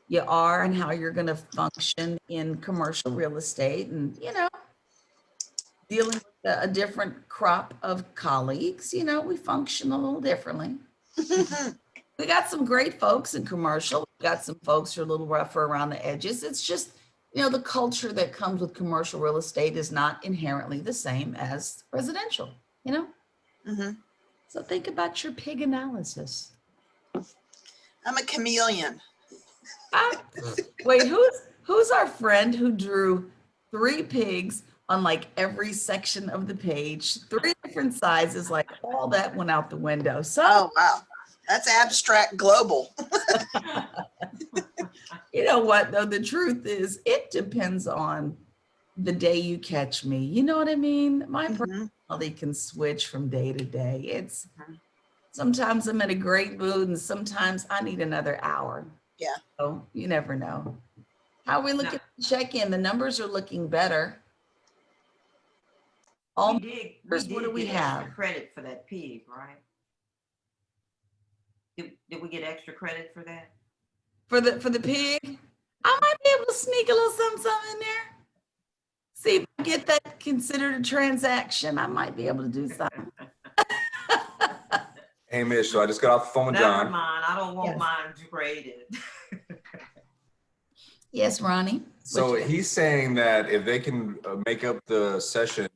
you are and how you're going to function in commercial real estate, and, dealing with a different crop of colleagues, we function a little differently. We got some great folks in commercial. We got some folks who are a little rougher around the edges. It's just, the culture that comes with commercial real estate is not inherently the same as residential, So think about your pig analysis. I'm a chameleon. Wait, who's our friend who drew 3 pigs on like every section of the page, 3 different sizes, like all that went out the window. So, oh, wow. That's abstract global. You know what, though? The truth is, it depends on the day you catch me. You know what I mean? My personality can switch from day to day. It's sometimes I'm in a great mood and sometimes I need another hour. Yeah. So you never know. How are we looking at the check-in? The numbers are looking better. We did What do we get have? extra credit for that pig, right? Did we get extra credit for that? For the pig? I might be able to sneak a little something in there. See if I get that considered a transaction. I might be able to do something. Hey, Miss, so I just got off the phone with John. Never mind. I don't want mine graded. Yes, Ronnie. So he's saying that if they can make up the session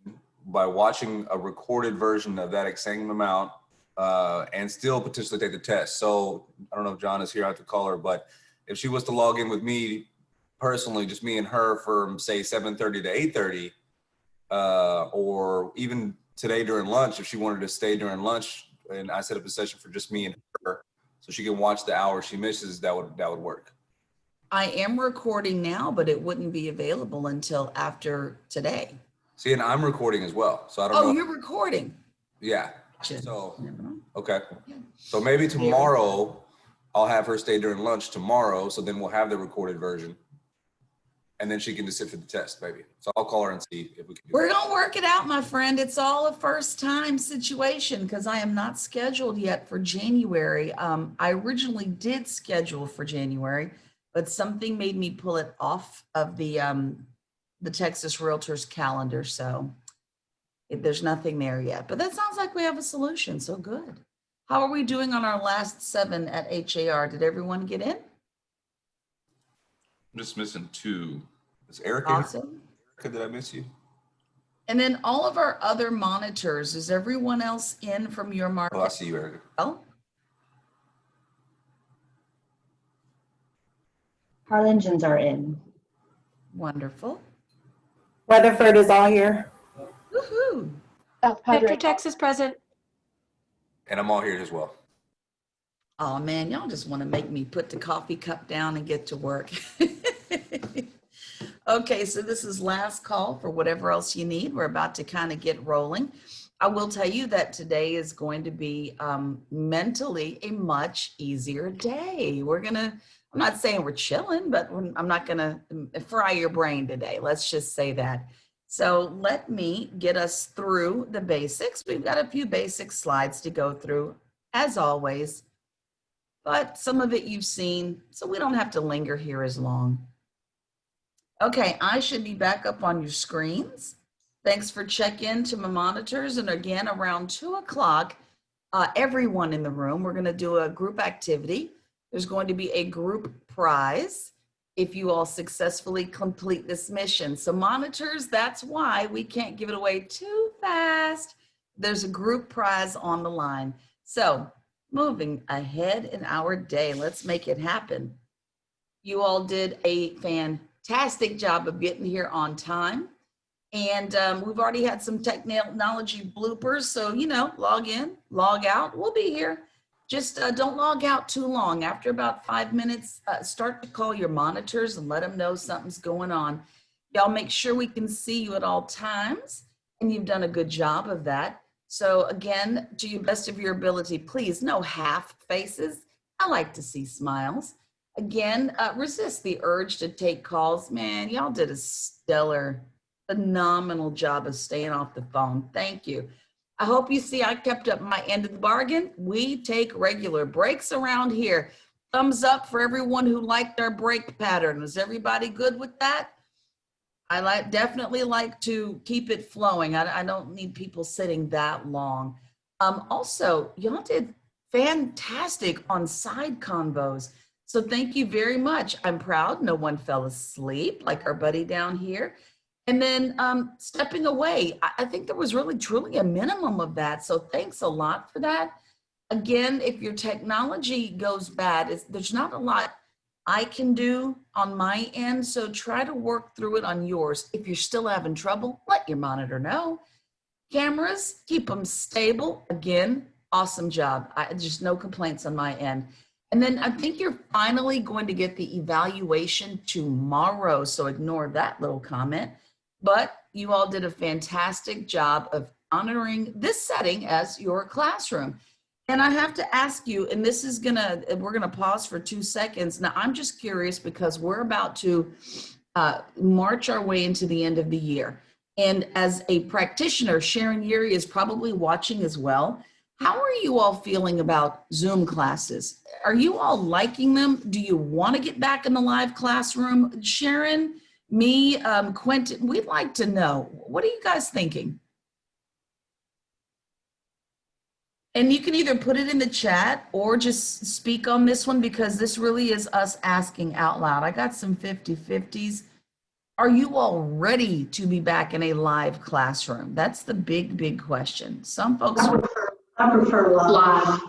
by watching a recorded version of that same amount and still potentially take the test. So I don't know if John is here, I have to call her, but if she was to log in with me personally, just me and her from say 7:30 to 8:30, or even today during lunch, if she wanted to stay during lunch and I set up a session for just me and her so she can watch the hour she misses, that would work. I am recording now, but it wouldn't be available until after today. See, and I'm recording as well, so I don't know. Oh, you're recording? Yeah. Gotcha. So, okay. So maybe tomorrow I'll have her stay during lunch tomorrow, so then we'll have the recorded version. And then she can just sit for the test, maybe. So I'll call her and see if we can do We're going to work it out, my friend. It's all a first time situation because I am not scheduled yet for January. I originally did schedule for January, but something made me pull it off of the Texas Realtors calendar. So there's nothing there yet, but that sounds like we have a solution. So good. How are we doing on our last 7 at HAR? Did everyone get in? I'm just missing 2. Is Erica? Awesome. Erica, did I miss you? And then all of our other monitors, is everyone else in from your market? Oh, I see you, Erica. Oh, Harlingans are in. wonderful. Weatherford is all here. Woohoo. South Padre. Metro Texas present. And I'm all here as well. Oh man, y'all just want to make me put the coffee cup down and get to work. Okay, so this is last call for whatever else you need. We're about to kind of get rolling. I will tell you that today is going to be mentally a much easier day. I'm not saying we're chilling, but I'm not going to fry your brain today. Let's just say that. So let me get us through the basics. We've got a few basic slides to go through, as always, but some of it you've seen, so we don't have to linger here as long. Okay, I should be back up on your screens. Thanks for check-in to my monitors. And again, around 2 o'clock, everyone in the room, we're gonna do a group activity. There's going to be a group prize if you all successfully complete this mission. So monitors, that's why we can't give it away too fast. There's a group prize on the line. So moving ahead in our day, let's make it happen. You all did a fantastic job of getting here on time. And we've already had some technology bloopers. So, log in, log out, we'll be here. Just don't log out too long. After about 5 minutes, start to call your monitors and let them know something's going on. Y'all make sure we can see you at all times. And you've done a good job of that. So again, to your best of your ability, please, no half faces. I like to see smiles. Again, resist the urge to take calls. Man, y'all did a stellar, phenomenal job of staying off the phone. Thank you. I hope you see I kept up my end of the bargain. We take regular breaks around here. Thumbs up for everyone who liked our break pattern. Is everybody good with that? I definitely like to keep it flowing. I don't need people sitting that long. Also, y'all did fantastic on side convos. So thank you very much. I'm proud no one fell asleep like our buddy down here. And then stepping away, I think there was really truly a minimum of that. So thanks a lot for that. Again, if your technology goes bad, there's not a lot I can do on my end. So try to work through it on yours. If you're still having trouble, let your monitor know. Cameras, keep them stable. Again, awesome job. Just no complaints on my end. And then I think you're finally going to get the evaluation tomorrow. So ignore that little comment. But you all did a fantastic job of honoring this setting as your classroom. And I have to ask you, and this is we're gonna pause for 2 seconds. Now, I'm just curious because we're about to march our way into the end of the year. And as a practitioner, Sharon Yuri is probably watching as well. How are you all feeling about Zoom classes? Are you all liking them? Do you want to get back in the live classroom? Sharon, me, Quentin, we'd like to know. What are you guys thinking? And you can either put it in the chat or just speak on this one because this really is us asking out loud. I got some 50-50s. Are you all ready to be back in a live classroom? That's the big, big question. Some folks I prefer live.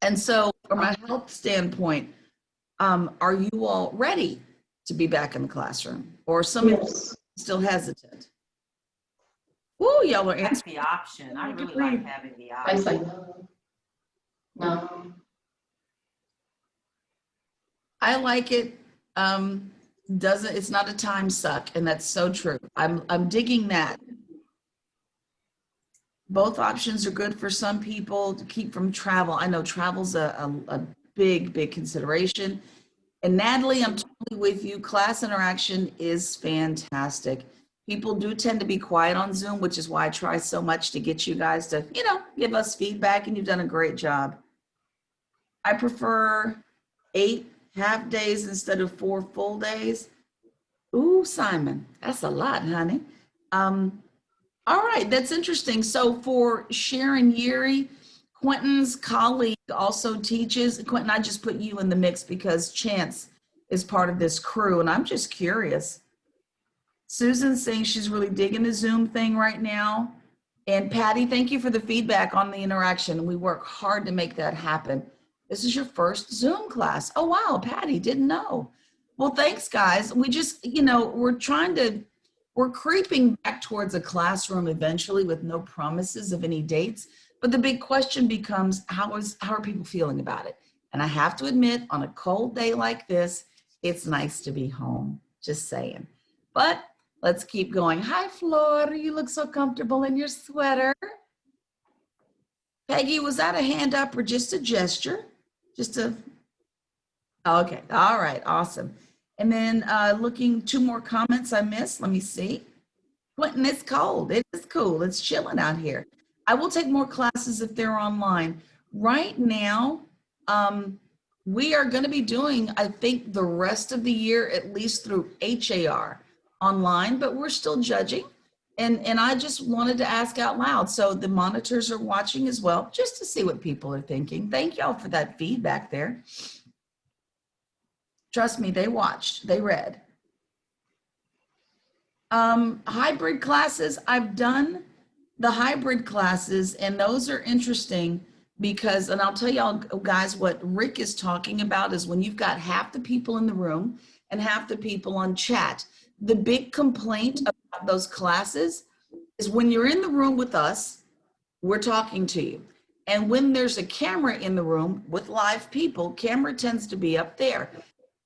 And so from a health standpoint, are you all ready to be back in the classroom? Or some people still hesitant? Woo, y'all are That's answering. the option. I really like having the I option. say no. No. I like it. It's not a time suck, and that's so true. I'm digging that. Both options are good for some people to keep from travel. I know travel's a big, big consideration. And Natalie, I'm totally with you. Class interaction is fantastic. People do tend to be quiet on Zoom, which is why I try so much to get you guys to, give us feedback, and you've done a great job. I prefer 8 half days instead of 4 full days. Ooh, Simon, that's a lot, honey. All right, that's interesting. So for Sharon Yuri, Quentin's colleague also teaches. Quentin, I just put you in the mix because Chance is part of this crew, and I'm just curious. Susan's saying she's really digging the Zoom thing right now. And Patty, thank you for the feedback on the interaction. We work hard to make that happen. This is your first Zoom class. Oh, wow, Patty, didn't know. Well, thanks, guys. We just, we're creeping back towards a classroom eventually with no promises of any dates. But the big question becomes, how are people feeling about it? And I have to admit, on a cold day like this, it's nice to be home, just saying. But let's keep going. Hi, Flor, you look so comfortable in your sweater. Peggy, was that a hand up or just a gesture? Okay, all right, awesome. And then looking, 2 more comments I missed. Let me see. Quentin, it's cold. It is cool. It's chilling out here. I will take more classes if they're online. Right now, we are going to be doing, I think, the rest of the year, at least through HAR online, but we're still judging. And I just wanted to ask out loud. So the monitors are watching as well, just to see what people are thinking. Thank y'all for that feedback there. Trust me, they watched, they read. Hybrid classes, I've done the hybrid classes, and those are interesting because, and I'll tell y'all guys, what Rick is talking about is when you've got half the people in the room and half the people on chat. The big complaint about those classes is when you're in the room with us, we're talking to you. And when there's a camera in the room with live people, camera tends to be up there.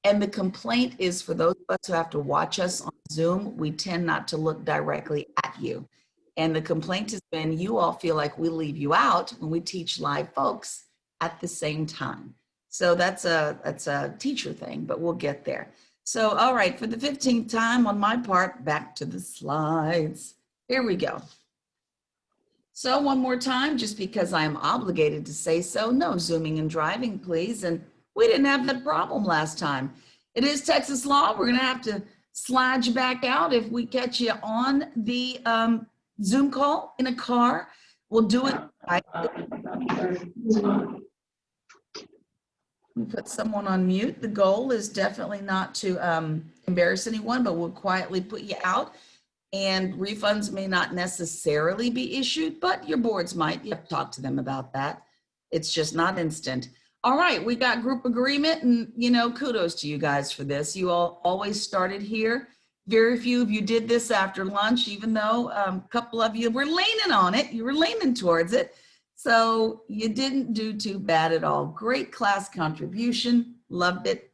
And the complaint is for those of us who have to watch us on Zoom, we tend not to look directly at you. And the complaint has been you all feel like we leave you out when we teach live folks at the same time. So that's a teacher thing, but we'll get there. So, all right, for the 15th time on my part, back to the slides. Here we go. So one more time, just because I am obligated to say so, no zooming and driving, please. And We didn't have that problem last time. It is Texas law. We're going to have to slide you back out if we catch you on the Zoom call in a car. We'll do it. We put someone on mute. The goal is definitely not to embarrass anyone, but we'll quietly put you out. And refunds may not necessarily be issued, but your boards might. You have to talk to them about that. It's just not instant. All right, we got group agreement, and kudos to you guys for this. You all always started here. Very few of you did this after lunch, even though a couple of you were leaning on it. You were leaning towards it. So you didn't do too bad at all. Great class contribution, loved it.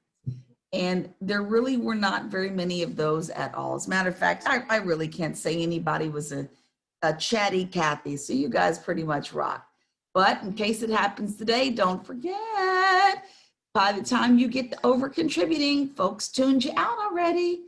And there really were not very many of those at all. As a matter of fact, I really can't say anybody was a chatty Kathy. So you guys pretty much rock. But in case it happens today, don't forget, by the time you get to over contributing, folks tuned you out already.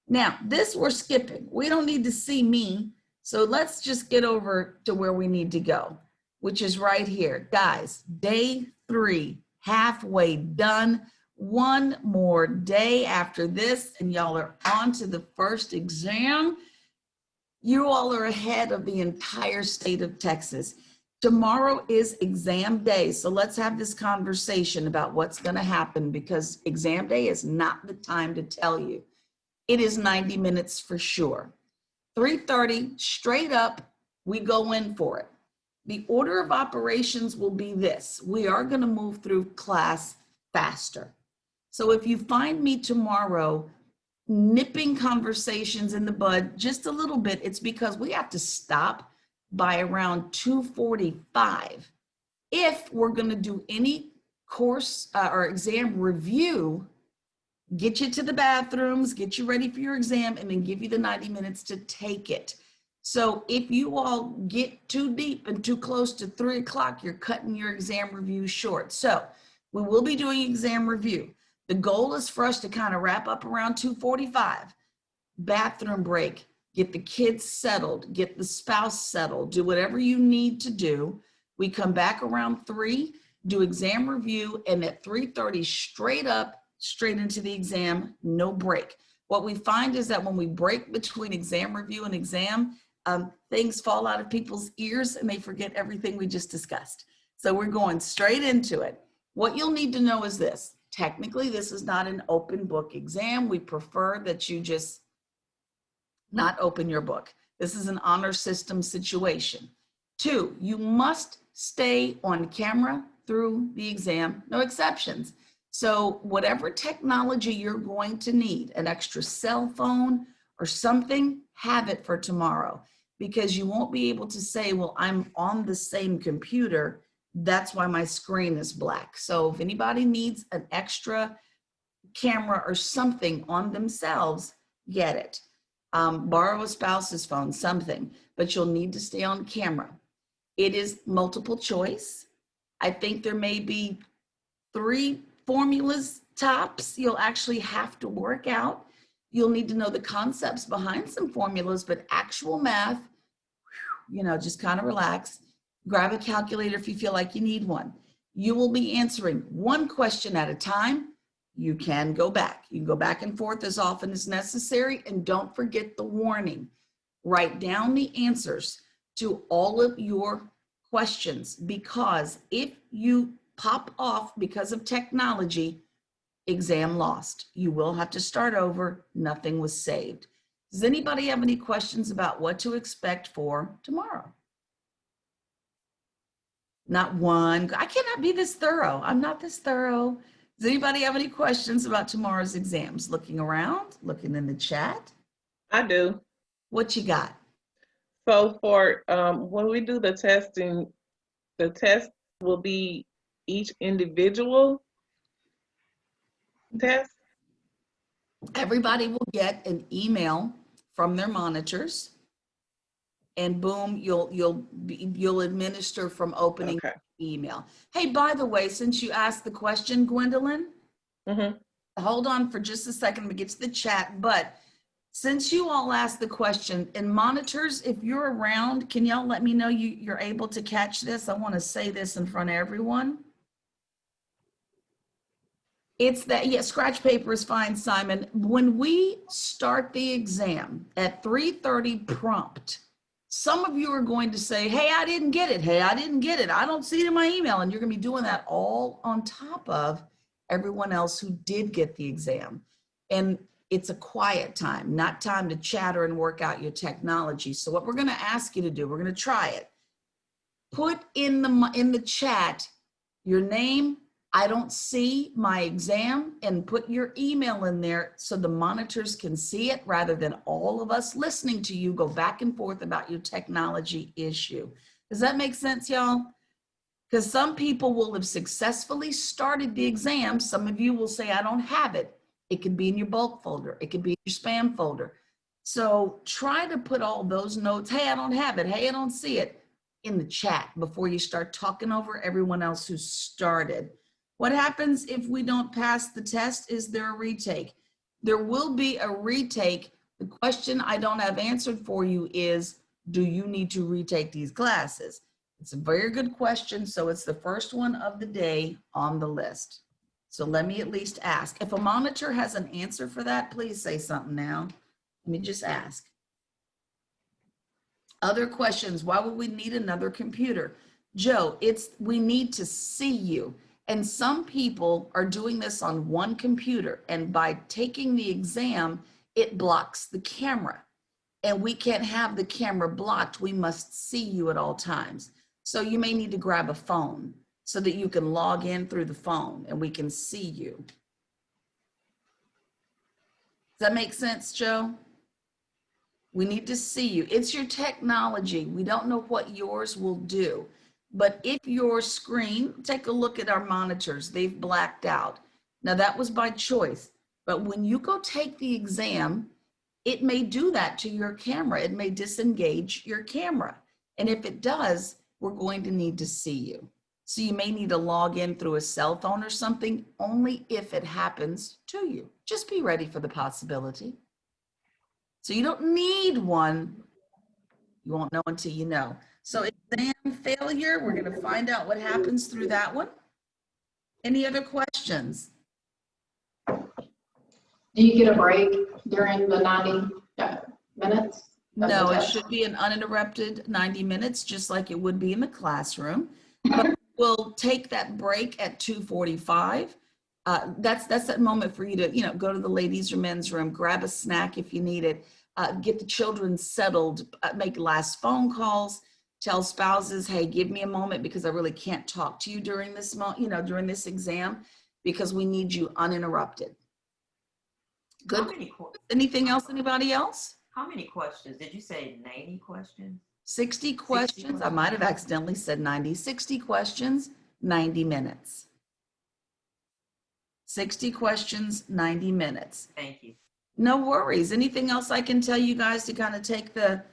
Now, this we're skipping. We don't need to see me. So let's just get over to where we need to go, which is right here. Guys, day 3, halfway done. One more day after this, and y'all are on to the first exam. You all are ahead of the entire state of Texas. Tomorrow is exam day, so let's have this conversation about what's going to happen, because exam day is not the time to tell you. It is 90 minutes for sure. 3:30, straight up, we go in for it. The order of operations will be this. We are going to move through class faster. So if you find me tomorrow nipping conversations in the bud just a little bit, it's because we have to stop by around 2:45. If we're going to do any course or exam review, get you to the bathrooms, get you ready for your exam, and then give you the 90 minutes to take it. So if you all get too deep and too close to 3 o'clock, you're cutting your exam review short. So we will be doing exam review. The goal is for us to kind of wrap up around 2:45. Bathroom break, get the kids settled, get the spouse settled, do whatever you need to do. We come back around 3, do exam review, and at 3:30, straight up, straight into the exam, no break. What we find is that when we break between exam review and exam, things fall out of people's ears and they forget everything we just discussed. So we're going straight into it. What you'll need to know is this. Technically, this is not an open book exam. We prefer that you just not open your book. This is an honor system situation. 2, you must stay on camera through the exam, no exceptions. So whatever technology you're going to need, an extra cell phone or something, have it for tomorrow, because you won't be able to say, well, I'm on the same computer. That's why my screen is black. So if anybody needs an extra camera or something on themselves, get it. Borrow a spouse's phone, something, but you'll need to stay on camera. It is multiple choice. I think there may be 3 formulas tops you'll actually have to work out. You'll need to know the concepts behind some formulas, but actual math, just kind of relax. Grab a calculator if you feel like you need one. You will be answering one question at a time. You can go back. You can go back and forth as often as necessary. And don't forget the warning. Write down the answers to all of your questions, because if you pop off because of technology, exam lost. You will have to start over. Nothing was saved. Does anybody have any questions about what to expect for tomorrow? Not one. I cannot be this thorough. I'm not this thorough. Does anybody have any questions about tomorrow's exams? Looking around, looking in the chat. I do. What you got? So for when we do the testing, the test will be each individual test? Everybody will get an email from their monitors, and boom, you'll administer from opening Okay. email. Hey, by the way, since you asked the question, Gwendolyn, hold on for just a second. Let me get to the chat. But since you all asked the question, and monitors, if you're around, can y'all let me know you're able to catch this? I want to say this in front of everyone. It's that, yeah, scratch paper is fine, Simon. When we start the exam at 3:30 prompt, some of you are going to say, hey, I didn't get it. Hey, I didn't get it. I don't see it in my email. And you're going to be doing that all on top of everyone else who did get the exam. And it's a quiet time, not time to chatter and work out your technology. So what we're going to ask you to do, we're going to try it. Put in the chat your name, I don't see my exam, and put your email in there so the monitors can see it rather than all of us listening to you go back and forth about your technology issue. Does that make sense, y'all? Because some people will have successfully started the exam. Some of you will say, I don't have it. It could be in your bulk folder. It could be in your spam folder. So try to put all those notes, hey, I don't have it. Hey, I don't see it, in the chat before you start talking over everyone else who started. What happens if we don't pass the test? Is there a retake? There will be a retake. The question I don't have answered for you is, do you need to retake these classes? It's a very good question. So it's the first one of the day on the list. So let me at least ask. If a monitor has an answer for that, please say something now. Let me just ask. Other questions? Why would we need another computer? Joe, we need to see you. And some people are doing this on one computer, and by taking the exam, it blocks the camera. And we can't have the camera blocked. We must see you at all times. So you may need to grab a phone so that you can log in through the phone and we can see you. Does that make sense, Joe? We need to see you. It's your technology. We don't know what yours will do. But if your screen, take a look at our monitors, they've blacked out. Now that was by choice, but when you go take the exam, it may do that to your camera. It may disengage your camera. And if it does, we're going to need to see you. So you may need to log in through a cell phone or something, only if it happens to you. Just be ready for the possibility. So you don't need one. You won't know until you know. So exam failure, we're going to find out what happens through that one. Any other questions? Do you get a break during the 90 minutes? of the No, it test? should be an uninterrupted 90 minutes, just like it would be in the classroom. But we'll take that break at 2:45. That's that moment for you to, go to the ladies' or men's room, grab a snack if you need it, get the children settled, make last phone calls, tell spouses, hey, give me a moment because I really can't talk to you during this during this exam, because we need you uninterrupted. Good. Anything else? Anybody else? How many questions? Did you say 90 questions? 60 questions. I might have accidentally said 90. 60 questions, 90 minutes. 60 questions, 90 minutes. Thank you. No worries. Anything else I can tell you guys to kind of take the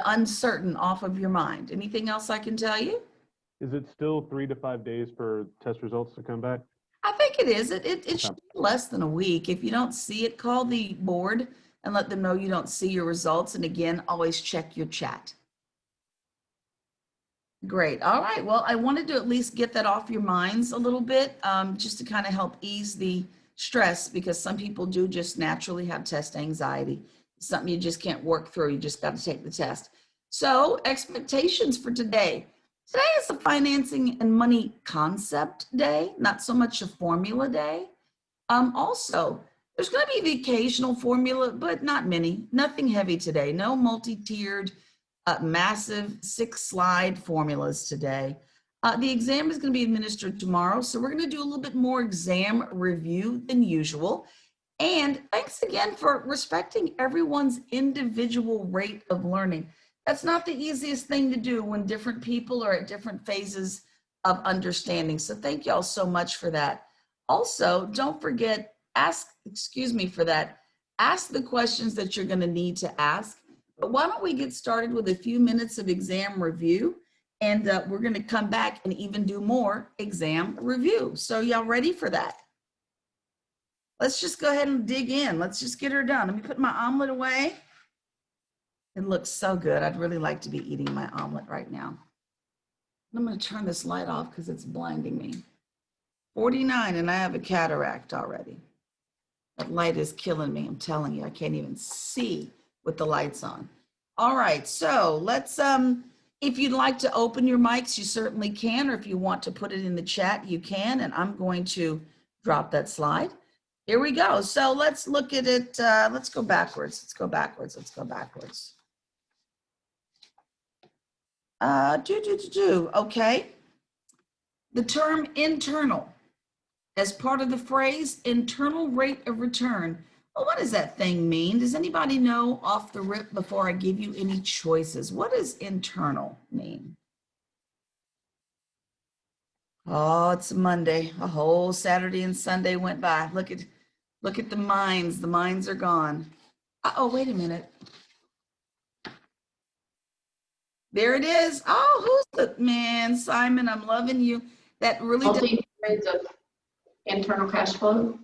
uncertain off of your mind? Anything else I can tell you? Is it still 3 to 5 days for test results to come back? I think it is. It should be less than a week. If you don't see it, call the board and let them know you don't see your results. And again, always check your chat. Great. All right. Well, I wanted to at least get that off your minds a little bit, just to kind of help ease the stress, because some people do just naturally have test anxiety. It's something you just can't work through. You just got to take the test. So expectations for today. Today is a financing and money concept day, not so much a formula day. Also, there's going to be the occasional formula, but not many. Nothing heavy today. No multi-tiered, massive 6-slide formulas today. The exam is going to be administered tomorrow, so we're going to do a little bit more exam review than usual. And thanks again for respecting everyone's individual rate of learning. That's not the easiest thing to do when different people are at different phases of understanding. So thank y'all so much for that. Also, don't forget, ask the questions that you're going to need to ask. But why don't we get started with a few minutes of exam review, and we're going to come back and even do more exam review. So y'all ready for that? Let's just go ahead and dig in. Let's just get her done. Let me put my omelet away. It looks so good. I'd really like to be eating my omelet right now. I'm going to turn this light off because it's blinding me. 49, and I have a cataract already. That light is killing me. I'm telling you, I can't even see with the lights on. All right, so let's, if you'd like to open your mics, you certainly can, or if you want to put it in the chat, you can, and I'm going to drop that slide. Here we go. So let's look at it. Let's go backwards. Let's go backwards. Let's go backwards. Okay. The term internal as part of the phrase internal rate of return. Well, what does that thing mean? Does anybody know off the rip before I give you any choices? What does internal mean? Oh, it's Monday. A whole Saturday and Sunday went by. Look at the minds. The minds are gone. Oh, wait a minute. There it is. Oh, who's the man? Simon, I'm loving you. That really does. Multi-periods of internal cash flow.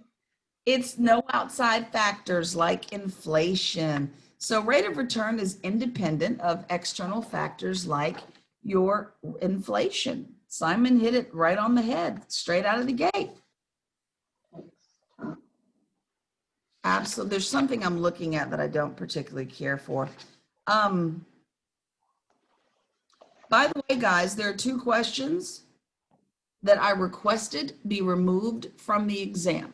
It's no outside factors like inflation. So rate of return is independent of external factors like your inflation. Simon hit it right on the head, straight out of the gate. Absolutely. There's something I'm looking at that I don't particularly care for. By the way, guys, there are 2 questions that I requested be removed from the exam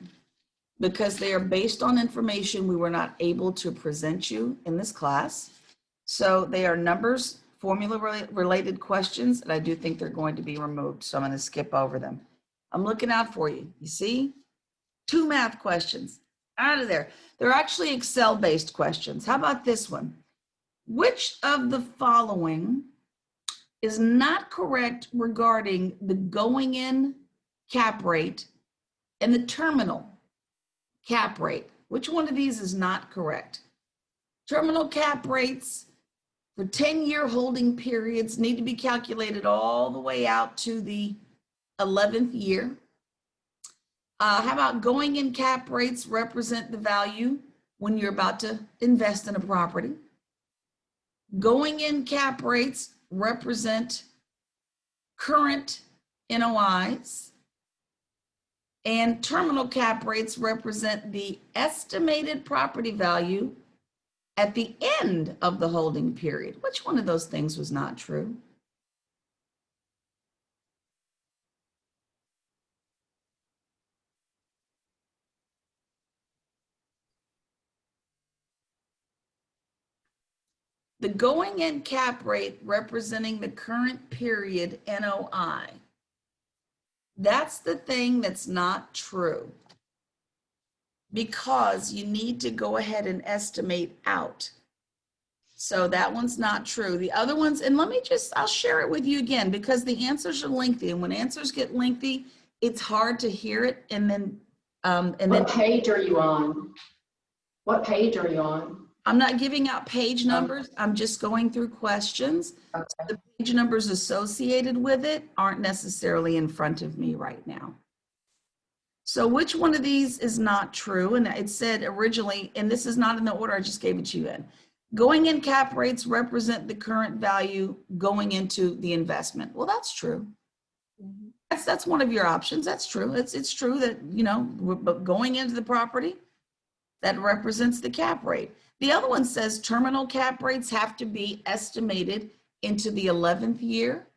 because they are based on information we were not able to present you in this class. So they are numbers, formula related questions, and I do think they're going to be removed. So I'm going to skip over them. I'm looking out for you. You see? 2 math questions out of there. They're actually Excel-based questions. How about this one? Which of the following is not correct regarding the going in cap rate and the terminal cap rate? Which one of these is not correct? Terminal cap rates for 10-year holding periods need to be calculated all the way out to the 11th year. How about going in cap rates represent the value when you're about to invest in a property? Going in cap rates represent current NOIs, and terminal cap rates represent the estimated property value at the end of the holding period. Which one of those things was not true? The going in cap rate representing the current period NOI. That's the thing that's not true, because you need to go ahead and estimate out. So that one's not true. The other ones, and I'll share it with you again because the answers are lengthy, and when answers get lengthy, it's hard to hear it. And then, What page are you on? What page are you on? I'm not giving out page numbers. I'm just going through questions. Okay. The page numbers associated with it aren't necessarily in front of me right now. So which one of these is not true? And it said originally, and this is not in the order I just gave it to you in. Going in cap rates represent the current value going into the investment. Well, that's true. That's one of your options. That's true. It's true that, you know, but going into the property, that represents the cap rate. The other one says terminal cap rates have to be estimated into the 11th year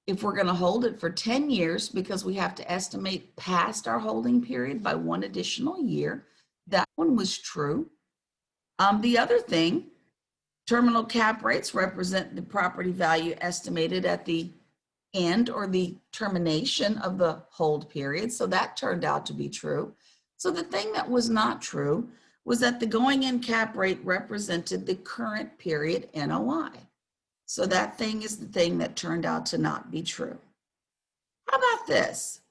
if we're going to hold it for 10 years, because we have to estimate past our holding period by 1 additional year. That one was true. The other thing, terminal cap rates represent the property value estimated at the end or the termination of the hold period. So that turned out to be true. So the thing that was not true was that the going in cap rate represented the current period NOI. So that thing is the thing that turned out to not be true. How about this?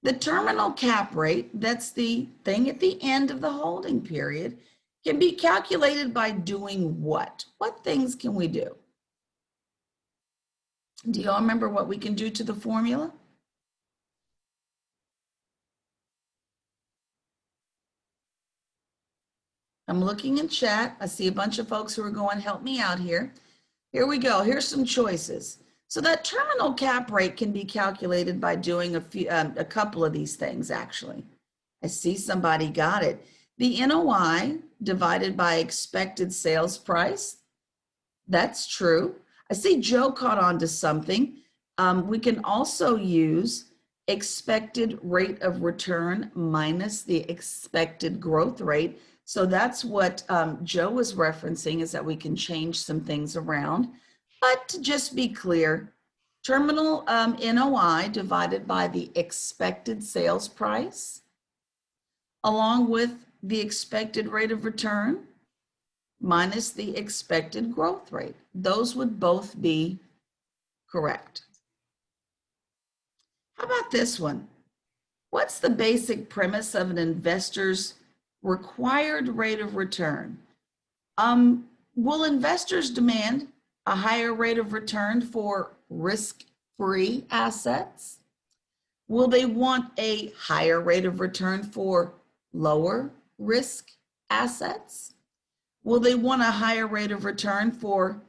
The terminal cap rate, that's the thing at the end of the holding period, can be calculated by doing what? What things can we do? Do y'all remember what we can do to the formula? I'm looking in chat. I see a bunch of folks who are going, help me out here. Here we go. Here's some choices. So that terminal cap rate can be calculated by doing a couple of these things, actually. I see somebody got it. The NOI divided by expected sales price. That's true. I see Joe caught on to something. We can also use expected rate of return minus the expected growth rate. So that's what Joe was referencing, is that we can change some things around. But to just be clear, terminal NOI divided by the expected sales price, along with the expected rate of return minus the expected growth rate. Those would both be correct. How about this one? What's the basic premise of an investor's required rate of return? Will investors demand a higher rate of return for risk-free assets? Will they want a higher rate of return for lower risk assets? Will they want a higher rate of return for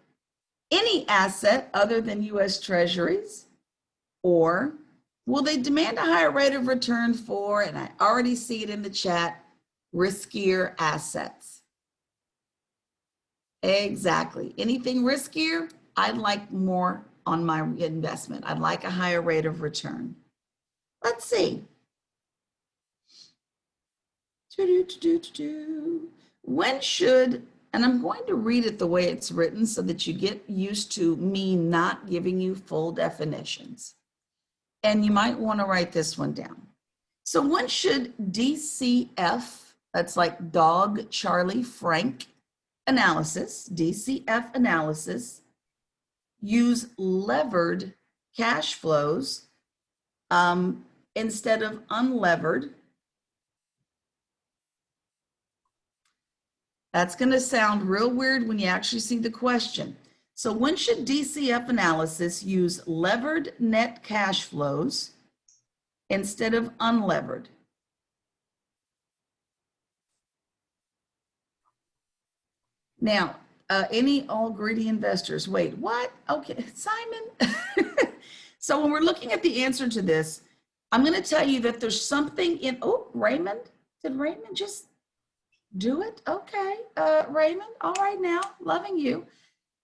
any asset other than US Treasuries? Or will they demand a higher rate of return for, and I already see it in the chat, riskier assets? Exactly. Anything riskier, I'd like more on my investment. I'd like a higher rate of return. Let's see. When should, and I'm going to read it the way it's written so that you get used to me not giving you full definitions. And you might want to write this one down. So when should DCF, that's like Dog Charlie Frank analysis, DCF analysis, use levered cash flows instead of unlevered? That's going to sound real weird when you actually see the question. So when should DCF analysis use levered net cash flows instead of unlevered? Now, any all greedy investors, wait, what? Okay, Simon. So when we're looking at the answer to this, I'm going to tell you that there's something in, oh, Raymond, did Raymond just do it? Okay, Raymond, all right now, loving you.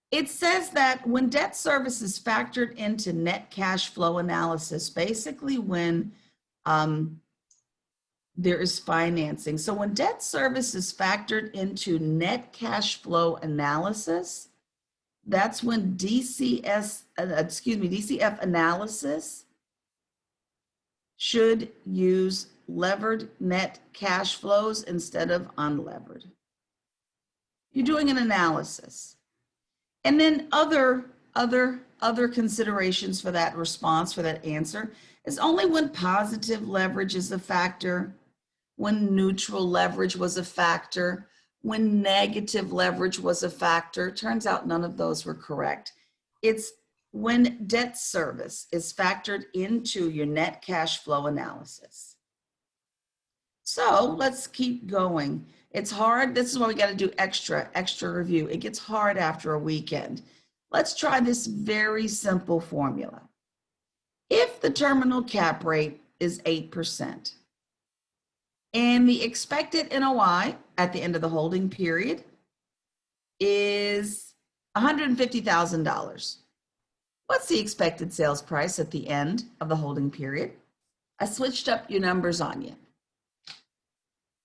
It says that when debt service is factored into net cash flow analysis, basically when there is financing. So when debt service is factored into net cash flow analysis, that's when DCF analysis should use levered net cash flows instead of unlevered. You're doing an analysis. And then other considerations for that response, for that answer, is only when positive leverage is a factor, when neutral leverage was a factor, when negative leverage was a factor. Turns out none of those were correct. It's when debt service is factored into your net cash flow analysis. So let's keep going. It's hard. This is why we got to do extra review. It gets hard after a weekend. Let's try this very simple formula. If the terminal cap rate is 8% and the expected NOI at the end of the holding period is $150,000, what's the expected sales price at the end of the holding period? I switched up your numbers on you.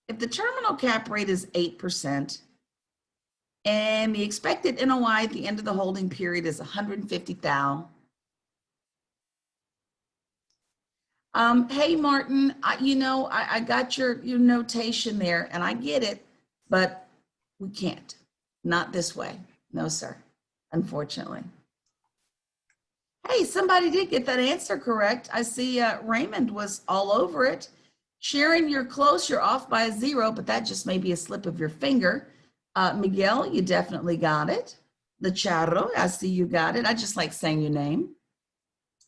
If the terminal cap rate is 8% and the expected NOI at the end of the holding period is $150,000. Hey, Martin, I got your notation there and I get it, but we can't. Not this way. No, sir, unfortunately. Hey, somebody did get that answer correct. I see Raymond was all over it. Sharon, you're close. You're off by a 0, but that just may be a slip of your finger. Miguel, you definitely got it. The Charro, I see you got it. I just like saying your name.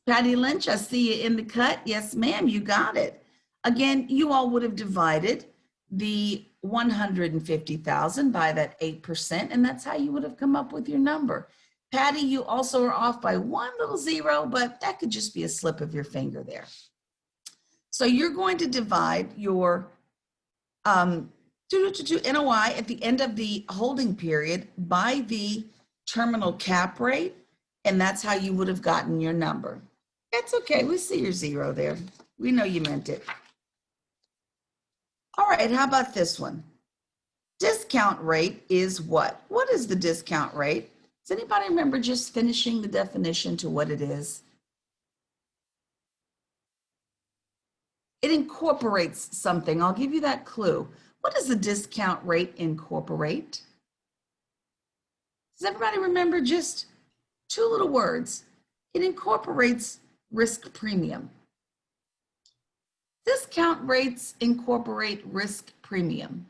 Patty Lynch, I see you in the cut. Yes, ma'am, you got it. Again, you all would have divided the 150,000 by that 8%, and that's how you would have come up with your number. Patty, you also are off by one little zero, but that could just be a slip of your finger there. So you're going to divide your NOI at the end of the holding period by the terminal cap rate, and that's how you would have gotten your number. That's okay. We see your zero there. We know you meant it. All right, how about this one? Discount rate is what? What is the discount rate? Does anybody remember just finishing the definition to what it is? It incorporates something. I'll give you that clue. What does the discount rate incorporate? Does everybody remember just two little words? It incorporates risk premium. Discount rates incorporate risk premium.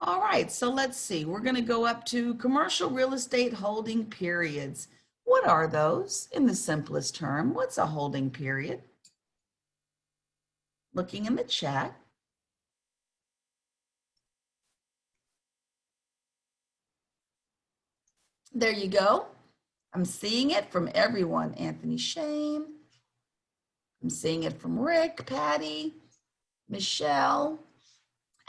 All right, so let's see. We're going to go up to commercial real estate holding periods. What are those in the simplest term? What's a holding period? Looking in the chat. There you go. I'm seeing it from everyone. Anthony Shane. I'm seeing it from Rick, Patty, Michelle.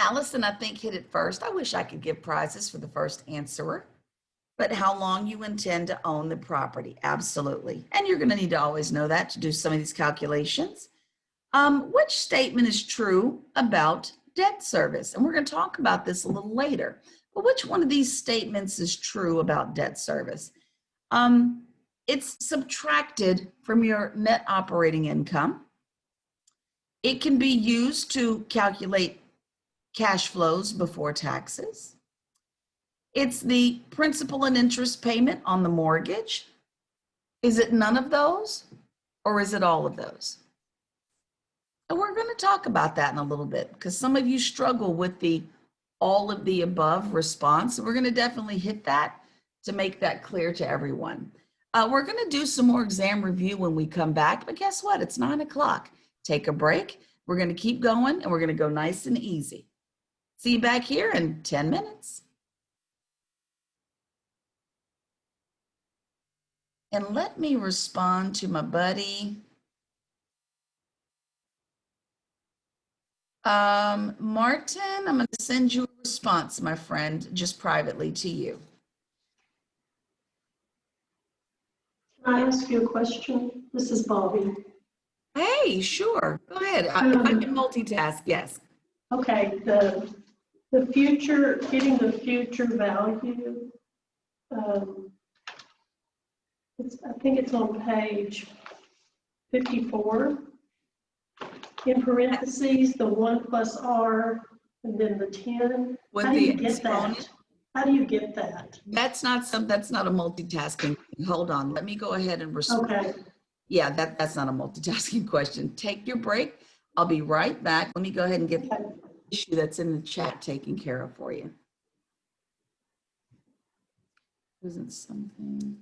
Allison, I think, hit it first. I wish I could give prizes for the first answerer. But how long you intend to own the property? Absolutely. And you're going to need to always know that to do some of these calculations. Which statement is true about debt service? And we're going to talk about this a little later. But which one of these statements is true about debt service? It's subtracted from your net operating income. It can be used to calculate cash flows before taxes. It's the principal and interest payment on the mortgage. Is it none of those, or is it all of those? And we're going to talk about that in a little bit, because some of you struggle with the all of the above response. So we're going to definitely hit that to make that clear to everyone. We're going to do some more exam review when we come back, but guess what? It's 9 o'clock. Take a break. We're going to keep going, and we're going to go nice and easy. See you back here in 10 minutes. And let me respond to my buddy. Martin, I'm going to send you a response, my friend, just privately to you. Can I ask you a question? This is Bobby. Hey, sure. Go ahead. If I can multitask, yes. Okay, the future, getting the future value, I think it's on page 54. In parentheses, the 1 plus R, and then the 10. With How do you the get exponent? that? How do you get that? That's not a multitasking. Hold on. Let me go ahead and respond. Okay. Yeah, that's not a multitasking question. Take your break. I'll be right back. Let me go ahead and get the issue that's in the chat taken care of for you. Isn't something?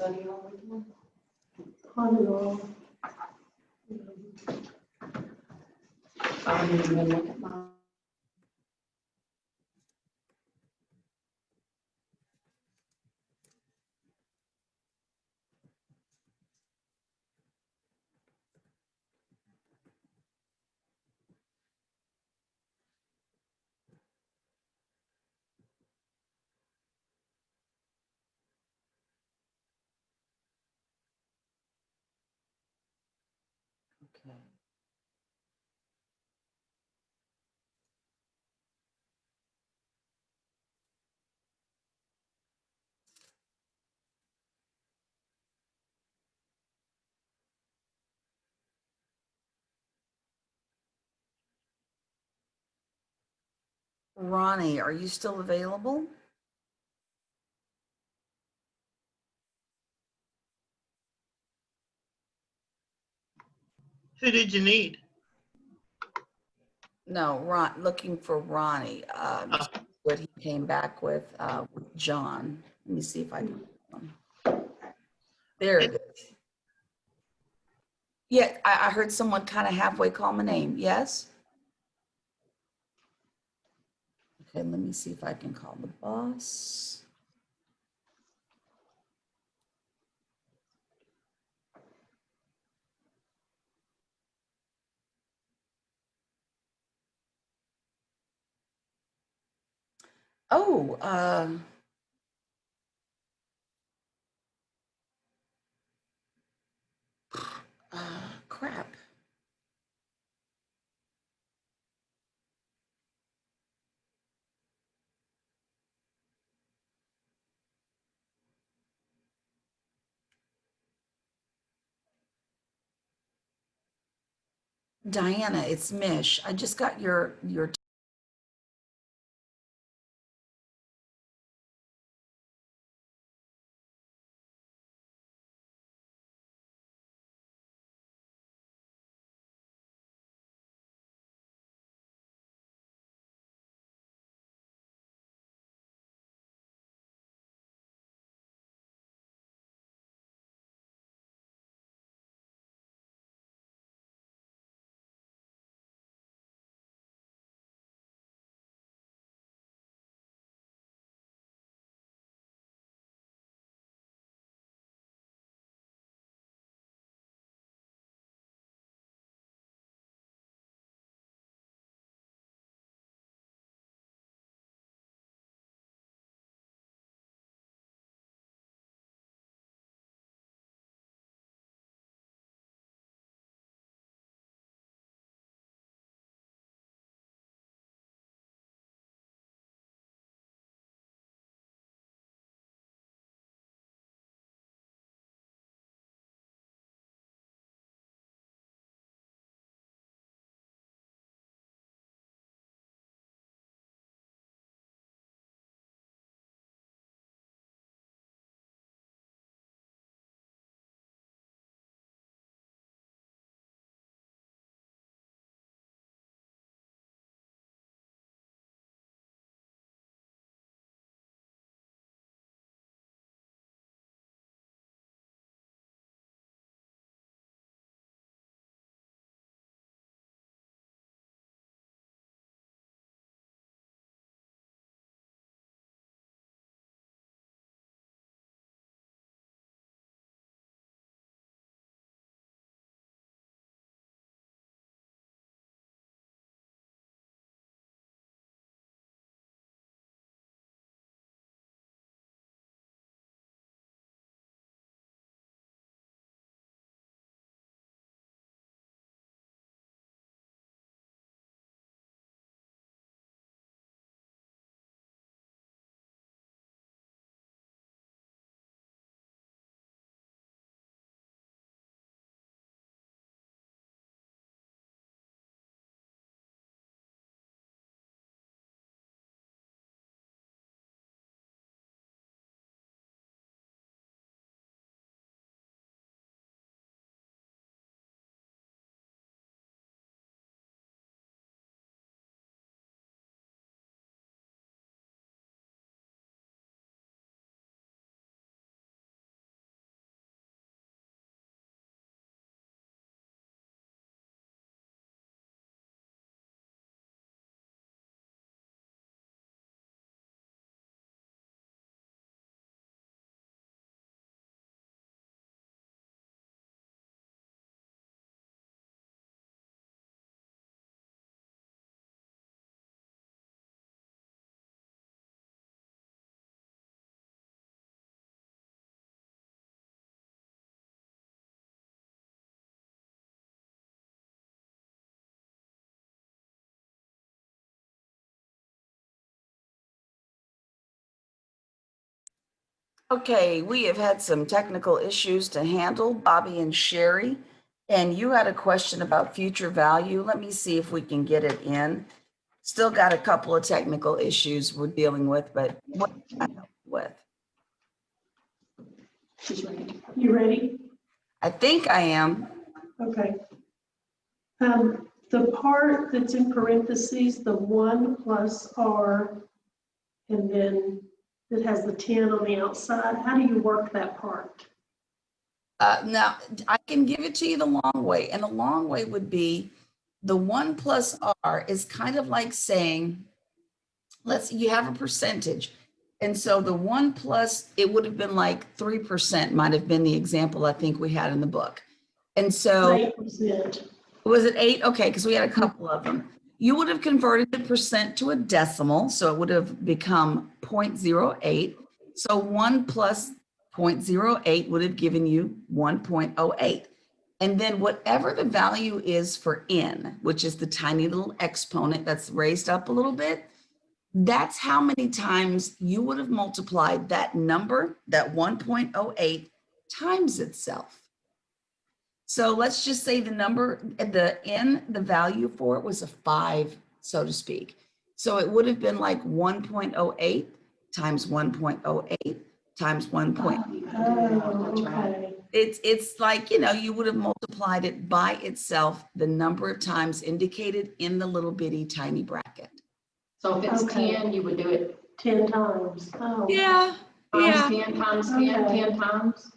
study all weekend. On and off. I didn't even look at mine. Okay. Ronnie, are you still available? Who did you need? No, looking for Ronnie. Oh. What he came back with John. Let me see if I can. There it is. Yeah, I heard someone kind of halfway call my name. Yes? Okay, let me see if I can call the boss. Oh, crap. Diana, it's Mish. I just got your Okay, we have had some technical issues to handle, Bobby and Sherry. And you had a question about future value. Let me see if we can get it in. Still got a couple of technical issues we're dealing with, but what can I help you with? She's ready. You ready? I think I am. Okay. The part that's in parentheses, the 1 plus R, and then it has the 10 on the outside. How do you work that part? Now, I can give it to you the long way, and the long way would be the 1 plus R is kind of like saying, you have a percentage. And so the 1 plus, it would have been like 3% might have been the example I think we had in the book. And so 8%. was it 8? Okay, because we had a couple of them. You would have converted the percent to a decimal, so it would have become 0.08. So 1 plus 0.08 would have given you 1.08. And then whatever the value is for n, which is the tiny little exponent that's raised up a little bit, that's how many times you would have multiplied that number, that 1.08 times itself. So let's just say the number, the value for it was a 5, so to speak. So it would have been like 1.08 times 1.08 times 1.08. Oh, okay. It's like, you would have multiplied it by itself, the number of times indicated in the little bitty tiny bracket. So if it's Okay. 10, you would do it 10 times. Oh. Yeah, times yeah. 10 times 10, Okay. 10 times?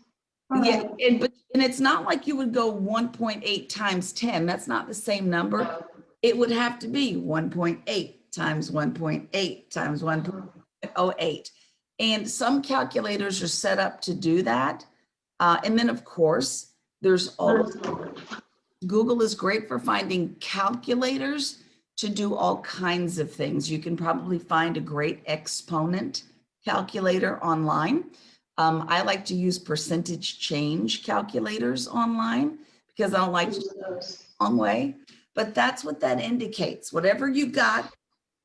All Yeah, right. and it's not like you would go 1.8 times 10. That's not the same number. No. It would have to be 1.8 times 1.8 times 1.08. And some calculators are set up to do that. And then, of course, there's all Google is great for finding calculators to do all kinds of things. You can probably find a great exponent calculator online. I like to use percentage change calculators online because I don't like the long way, but that's what that indicates. Whatever you got,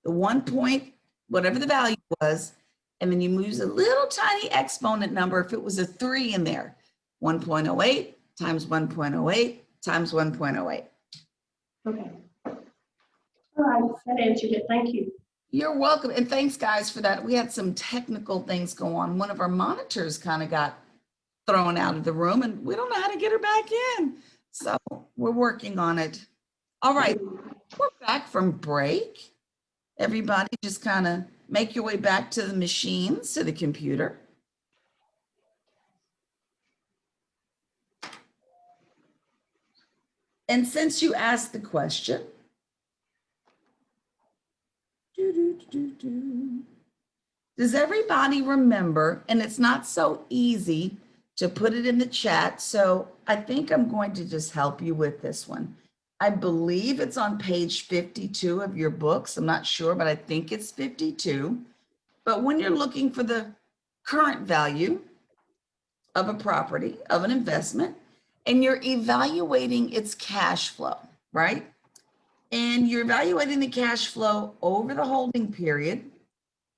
the 1 point, whatever the value was, and then you use a little tiny exponent number. If it was a 3 in there, 1.08 times 1.08 times 1.08. Okay. All right, that answered it. Thank you. You're welcome. And thanks, guys, for that. We had some technical things go on. One of our monitors kind of got thrown out of the room, and we don't know how to get her back in. So we're working on it. All right, we're back from break. Everybody just kind of make your way back to the machines, to the computer. And since you asked the question, does everybody remember, and it's not so easy to put it in the chat, so I think I'm going to just help you with this one. I believe it's on page 52 of your books. I'm not sure, but I think it's 52. But when you're looking for the current value of a property, of an investment, and you're evaluating its cash flow, right? And you're evaluating the cash flow over the holding period,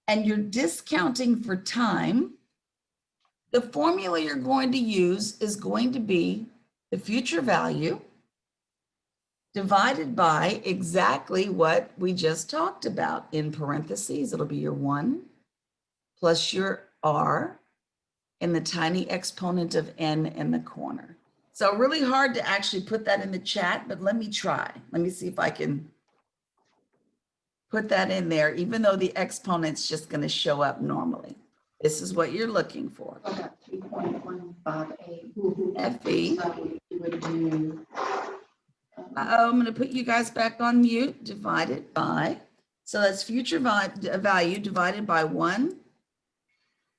and you're discounting for time, the formula you're going to use is going to be the future value divided by exactly what we just talked about. In parentheses, it'll be your 1 plus your R and the tiny exponent of n in the corner. So really hard to actually put that in the chat, but let me try. Let me see if I can put that in there, even though the exponent's just going to show up normally. This is what you're looking for. I got 2.158. FE. So you would do. I'm going to put you guys back on mute, divided by. So that's future value divided by 1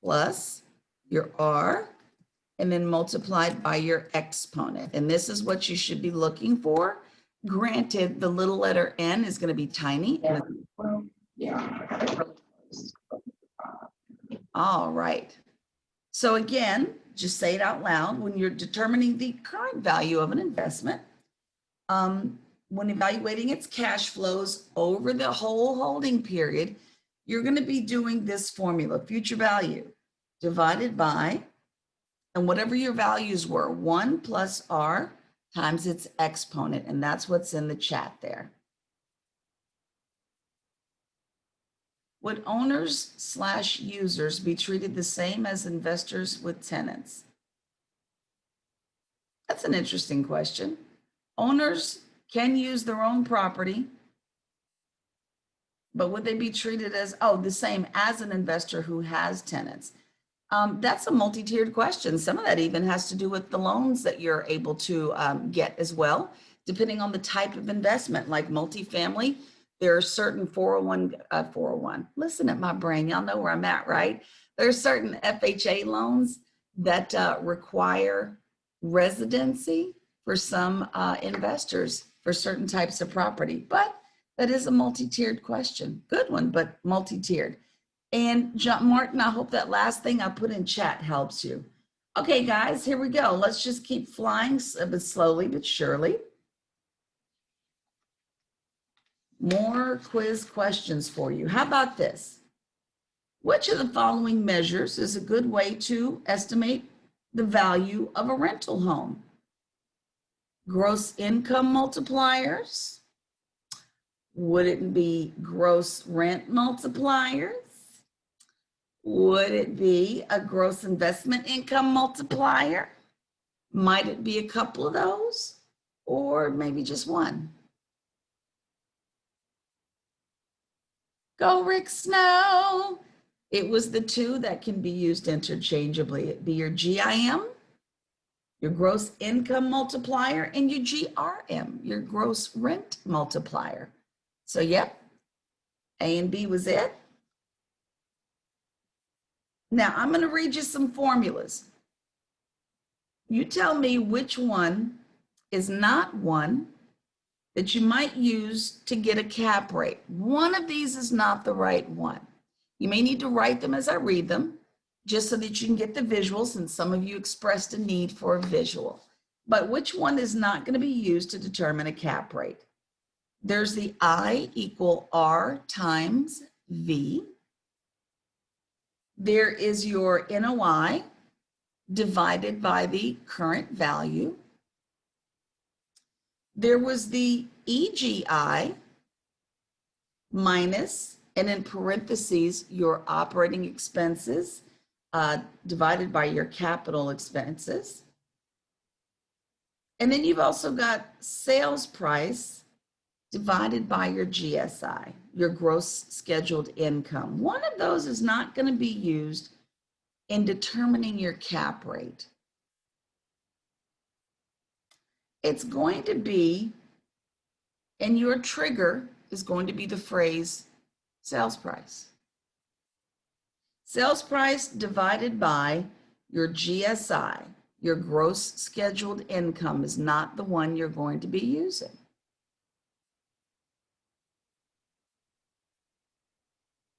plus your R, and then multiplied by your exponent. And this is what you should be looking for. Granted, the little letter n is going to be tiny. Yeah. Well, yeah. All right. So again, just say it out loud. When you're determining the current value of an investment, when evaluating its cash flows over the whole holding period, you're going to be doing this formula, future value divided by, and whatever your values were, 1 plus R times its exponent, and that's what's in the chat there. Would owners/users be treated the same as investors with tenants? That's an interesting question. Owners can use their own property, but would they be treated as, the same as an investor who has tenants? That's a multi-tiered question. Some of that even has to do with the loans that you're able to get as well, depending on the type of investment, like multifamily. There are certain 401, listen at my brain, y'all know where I'm at, right? There are certain FHA loans that require residency for some investors for certain types of property, but that is a multi-tiered question. Good one, but multi-tiered. And John Martin, I hope that last thing I put in chat helps you. Okay, guys, here we go. Let's just keep flying slowly but surely. More quiz questions for you. How about this? Which of the following measures is a good way to estimate the value of a rental home? Gross income multipliers? Would it be gross rent multipliers? Would it be a gross investment income multiplier? Might it be a couple of those, or maybe just one? Go, Rick Snow. It was the two that can be used interchangeably. It'd be your GIM, your gross income multiplier, and your GRM, your gross rent multiplier. So, yep, A and B was it. Now, I'm going to read you some formulas. You tell me which one is not one that you might use to get a cap rate. One of these is not the right one. You may need to write them as I read them, just so that you can get the visual, since some of you expressed a need for a visual. But which one is not going to be used to determine a cap rate? There's the I equal R times V. There is your NOI divided by the current value. There was the EGI minus, and in parentheses, your operating expenses divided by your capital expenses. And then you've also got sales price divided by your GSI, your gross scheduled income. One of those is not going to be used in determining your cap rate. It's going to be, and your trigger is going to be the phrase sales price. Sales price divided by your GSI, your gross scheduled income, is not the one you're going to be using.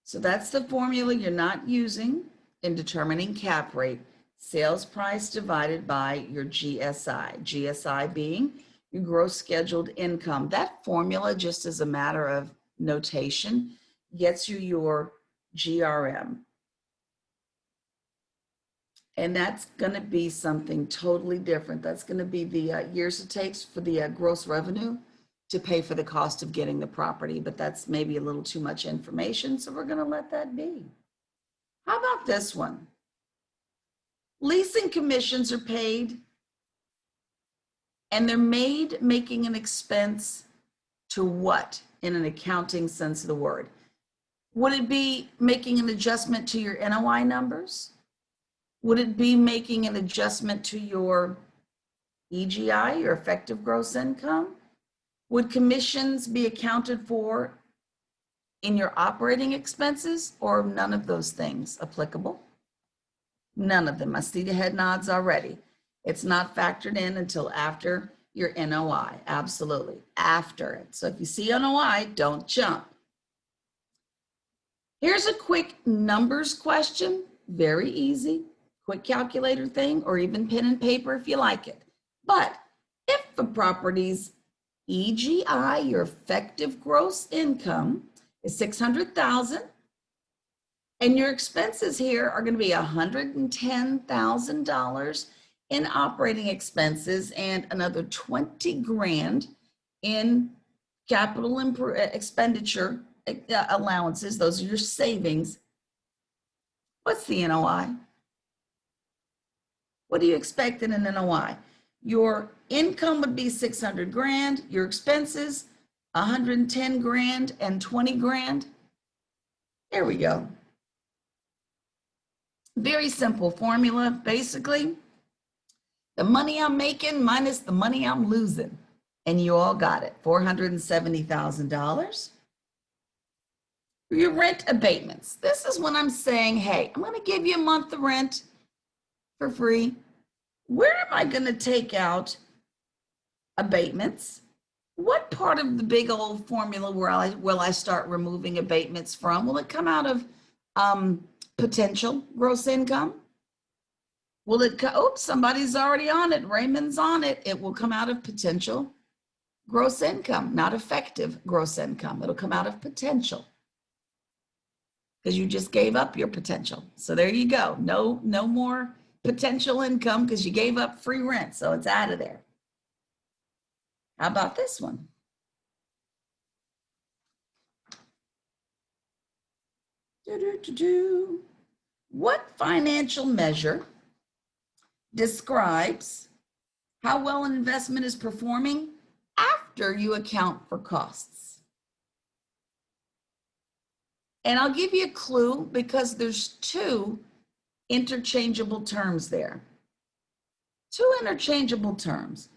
So that's the formula you're not using in determining cap rate. Sales price divided by your GSI. GSI being your gross scheduled income. That formula, just as a matter of notation, gets you your GRM. And that's going to be something totally different. That's going to be the years it takes for the gross revenue to pay for the cost of getting the property. But that's maybe a little too much information, so we're going to let that be. How about this one? Leasing commissions are paid, and they're made making an expense to what in an accounting sense of the word? Would it be making an adjustment to your NOI numbers? Would it be making an adjustment to your EGI, your effective gross income? Would commissions be accounted for in your operating expenses, or none of those things applicable? None of them. I see the head nods already. It's not factored in until after your NOI. Absolutely, after it. So if you see NOI, don't jump. Here's a quick numbers question. Very easy. Quick calculator thing, or even pen and paper if you like it. But if the property's EGI, your effective gross income, is $600,000, And your expenses here are going to be $110,000 in operating expenses and another 20 grand in capital expenditure allowances. Those are your savings. What's the NOI? What do you expect in an NOI? Your income would be 600 grand, your expenses 110 grand and 20 grand. There we go. Very simple formula. Basically, the money I'm making minus the money I'm losing. And you all got it, $470,000. Your rent abatements. This is when I'm saying, hey, I'm going to give you a month of rent for free. Where am I going to take out abatements? What part of the big old formula will I start removing abatements from? Will it come out of potential gross income? Will it, somebody's already on it. Raymond's on it. It will come out of potential gross income, not effective gross income. It'll come out of potential because you just gave up your potential. So there you go. No more potential income because you gave up free rent. So it's out of there. How about this one? What financial measure describes how well an investment is performing after you account for costs? And I'll give you a clue because there's two interchangeable terms there. Two interchangeable terms.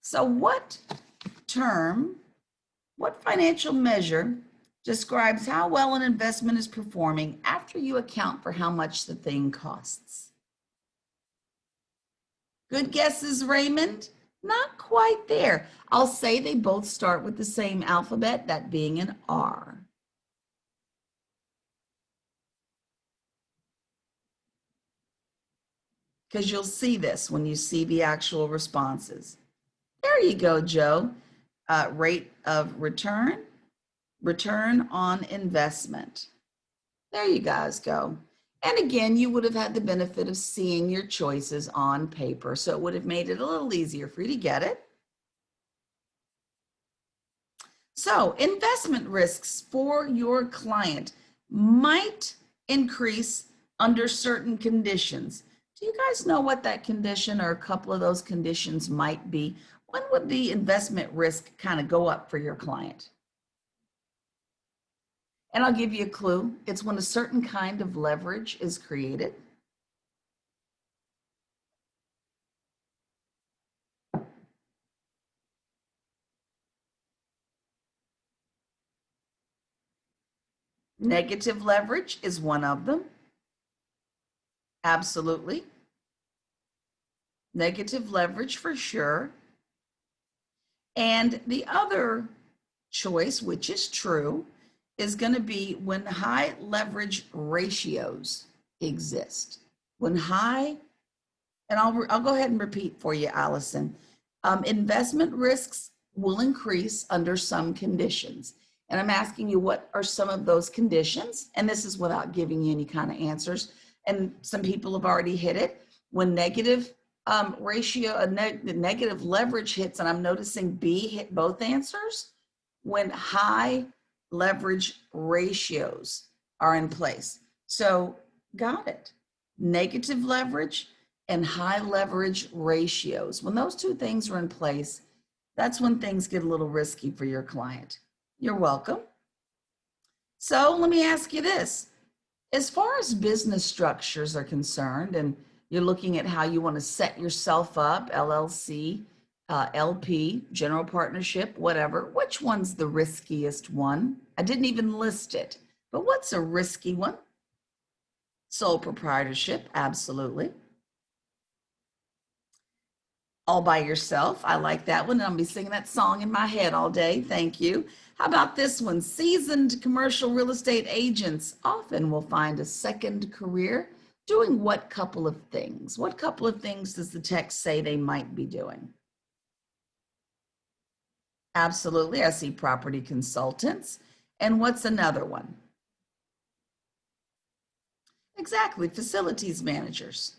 So what financial measure describes how well an investment is performing after you account for how much the thing costs? Good guesses, Raymond? Not quite there. I'll say they both start with the same alphabet, that being an R. Because you'll see this when you see the actual responses. There you go, Joe. Rate of return, return on investment. There you guys go. And again, you would have had the benefit of seeing your choices on paper, so it would have made it a little easier for you to get it. So investment risks for your client might increase under certain conditions. Do you guys know what that condition or a couple of those conditions might be? When would the investment risk kind of go up for your client? And I'll give you a clue. It's when a certain kind of leverage is created. Negative leverage is one of them. Absolutely. Negative leverage for sure. And the other choice, which is true, is going to be when high leverage ratios exist. When high, and I'll go ahead and repeat for you, Allison. Investment risks will increase under some conditions. And I'm asking you, what are some of those conditions? And this is without giving you any kind of answers. And some people have already hit it. When negative negative leverage hits, and I'm noticing B hit both answers. When high leverage ratios are in place. So got it. Negative leverage and high leverage ratios. When those two things are in place, that's when things get a little risky for your client. You're welcome. So let me ask you this. As far as business structures are concerned, and you're looking at how you want to set yourself up, LLC, LP, general partnership, whatever, which one's the riskiest one? I didn't even list it, but what's a risky one? Sole proprietorship, absolutely. All by yourself, I like that one. I'll be singing that song in my head all day, thank you. How about this one? Seasoned commercial real estate agents often will find a second career doing what couple of things? What couple of things does the text say they might be doing? Absolutely, I see property consultants. And what's another one? Exactly, facilities managers.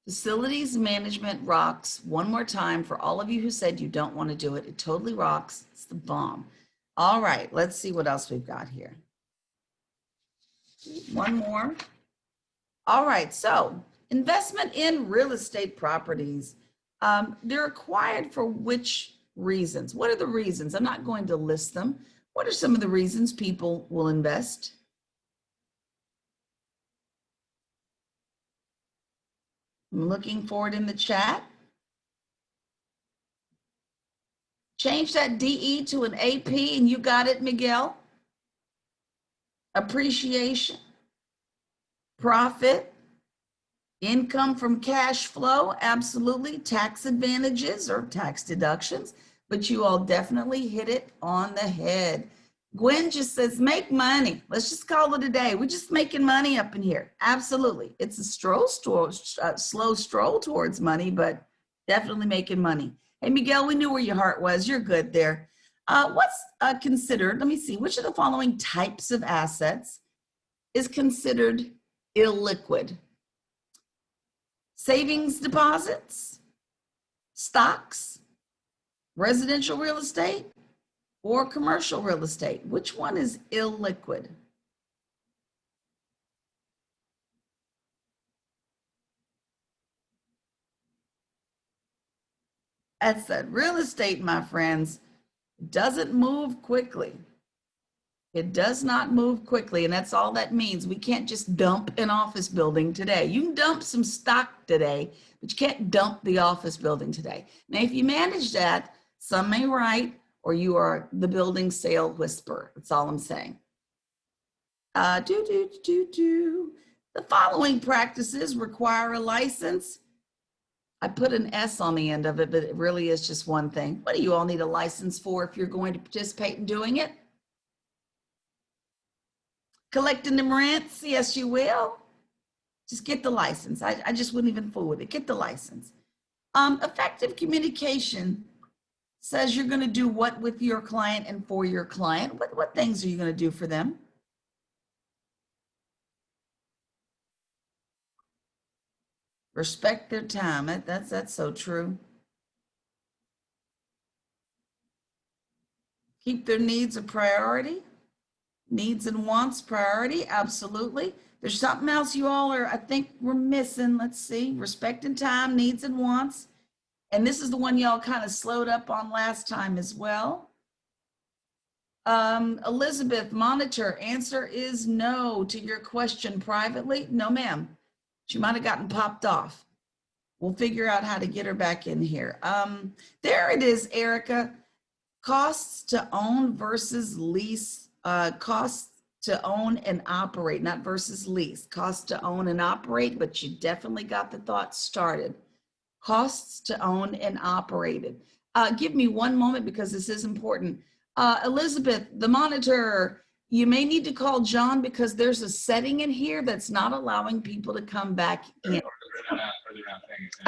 Facilities management rocks. One more time for all of you who said you don't want to do it. It totally rocks. It's the bomb. All right, let's see what else we've got here. One more. All right, so investment in real estate properties. They're acquired for which reasons? What are the reasons? I'm not going to list them. What are some of the reasons people will invest? I'm looking for it in the chat. Change that DE to an AP and you got it, Miguel. Appreciation, profit, income from cash flow, absolutely. Tax advantages or tax deductions, but you all definitely hit it on the head. Gwen just says, make money. Let's just call it a day. We're just making money up in here. Absolutely. It's a slow stroll towards money, but definitely making money. Hey, Miguel, we knew where your heart was. You're good there. What's considered, let me see, which of the following types of assets is considered illiquid? Savings deposits, stocks, residential real estate, or commercial real estate? Which one is illiquid? That's that real estate, my friends, doesn't move quickly. It does not move quickly, and that's all that means. We can't just dump an office building today. You can dump some stock today, but you can't dump the office building today. Now, if you manage that, some may write, or you are the building sale whisperer. That's all I'm saying. The following practices require a license. I put an S on the end of it, but it really is just one thing. What do you all need a license for if you're going to participate in doing it? Collecting them rents? Yes, you will. Just get the license. I just wouldn't even fool with it. Get the license. Effective communication says you're going to do what with your client and for your client. What things are you going to do for them? Respect their time. That's so true. Keep their needs a priority. Needs and wants priority. Absolutely. There's something else you all I think we're missing. Let's see. Respect and time, needs and wants. And this is the one y'all kind of slowed up on last time as well. Elizabeth, monitor. Answer is no to your question privately. No, ma'am. She might have gotten popped off. We'll figure out how to get her back in here. There it is, Erica. Costs to own versus lease. Costs to own and operate, not versus lease. Costs to own and operate, but you definitely got the thought started. Costs to own and operated. Give me one moment because this is important. Elizabeth, the monitor, you may need to call John because there's a setting in here that's not allowing people to come back in.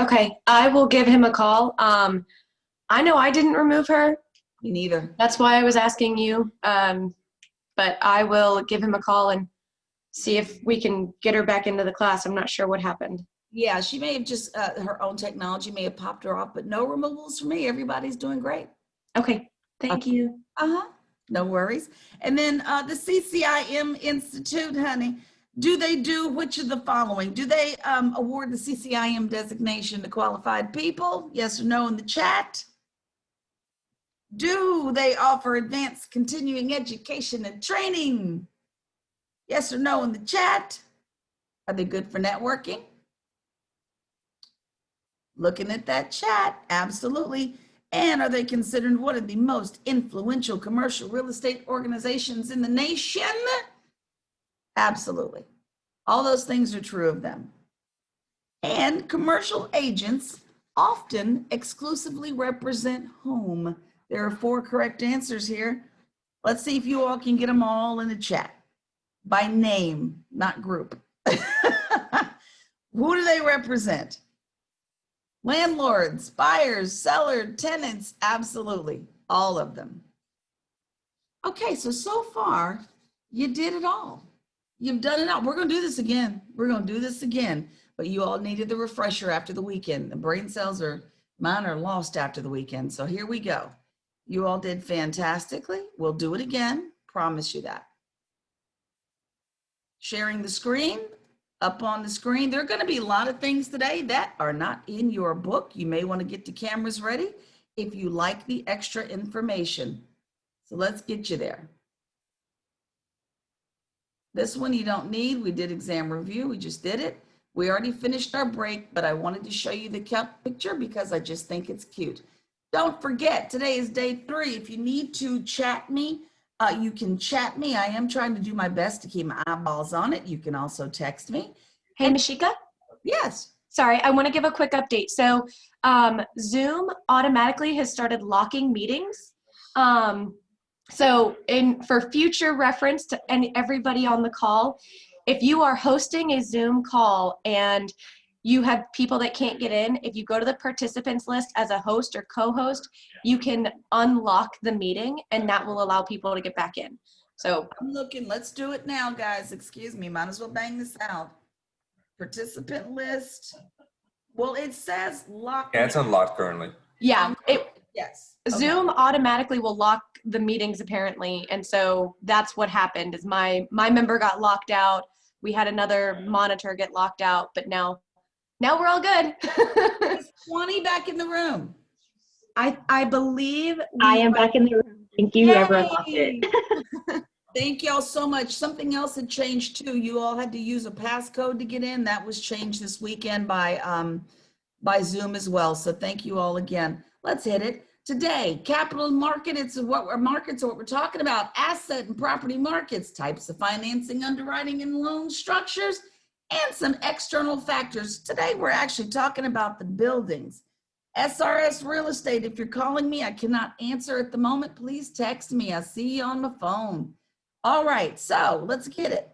Okay, I will give him a call. I know I didn't remove her. Me neither. That's why I was asking you. But I will give him a call and see if we can get her back into the class. I'm not sure what happened. Yeah, she may have just, her own technology may have popped her off, but no removals for me. Everybody's doing great. Okay, thank you. No worries. And then the CCIM Institute, honey, do they do which of the following? Do they award the CCIM designation to qualified people? Yes or no in the chat? Do they offer advanced continuing education and training? Yes or no in the chat? Are they good for networking? Looking at that chat, absolutely. And are they considered one of the most influential commercial real estate organizations in the nation? Absolutely. All those things are true of them. And commercial agents often exclusively represent whom? There are 4 correct answers here. Let's see if you all can get them all in the chat. By name, not group. Who do they represent? Landlords, buyers, sellers, tenants, absolutely, all of them. Okay, so far, you did it all. You've done it out. We're going to do this again. We're going to do this again. But you all needed the refresher after the weekend. The brain cells mine are lost after the weekend. So here we go. You all did fantastically. We'll do it again. Promise you that. Sharing the screen. Up on the screen, there are going to be a lot of things today that are not in your book. You may want to get the cameras ready if you like the extra information. So let's get you there. This one you don't need. We did exam review. We just did it. We already finished our break, but I wanted to show you the picture because I just think it's cute. Don't forget, today is day 3. If you need to chat me, you can chat me. I am trying to do my best to keep my eyeballs on it. You can also text me. Hey, Mashika? Yes. Sorry, I want to give a quick update. So Zoom automatically has started locking meetings. So for future reference to everybody on the call, if you are hosting a Zoom call and you have people that can't get in, if you go to the participants list as a host or co-host, you can unlock the meeting and that will allow people to get back in. So I'm looking, let's do it now, guys. Excuse me, might as well bang this out. Participant list. Well, it says lock. Yeah, it's unlocked currently. yeah, Yes. Zoom automatically will lock the meetings apparently. And so that's what happened is my member got locked out. We had another monitor get locked out, but now we're all good. Is 20 back in the room? I believe I am back in the room. Thank you, whoever unlocked it. Thank y'all so much. Something else had changed too. You all had to use a passcode to get in. That was changed this weekend by Zoom as well. So thank you all again. Let's hit it. Today, capital market, it's what we're talking about. Asset and property markets, types of financing, underwriting, and loan structures, and some external factors. Today, we're actually talking about the buildings. SRS Real Estate, if you're calling me, I cannot answer at the moment. Please text me. I see you on my phone. All right, so let's get it.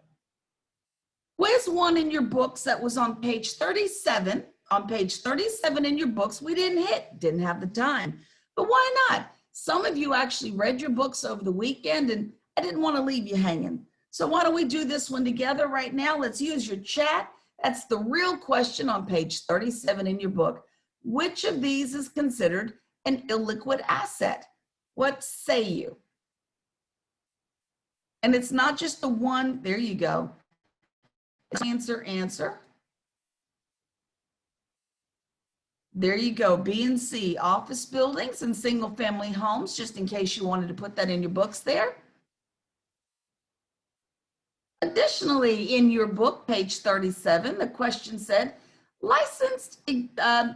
Quiz 1 in your books that was on page 37. On page 37 in your books, we didn't have the time. But why not? Some of you actually read your books over the weekend and I didn't want to leave you hanging. So why don't we do this one together right now? Let's use your chat. That's the real question on page 37 in your book. Which of these is considered an illiquid asset? What say you? And it's not just the one, there you go. Answer. There you go, B and C, office buildings and single family homes, just in case you wanted to put that in your books there. Additionally, in your book, page 37, the question said, licensed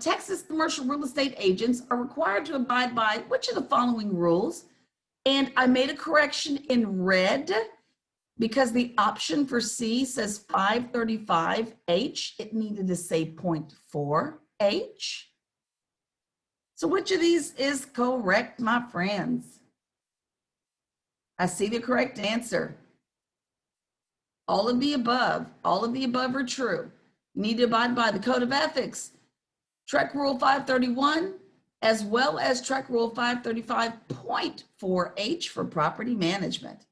Texas commercial real estate agents are required to abide by which of the following rules? And I made a correction in red because the option for C says 535H. It needed to say 0.4H. So which of these is correct, my friends? I see the correct answer. All of the above are true. You need to abide by the Code of Ethics, TREC Rule 531, as well as TREC Rule 535.4H for property management.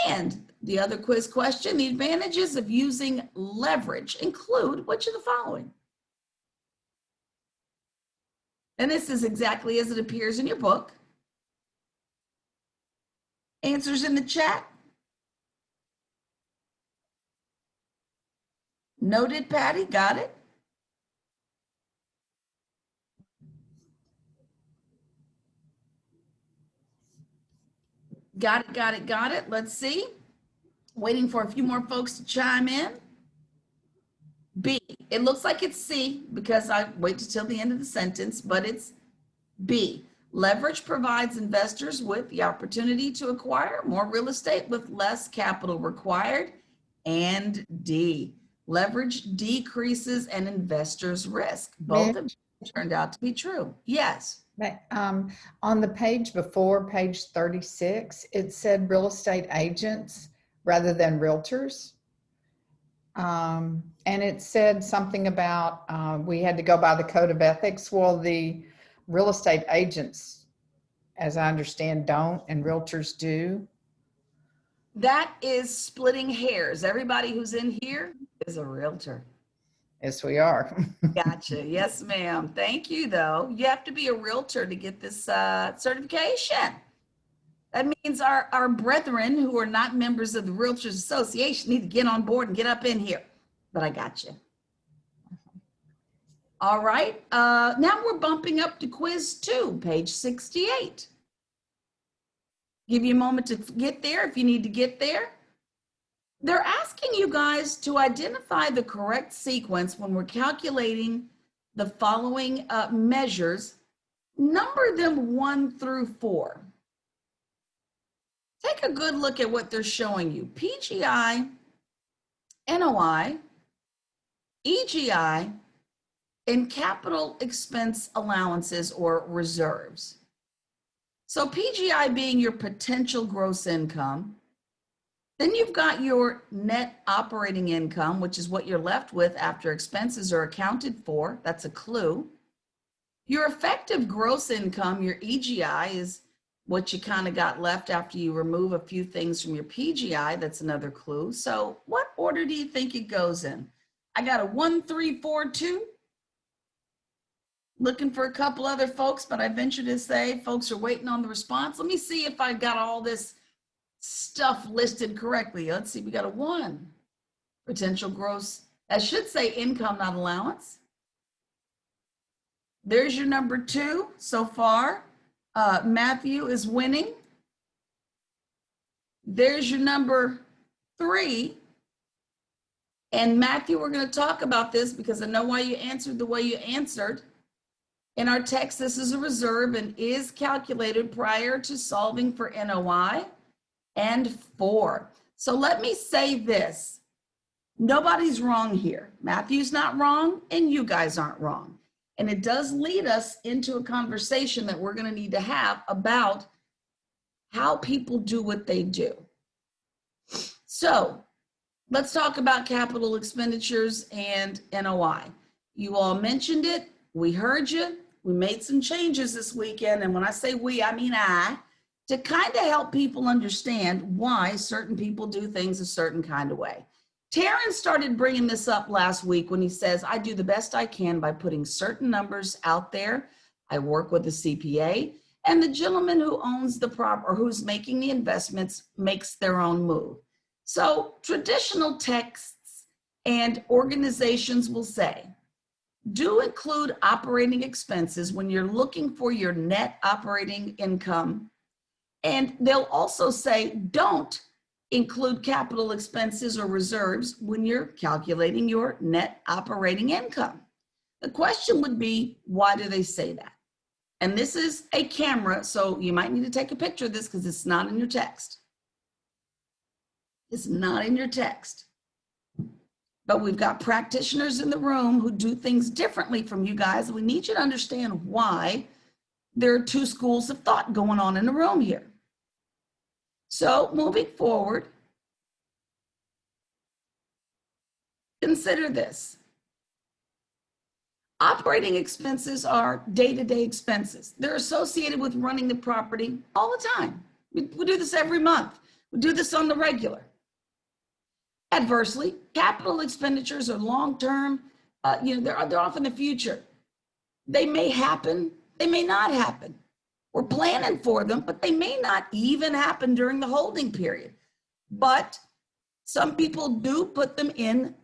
And the other quiz question, the advantages of using leverage include which of the following? And this is exactly as it appears in your book. Answers in the chat. Noted, Patty, got it. Got it. Let's see. Waiting for a few more folks to chime in. B, it looks like it's C because I waited till the end of the sentence, but it's B. Leverage provides investors with the opportunity to acquire more real estate with less capital required. And D, leverage decreases an investor's risk. Both of them turned out to be true. Yes. On the page before, page 36, it said real estate agents rather than realtors. And it said something about we had to go by the Code of Ethics. Well, the real estate agents, as I understand, don't, and realtors do. That is splitting hairs. Everybody who's in here is a realtor. Yes, we are. Gotcha. Yes, ma'am. Thank you, though. You have to be a realtor to get this certification. That means our brethren who are not members of the Realtors Association need to get on board and get up in here. But I got you. All right. Now we're bumping up to quiz 2, page 68. Give you a moment to get there if you need to get there. They're asking you guys to identify the correct sequence when we're calculating the following measures. Number them 1 through 4. Take a good look at what they're showing you. PGI, NOI, EGI, and capital expense allowances or reserves. So PGI being your potential gross income. Then you've got your net operating income, which is what you're left with after expenses are accounted for. That's a clue. Your effective gross income, your EGI, is what you kind of got left after you remove a few things from your PGI. That's another clue. So what order do you think it goes in? I got a 1, 3, 4, 2. Looking for a couple other folks, but I venture to say folks are waiting on the response. Let me see if I got all this stuff listed correctly. Let's see, we got a 1. Potential gross, that should say income, not allowance. There's your number 2 so far. Matthew is winning. There's your number 3. And Matthew, we're going to talk about this because I know why you answered the way you answered. In our text, this is a reserve and is calculated prior to solving for NOI and 4. So let me say this. Nobody's wrong here. Matthew's not wrong and you guys aren't wrong. And it does lead us into a conversation that we're going to need to have about how people do what they do. So let's talk about capital expenditures and NOI. You all mentioned it. We heard you. We made some changes this weekend. And when I say we, I mean I, to kind of help people understand why certain people do things a certain kind of way. Taryn started bringing this up last week when he says, I do the best I can by putting certain numbers out there. I work with a CPA, and the gentleman who owns the prop or who's making the investments makes their own move. So traditional texts and organizations will say, do include operating expenses when you're looking for your net operating income. And they'll also say, don't include capital expenses or reserves when you're calculating your net operating income. The question would be, why do they say that? And this is a camera, so you might need to take a picture of this because it's not in your text. It's not in your text. But we've got practitioners in the room who do things differently from you guys. We need you to understand why there are 2 schools of thought going on in the room here. So moving forward, consider this. Operating expenses are day-to-day expenses. They're associated with running the property all the time. We do this every month. We do this on the regular. Adversely, capital expenditures are long-term. They're off in the future. They may happen. They may not happen. We're planning for them, but they may not even happen during the holding period. But some people do put them in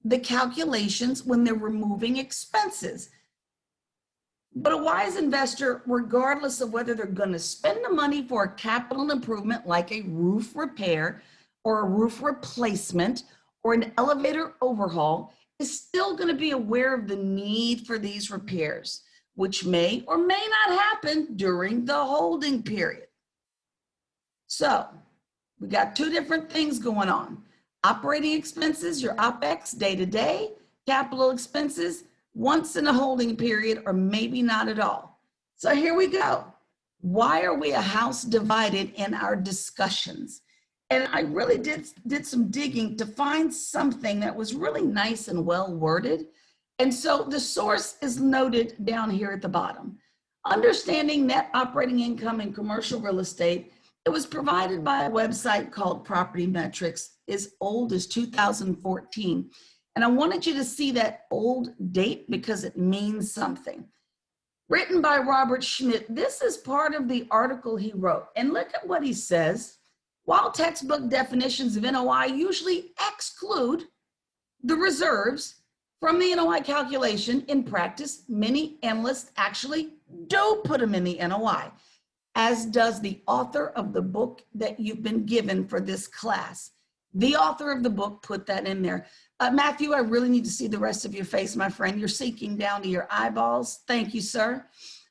the calculations when they're removing expenses. But a wise investor, regardless of whether they're going to spend the money for a capital improvement like a roof repair or a roof replacement or an elevator overhaul, is still going to be aware of the need for these repairs, which may or may not happen during the holding period. So we got 2 different things going on. Operating expenses, your OPEX, day-to-day, capital expenses, once in a holding period, or maybe not at all. So here we go. Why are we a house divided in our discussions? And I really did some digging to find something that was really nice and well worded. And so the source is noted down here at the bottom. Understanding net operating income in commercial real estate It was provided by a website called Property Metrics, as old as 2014. And I wanted you to see that old date because it means something. Written by Robert Schmidt, this is part of the article he wrote. And look at what he says. While textbook definitions of NOI usually exclude the reserves from the NOI calculation, in practice, many analysts actually do put them in the NOI, as does the author of the book that you've been given for this class. The author of the book put that in there. Matthew, I really need to see the rest of your face, my friend. You're sinking down to your eyeballs. Thank you, sir.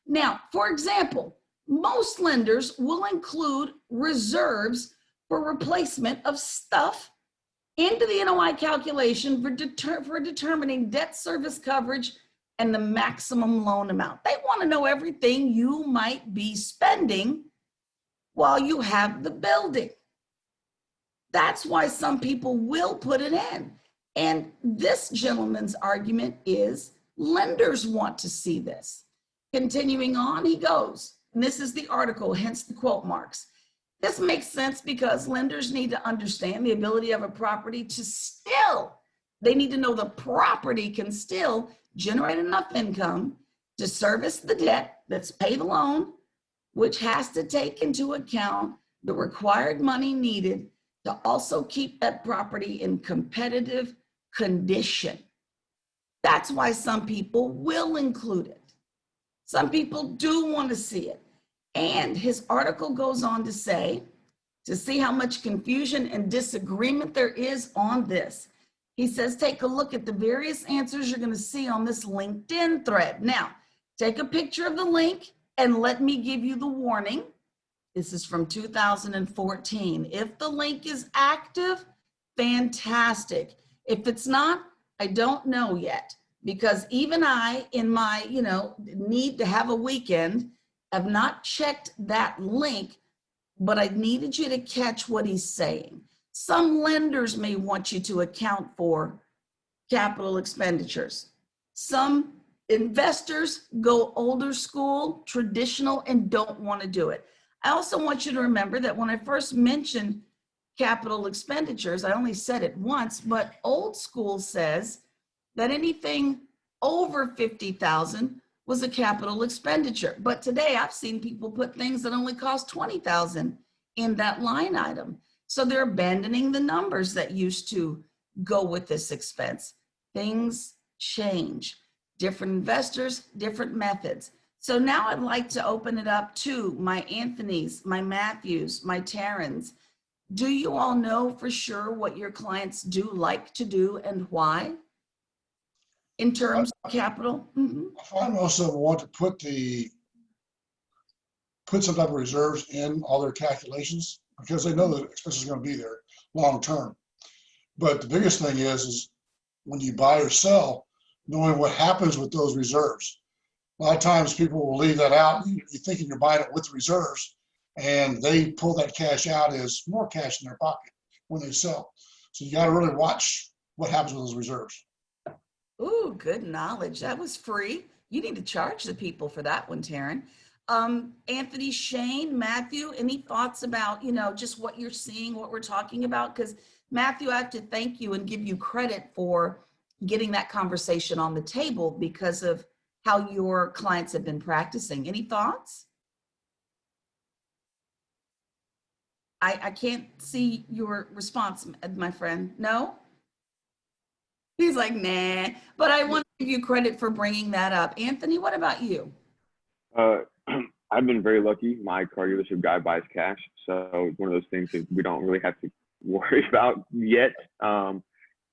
Now, for example, most lenders will include reserves for replacement of stuff into the NOI calculation for determining debt service coverage and the maximum loan amount. They want to know everything you might be spending while you have the building. That's why some people will put it in. And this gentleman's argument is lenders want to see this. Continuing on, he goes, and this is the article, hence the quote marks. This makes sense because lenders need to understand the ability of a property to still, they need to know the property can still generate enough income to service the debt that's pay the loan, which has to take into account the required money needed to also keep that property in competitive condition. That's why some people will include it. Some people do want to see it. And his article goes on to say, to see how much confusion and disagreement there is on this. He says, take a look at the various answers you're going to see on this LinkedIn thread. Now, take a picture of the link and let me give you the warning. This is from 2014. If the link is active, fantastic. If it's not, I don't know yet, because even I, in my, need to have a weekend, have not checked that link, but I needed you to catch what he's saying. Some lenders may want you to account for capital expenditures. Some investors go older school, traditional, and don't want to do it. I also want you to remember that when I first mentioned capital expenditures, I only said it once, but old school says that anything over 50,000 was a capital expenditure. But today I've seen people put things that only cost 20,000 in that line item. So they're abandoning the numbers that used to go with this expense. Things change. Different investors, different methods. So now I'd like to open it up to my Anthonys, my Matthews, my Tarrans. Do you all know for sure what your clients do like to do and why? In terms of capital? I find most of them want to put some type of reserves in all their calculations because they know that expenses are going to be there long term. But the biggest thing is when you buy or sell, knowing what happens with those reserves. A lot of times people will leave that out. You're thinking you're buying it with reserves, and they pull that cash out as more cash in their pocket when they sell. So you got to really watch what happens with those reserves. Ooh, good knowledge. That was free. You need to charge the people for that one, Taryn. Anthony, Shane, Matthew, any thoughts about, just what you're seeing, what we're talking about? Because Matthew, I have to thank you and give you credit for getting that conversation on the table because of how your clients have been practicing. Any thoughts? I can't see your response, my friend. No? He's like, nah, but I want to give you credit for bringing that up. Anthony, what about you? I've been very lucky. My car dealership guy buys cash. So it's one of those things that we don't really have to worry about yet.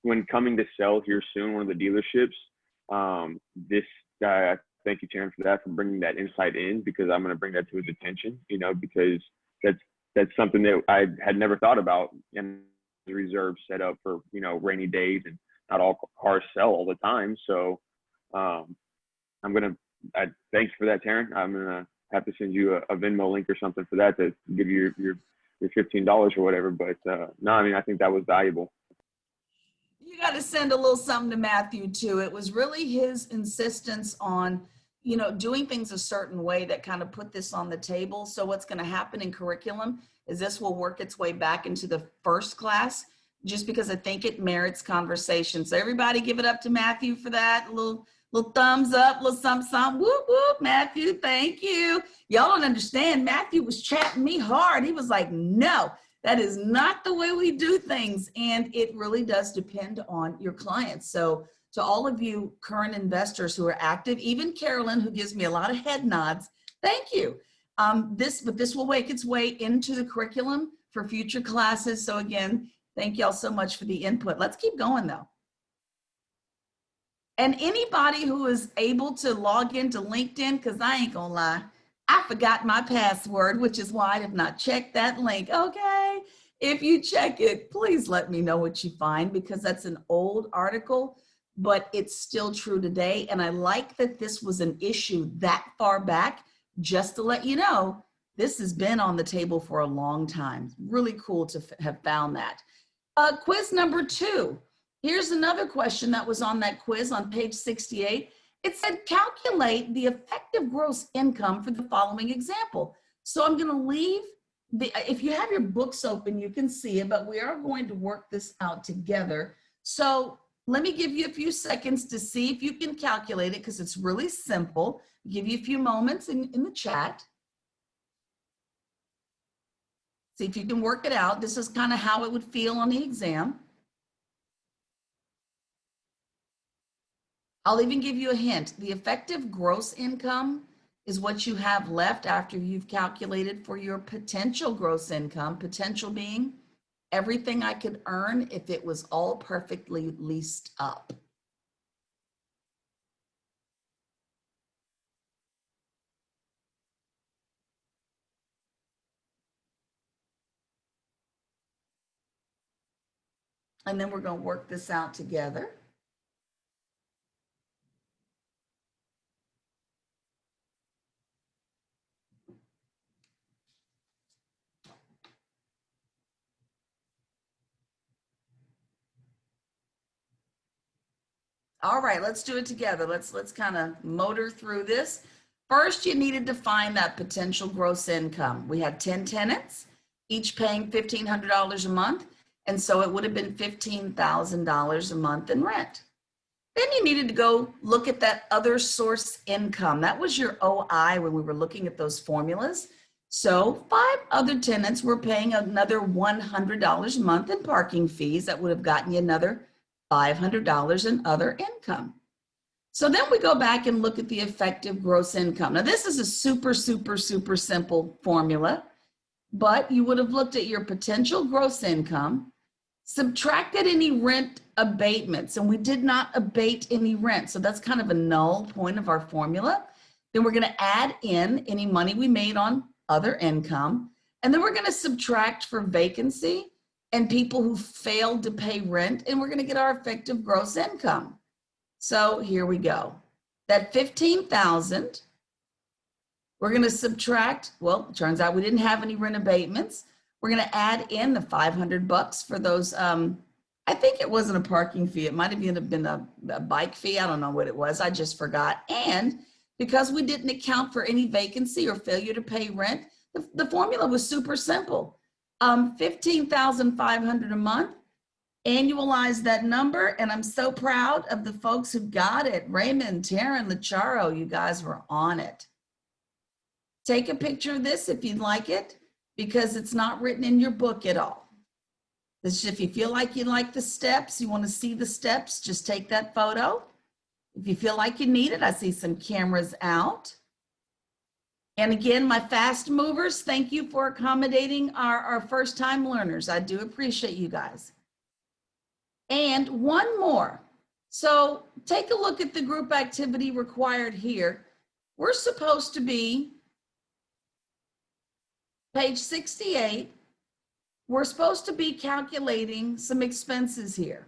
When coming to sell here soon, one of the dealerships, this guy, I thank you, Taryn, for that, for bringing that insight in, because I'm going to bring that to his attention, because that's something that I had never thought about, and the reserve set up for, rainy days, and not all cars sell all the time. So I thanks for that, Taryn. I'm going to have to send you a Venmo link or something for that to give you your $15 or whatever. But no, I think that was valuable. You got to send a little something to Matthew too. It was really his insistence on, doing things a certain way that kind of put this on the table. So what's going to happen in curriculum, is this will work its way back into the first class, just because I think it merits conversation. So everybody give it up to Matthew for that. Little thumbs up, little something. Whoop, whoop, Matthew, thank you. Y'all don't understand. Matthew was chatting me hard. He was like, no, that is not the way we do things. And it really does depend on your clients. So to all of you current investors who are active, even Carolyn, who gives me a lot of head nods, thank you. But this will make its way into the curriculum for future classes. So again, thank y'all so much for the input. Let's keep going though. And anybody who is able to log into LinkedIn, because I ain't gonna lie, I forgot my password, which is why I have not checked that link. Okay, if you check it, please let me know what you find, because that's an old article, but it's still true today. And I like that this was an issue that far back, just to let you know, this has been on the table for a long time. Really cool to have found that. Quiz number 2. Here's another question that was on that quiz on page 68. It said, calculate the effective gross income for the following example. So I'm going to leave if you have your books open, you can see it, but we are going to work this out together. So let me give you a few seconds to see if you can calculate it, because it's really simple. I'll give you a few moments in the chat. See if you can work it out. This is kind of how it would feel on the exam. I'll even give you a hint. The effective gross income is what you have left after you've calculated for your potential gross income, potential being everything I could earn if it was all perfectly leased up. And then we're going to work this out together. All right, let's do it together. Let's kind of motor through this. First, you needed to find that potential gross income. We had 10 tenants, each paying $1,500 a month. And so it would have been $15,000 a month in rent. Then you needed to go look at that other source income. That was your OI when we were looking at those formulas. So 5 other tenants were paying another $100 a month in parking fees. That would have gotten you another $500 in other income. So then we go back and look at the effective gross income. Now this is a super simple formula, but you would have looked at your potential gross income, subtracted any rent abatements, and we did not abate any rent. So that's kind of a null point of our formula. Then we're going to add in any money we made on other income, and then we're going to subtract for vacancy and people who failed to pay rent, and we're going to get our effective gross income. So here we go. That $15,000, we're going to subtract, well, it turns out we didn't have any rent abatements. We're going to add in the $500 for those, I think it wasn't a parking fee. It might have even been a bike fee. I don't know what it was. I just forgot. And because we didn't account for any vacancy or failure to pay rent, the formula was super simple. $15,500 a month, annualize that number, and I'm so proud of the folks who got it. Raymond, Taryn, Lacharo, you guys were on it. Take a picture of this if you'd like it, because it's not written in your book at all. If you feel like you like the steps, you want to see the steps, just take that photo. If you feel like you need it, I see some cameras out. And again, my fast movers, thank you for accommodating our first-time learners. I do appreciate you guys. And one more. So take a look at the group activity required here. We're supposed to be page 68. We're supposed to be calculating some expenses here.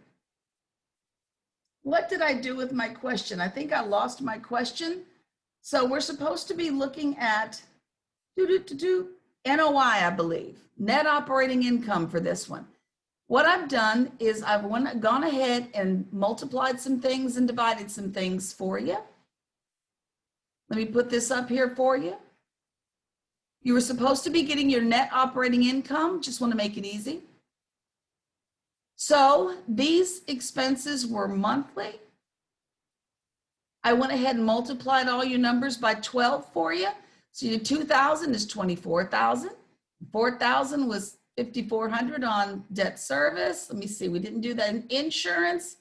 What did I do with my question? I think I lost my question. So we're supposed to be looking at NOI, I believe, net operating income for this one. What I've done is I've gone ahead and multiplied some things and divided some things for you. Let me put this up here for you. You were supposed to be getting your net operating income. Just want to make it easy. So these expenses were monthly. I went ahead and multiplied all your numbers by 12 for you. So your 2,000 is 24,000. 4,000 was 5,400 on debt service. Let me see, we didn't do that in insurance.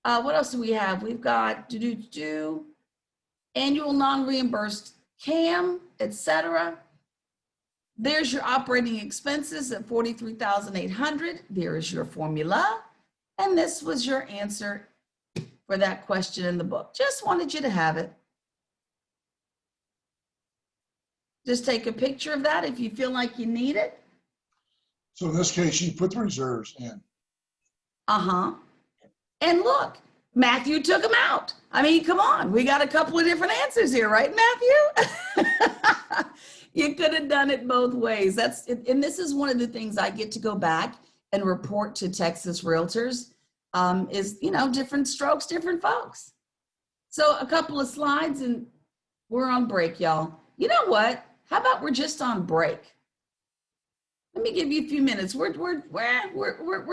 What else do we have? We've got annual non-reimbursed CAM, etc. There's your operating expenses at 43,800. There is your formula. And this was your answer for that question in the book. Just wanted you to have it. Just take a picture of that if you feel like you need it. So in this case, you put the reserves in. Uh-huh. And look, Matthew took them out. I mean, come on. We got a couple of different answers here, right, Matthew? You could have done it both ways. And this is one of the things I get to go back and report to Texas Realtors is, different strokes, different folks. So a couple of slides and we're on break, y'all. You know what? How about we're just on break? Let me give you a few minutes. We're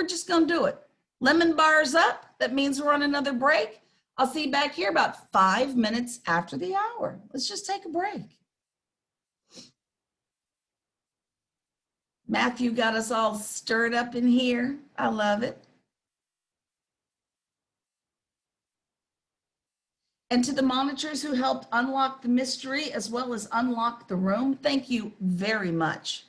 just gonna do it. Lemon bars up. That means we're on another break. I'll see you back here about 5 minutes after the hour. Let's just take a break. Matthew got us all stirred up in here. I love it. And to the monitors who helped unlock the mystery as well as unlock the room, thank you very much.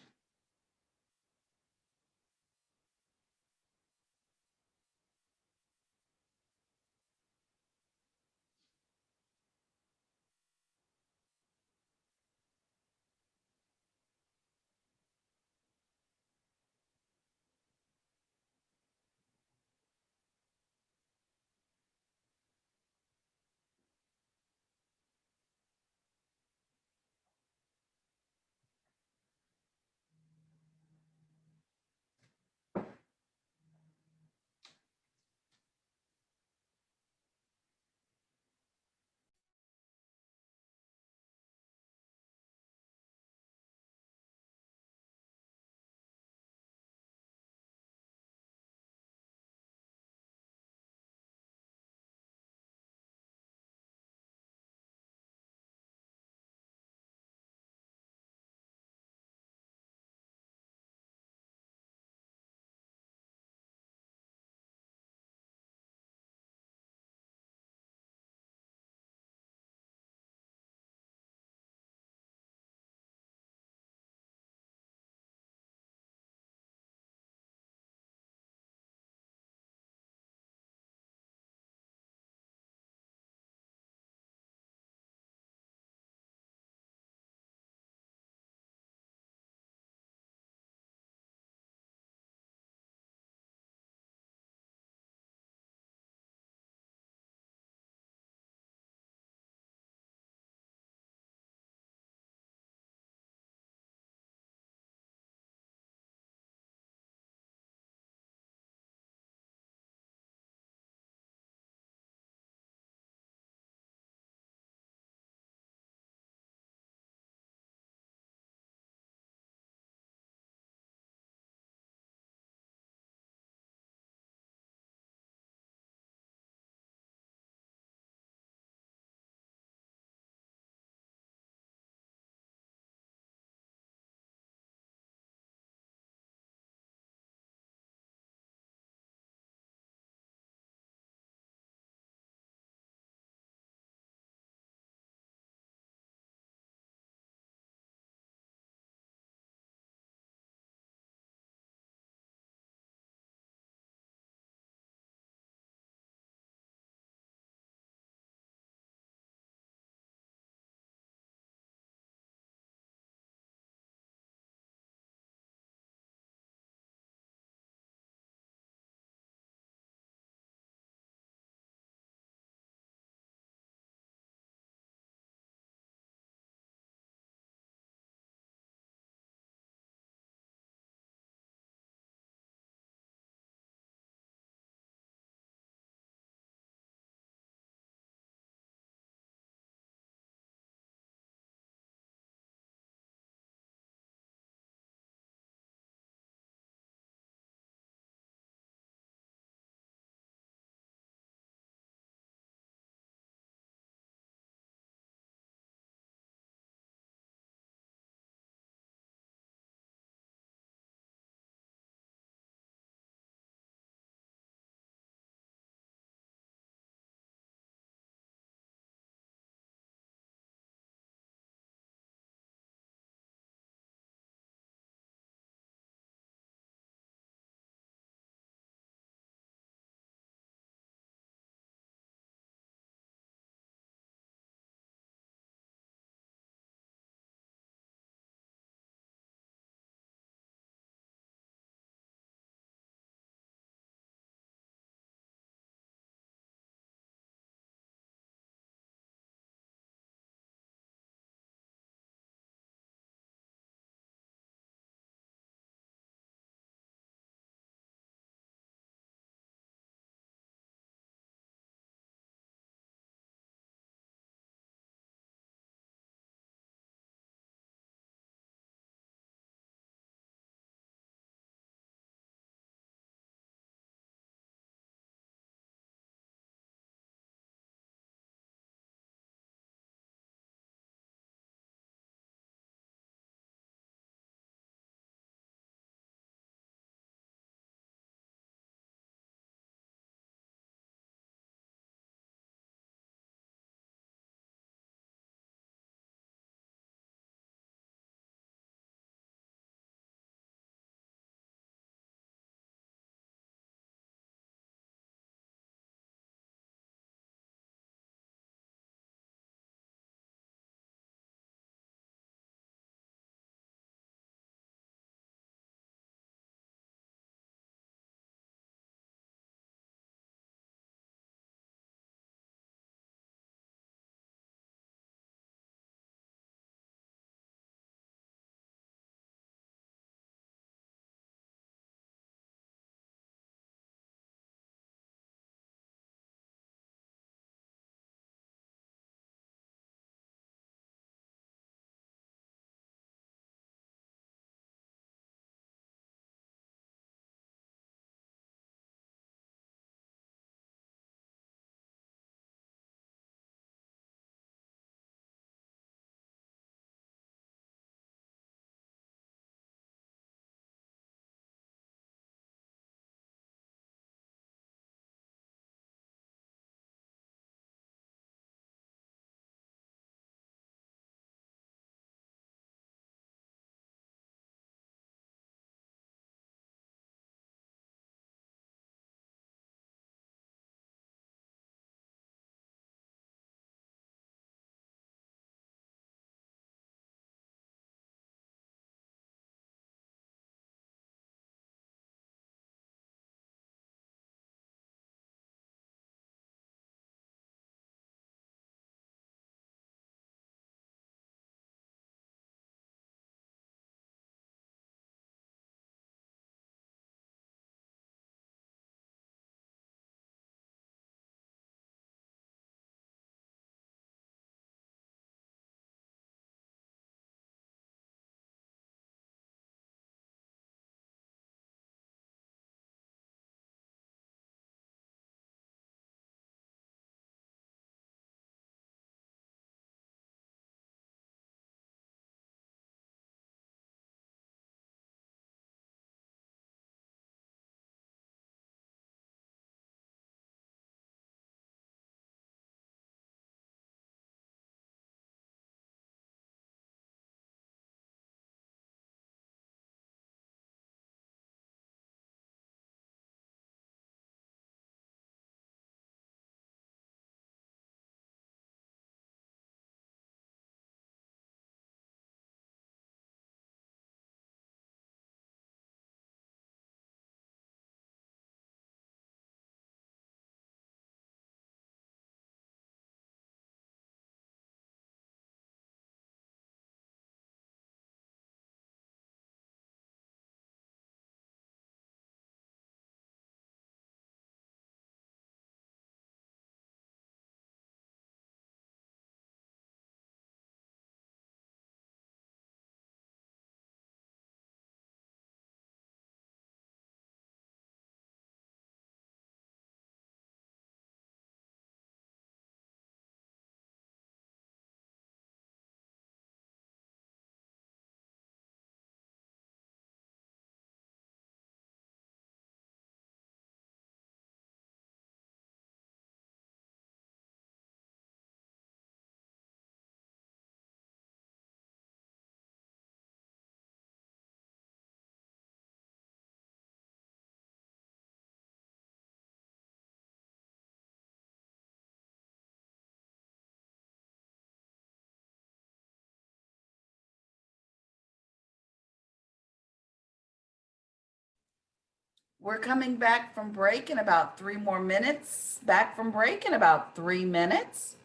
We're coming back from break in about 3 more minutes. Back from break in about 3 minutes.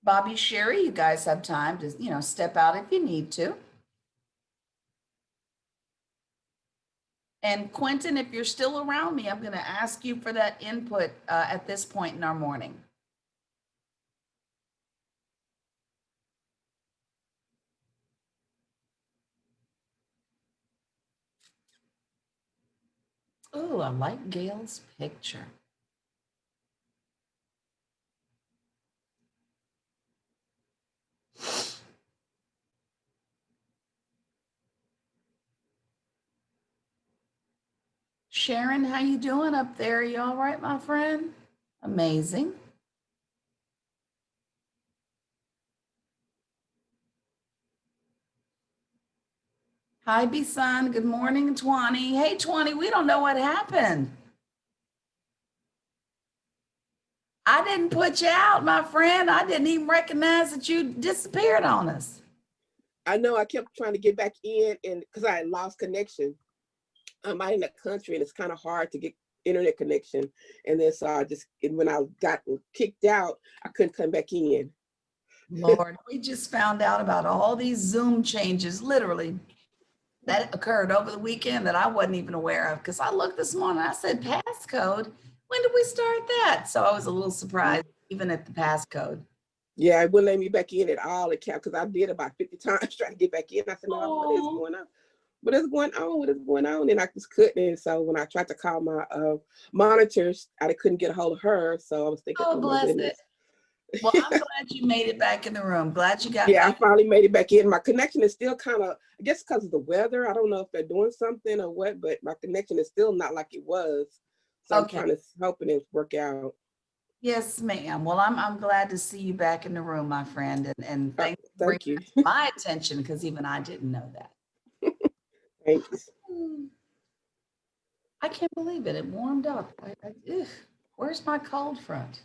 Bobby, Sherry, you guys have time to, step out if you need to. And Quentin, if you're still around me, I'm going to ask you for that input at this point in our morning. Oh, I like Gail's picture. Sharon, how you doing up there? You all right, my friend? Amazing. Hi, B-Son. Good morning, Twanny. Hey, Twanny, we don't know what happened. I didn't put you out, my friend. I didn't even recognize that you disappeared on us. I know I kept trying to get back in and because I had lost connection. I'm out in the country and it's kind of hard to get internet connection. And then so when I got kicked out, I couldn't come back in. Lord, we just found out about all these Zoom changes, literally, that occurred over the weekend that I wasn't even aware of. Because I looked this morning, I said, passcode. When did we start that? So I was a little surprised, even at the passcode. Yeah, it wouldn't let me back in at all. It kept, because I did about 50 times trying to get back in. I said, no, what is going on? What is going on? What is going on? And I just couldn't. And so when I tried to call my monitors, I couldn't get a hold of her. So I was thinking, Oh, my bless goodness. it. Well, I'm glad you made it back in the room. Glad you got Yeah, back. I finally made it back in. My connection is still kind of, I guess because of the weather. I don't know if they're doing something or what, but my connection is still not like it was. So Okay. I'm hoping it work out. Yes, ma'am. Well, I'm glad to see you back in the room, my friend. And thanks for Thank bringing you. that to my attention, because even I didn't know that. Thanks. I can't believe it. It warmed up. Ugh. Where's my cold front?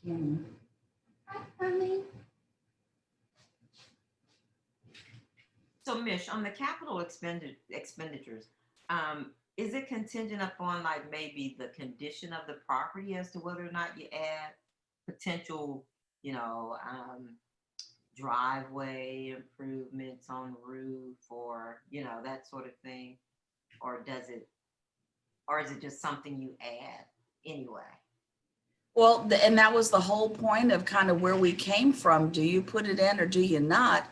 Hi, honey. So Mish, on the capital expenditures, is it contingent upon like maybe the condition of the property as to whether or not you add potential, driveway improvements on the roof or, that sort of thing? Or is it just something you add anyway? Well, and that was the whole point of kind of where we came from. Do you put it in or do you not?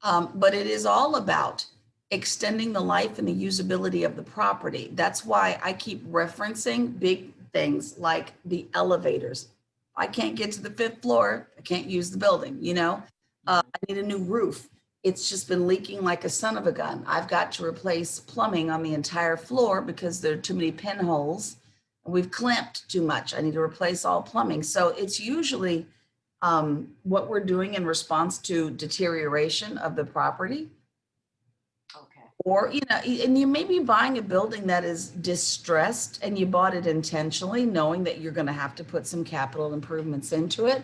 But it is all about extending the life and the usability of the property. That's why I keep referencing big things like the elevators. I can't get to the 5th floor. I can't use the building, I need a new roof. It's just been leaking like a son of a gun. I've got to replace plumbing on the entire floor because there are too many pinholes. We've clamped too much. I need to replace all plumbing. So it's usually what we're doing in response to deterioration of the property. Okay. Or, and you may be buying a building that is distressed and you bought it intentionally, knowing that you're going to have to put some capital improvements into it.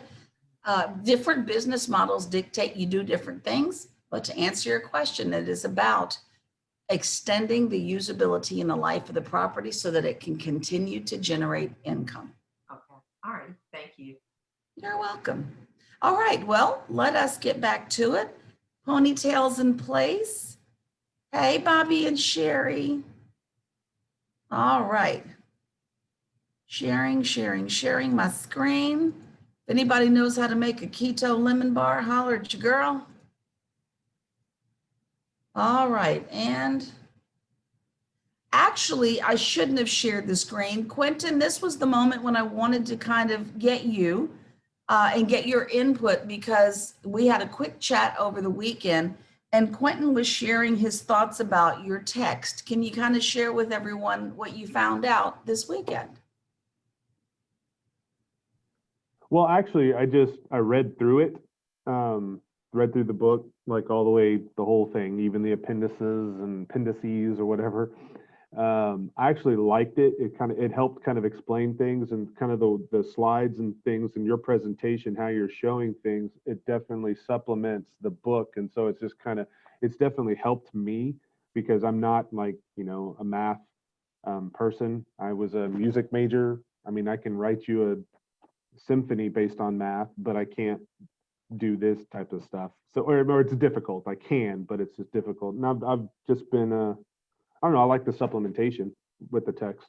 Different business models dictate you do different things. But to answer your question, it is about extending the usability and the life of the property so that it can continue to generate income. Okay. All right. Thank you. You're welcome. All right. Well, let us get back to it. Ponytails in place. Hey, Bobby and Sherry. All right. Sharing my screen. If anybody knows how to make a keto lemon bar, holler at your girl. All right. And actually, I shouldn't have shared the screen. Quentin, this was the moment when I wanted to kind of get you and get your input, because we had a quick chat over the weekend and Quentin was sharing his thoughts about your text. Can you kind of share with everyone what you found out this weekend? Well, actually, I read through it, read through the book, like all the way, the whole thing, even the appendices or whatever. I actually liked it. It helped kind of explain things, and kind of the slides and things in your presentation, how you're showing things, it definitely supplements the book. And so it's just it's definitely helped me, because I'm not like, a math person. I was a music major. I mean, I can write you a symphony based on math, but I can't do this type of stuff. So, or it's difficult. I can, but it's just difficult. And I've just been, I don't know, I like the supplementation with the text.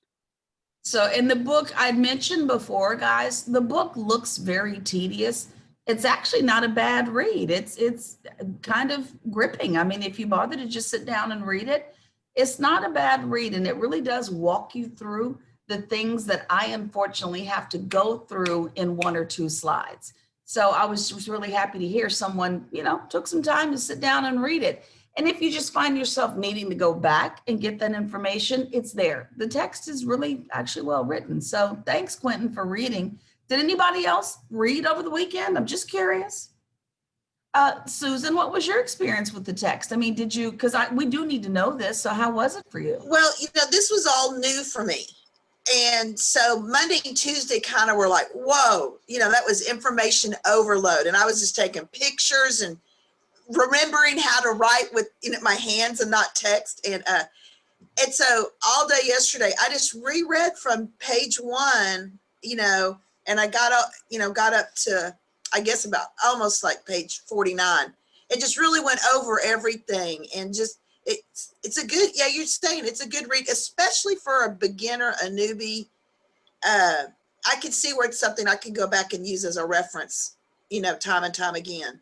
So in the book I mentioned before, guys, the book looks very tedious. It's actually not a bad read. It's kind of gripping. I mean, if you bother to just sit down and read it, it's not a bad read, and it really does walk you through the things that I unfortunately have to go through in 1 or 2 slides. So I was just really happy to hear someone, took some time to sit down and read it. And if you just find yourself needing to go back and get that information, it's there. The text is really actually well written. So thanks, Quentin, for reading. Did anybody else read over the weekend? I'm just curious. Susan, what was your experience with the text? I mean, did you, because we do need to know this. So how was it for you? Well, this was all new for me. And so Monday and Tuesday kind of were like, whoa, that was information overload. And I was just taking pictures and remembering how to write with my hands and not text. And so all day yesterday, I just reread from page 1, and I got up to, I guess, about almost like page 49. It just really went over everything, and just, it's a good, yeah, you're saying it's a good read, especially for a beginner, a newbie. I could see where it's something I could go back and use as a reference, time and time again.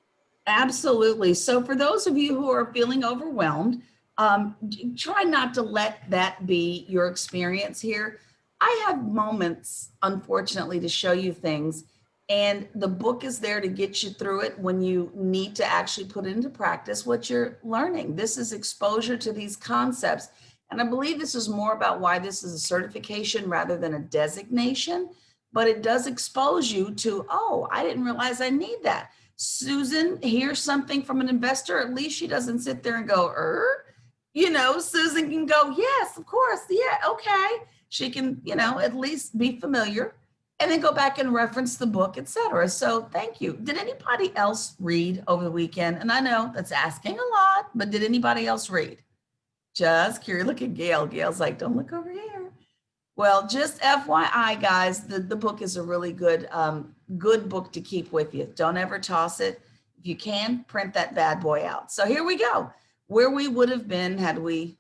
Absolutely. So for those of you who are feeling overwhelmed, try not to let that be your experience here. I have moments, unfortunately, to show you things, and the book is there to get you through it when you need to actually put into practice what you're learning. This is exposure to these concepts. And I believe this is more about why this is a certification rather than a designation, but it does expose you to, oh, I didn't realize I need that. Susan hears something from an investor, at least she doesn't sit there and go, Susan can go, yes, of course, yeah, okay. She can, at least be familiar, and then go back and reference the book, etc. So thank you. Did anybody else read over the weekend? And I know that's asking a lot, but did anybody else read? Just curious. Look at Gail. Gail's like, don't look over here. Well, just FYI, guys, the book is a really good book to keep with you. Don't ever toss it. If you can, print that bad boy out. So here we go. Where we would have been had we,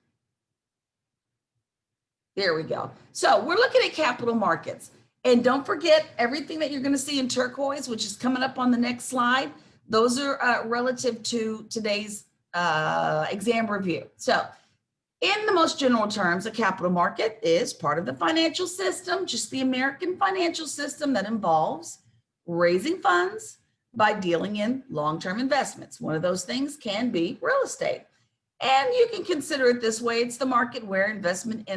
there we go. So we're looking at capital markets. And don't forget everything that you're going to see in turquoise, which is coming up on the next slide. Those are relative to today's exam review. So in the most general terms, a capital market is part of the financial system, just the American financial system that involves raising funds by dealing in long-term investments. One of those things can be real estate. And you can consider it this way. It's the market where investment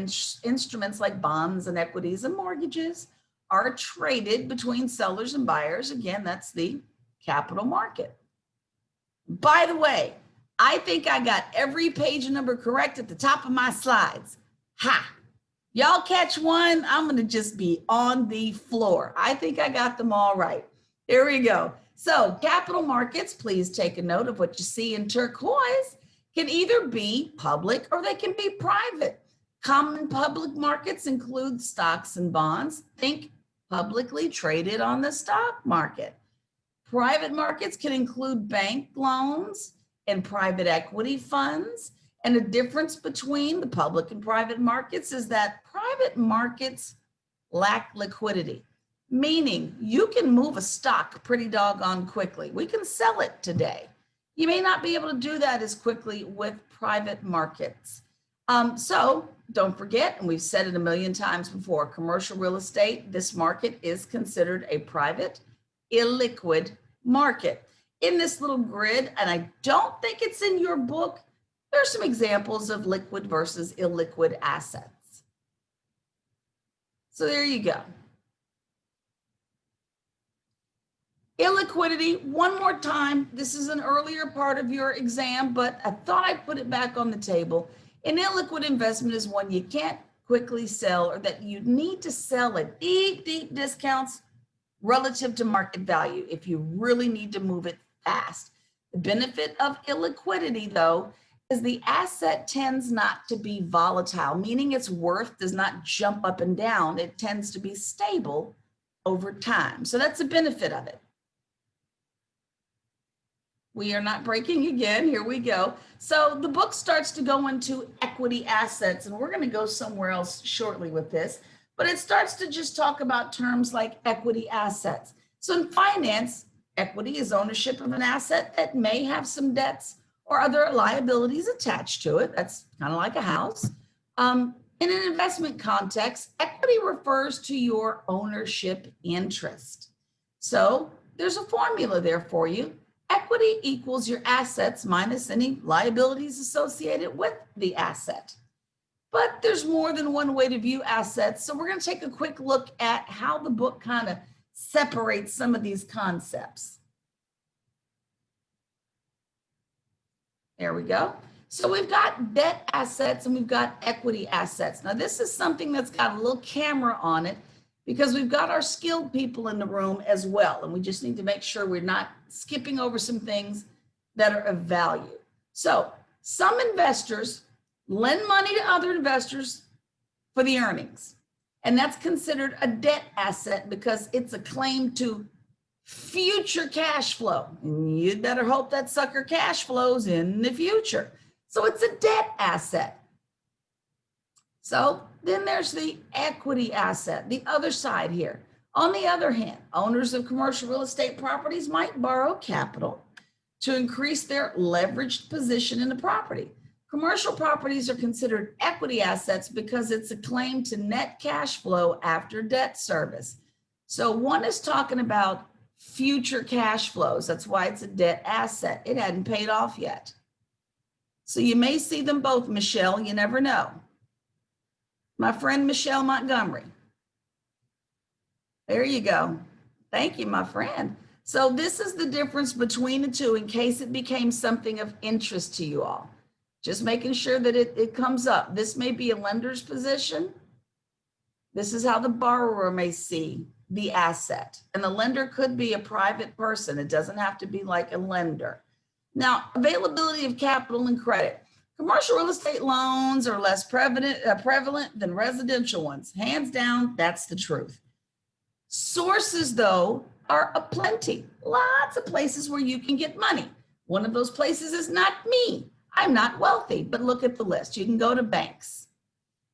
instruments like bonds and equities and mortgages are traded between sellers and buyers. Again, that's the capital market. By the way, I think I got every page number correct at the top of my slides. Ha! Y'all catch one, I'm gonna just be on the floor. I think I got them all right. Here we go. So capital markets, please take a note of what you see in turquoise, can either be public or they can be private. Common public markets include stocks and bonds. Think publicly traded on the stock market. Private markets can include bank loans and private equity funds. And the difference between the public and private markets is that private markets lack liquidity, meaning you can move a stock pretty doggone quickly. We can sell it today. You may not be able to do that as quickly with private markets. So don't forget, and we've said it a million times before, commercial real estate, this market is considered a private, illiquid market. In this little grid, and I don't think it's in your book, there's some examples of liquid versus illiquid assets. So there you go. Illiquidity, one more time. This is an earlier part of your exam, but I thought I'd put it back on the table. An illiquid investment is one you can't quickly sell or that you need to sell at deep, deep discounts relative to market value if you really need to move it fast. The benefit of illiquidity, though, is the asset tends not to be volatile, meaning its worth does not jump up and down. It tends to be stable over time. So that's the benefit of it. We are not breaking again. Here we go. So the book starts to go into equity assets, and we're going to go somewhere else shortly with this, but it starts to just talk about terms like equity assets. So in finance, equity is ownership of an asset that may have some debts or other liabilities attached to it. That's kind of like a house. In an investment context, equity refers to your ownership interest. So there's a formula there for you. Equity equals your assets minus any liabilities associated with the asset. But there's more than one way to view assets. So we're going to take a quick look at how the book kind of separates some of these concepts. There we go. So we've got debt assets and we've got equity assets. Now this is something that's got a little camera on it because we've got our skilled people in the room as well. And we just need to make sure we're not skipping over some things that are of value. So some investors lend money to other investors for the earnings. And that's considered a debt asset because it's a claim to future cash flow. And you'd better hope that sucker cash flows in the future. So it's a debt asset. So then there's the equity asset, the other side here. On the other hand, owners of commercial real estate properties might borrow capital to increase their leveraged position in the property. Commercial properties are considered equity assets because it's a claim to net cash flow after debt service. So one is talking about future cash flows. That's why it's a debt asset. It hadn't paid off yet. So you may see them both, Michelle, you never know. My friend Michelle Montgomery. There you go. Thank you, my friend. So this is the difference between the two in case it became something of interest to you all. Just making sure that it comes up. This may be a lender's position. This is how the borrower may see the asset. And the lender could be a private person. It doesn't have to be like a lender. Now, availability of capital and credit. Commercial real estate loans are less prevalent than residential ones. Hands down, that's the truth. Sources, though, are aplenty. Lots of places where you can get money. One of those places is not me. I'm not wealthy, but look at the list. You can go to banks.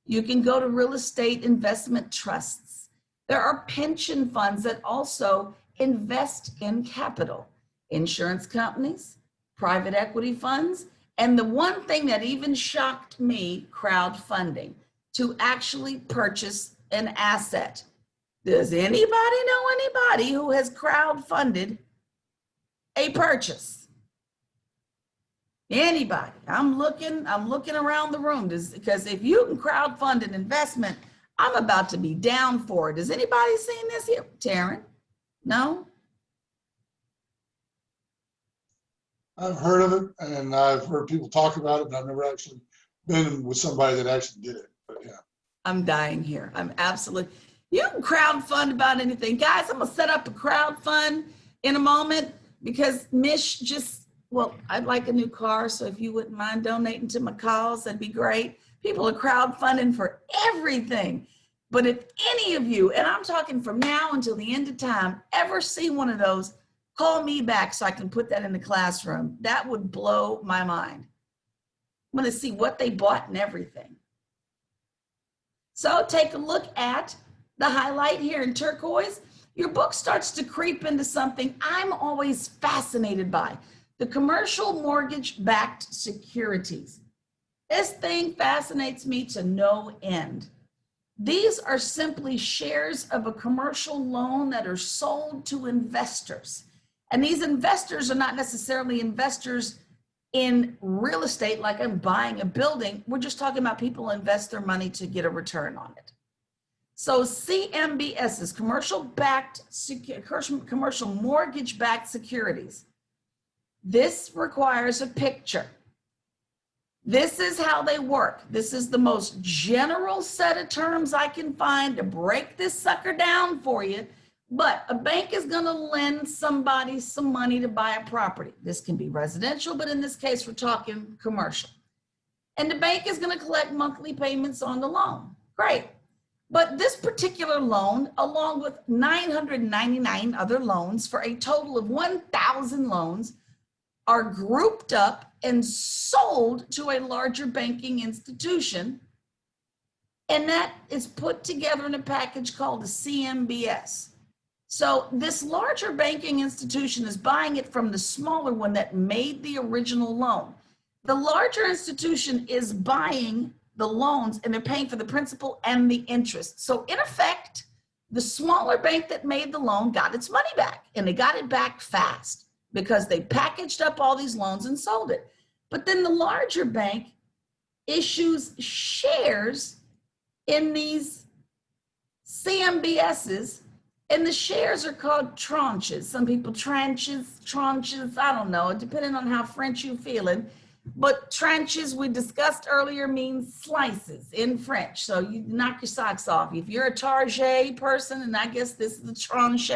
You can go to real estate investment trusts. There are pension funds that also invest in capital. Insurance companies, private equity funds, and the one thing that even shocked me, crowdfunding, to actually purchase an asset. Does anybody know anybody who has crowdfunded a purchase? Anybody? I'm looking around the room because if you can crowdfund an investment, I'm about to be down for it. Has anybody seen this here? Taryn? No? I've heard of it and I've heard people talk about it, but I've never actually been with somebody that actually did it. But yeah. I'm dying here. I'm absolutely. You can crowdfund about anything. Guys, I'm going to set up a crowdfund in a moment because Mish just, well, I'd like a new car. So if you wouldn't mind donating to my cause, that'd be great. People are crowdfunding for everything. But if any of you, and I'm talking from now until the end of time, ever see one of those, call me back so I can put that in the classroom. That would blow my mind. I'm going to see what they bought and everything. So take a look at the highlight here in turquoise. Your book starts to creep into something I'm always fascinated by, the commercial mortgage-backed securities. This thing fascinates me to no end. These are simply shares of a commercial loan that are sold to investors. And these investors are not necessarily investors in real estate, like I'm buying a building. We're just talking about people who invest their money to get a return on it. So CMBSs, commercial mortgage-backed securities. This requires a picture. This is how they work. This is the most general set of terms I can find to break this sucker down for you. But a bank is going to lend somebody some money to buy a property. This can be residential, but in this case, we're talking commercial. And the bank is going to collect monthly payments on the loan. Great. But this particular loan, along with 999 other loans for a total of 1,000 loans, are grouped up and sold to a larger banking institution. And that is put together in a package called a CMBS. So this larger banking institution is buying it from the smaller one that made the original loan. The larger institution is buying the loans and they're paying for the principal and the interest. So in effect, the smaller bank that made the loan got its money back, and they got it back fast because they packaged up all these loans and sold it. But then the larger bank issues shares in these CMBSs, and the shares are called tranches. Some people tranches, I don't know, depending on how French you're feeling. But tranches, we discussed earlier, means slices in French. So you knock your socks off. If you're a target person, and I guess this is the tranche,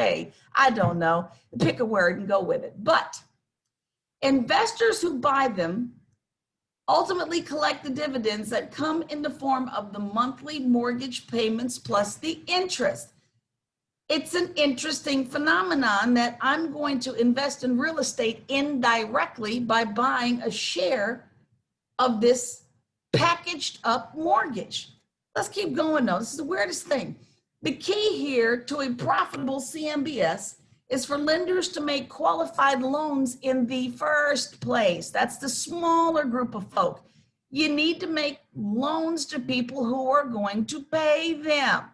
I don't know, pick a word and go with it. But investors who buy them ultimately collect the dividends that come in the form of the monthly mortgage payments plus the interest. It's an interesting phenomenon that I'm going to invest in real estate indirectly by buying a share of this packaged up mortgage. Let's keep going though. This is the weirdest thing. The key here to a profitable CMBS is for lenders to make qualified loans in the first place. That's the smaller group of folk. You need to make loans to people who are going to pay them.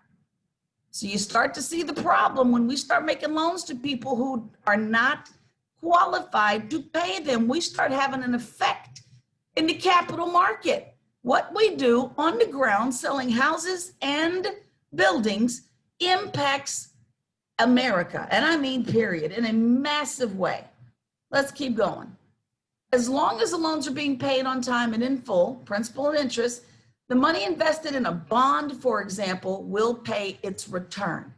So you start to see the problem when we start making loans to people who are not qualified to pay them. We start having an effect in the capital market. What we do on the ground, selling houses and buildings, impacts America, and I mean period, in a massive way. Let's keep going. As long as the loans are being paid on time and in full, principal and interest, the money invested in a bond, for example, will pay its return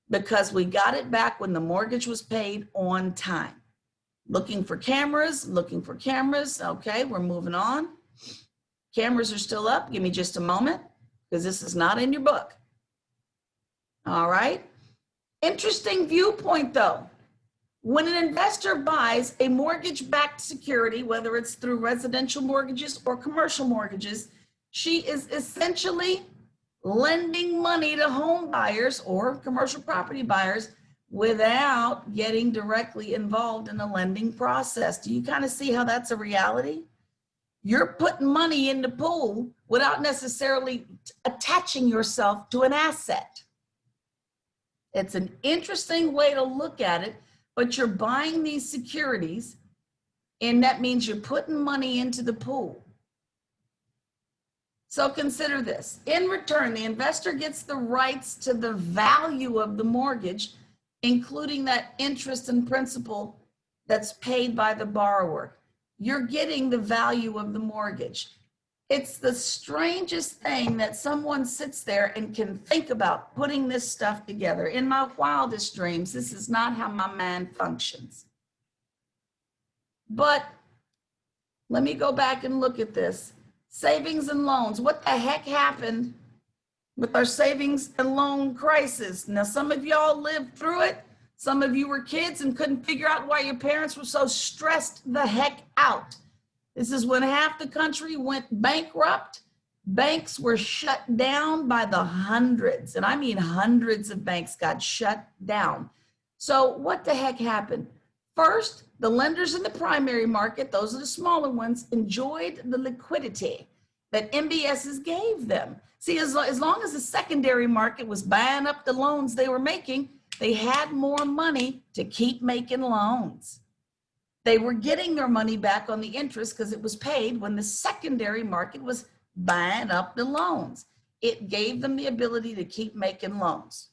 because we got it back when the mortgage was paid on time. Looking for cameras. Okay, we're moving on. Cameras are still up. Give me just a moment because this is not in your book. All right. Interesting viewpoint though. When an investor buys a mortgage-backed security, whether it's through residential mortgages or commercial mortgages, she is essentially lending money to home buyers or commercial property buyers without getting directly involved in the lending process. Do you kind of see how that's a reality? You're putting money in the pool without necessarily attaching yourself to an asset. It's an interesting way to look at it, but you're buying these securities, and that means you're putting money into the pool. So consider this. In return, the investor gets the rights to the value of the mortgage, including that interest and principal that's paid by the borrower. You're getting the value of the mortgage. It's the strangest thing that someone sits there and can think about putting this stuff together. In my wildest dreams, this is not how my mind functions. But let me go back and look at this. Savings and loans. What the heck happened with our savings and loan crisis? Now, some of y'all lived through it. Some of you were kids and couldn't figure out why your parents were so stressed the heck out. This is when half the country went bankrupt. Banks were shut down by the hundreds, and I mean hundreds of banks got shut down. So what the heck happened? First, the lenders in the primary market, those are the smaller ones, enjoyed the liquidity that MBSs gave them. See, as long as the secondary market was buying up the loans they were making, they had more money to keep making loans. They were getting their money back on the interest because it was paid when the secondary market was buying up the loans. It gave them the ability to keep making loans.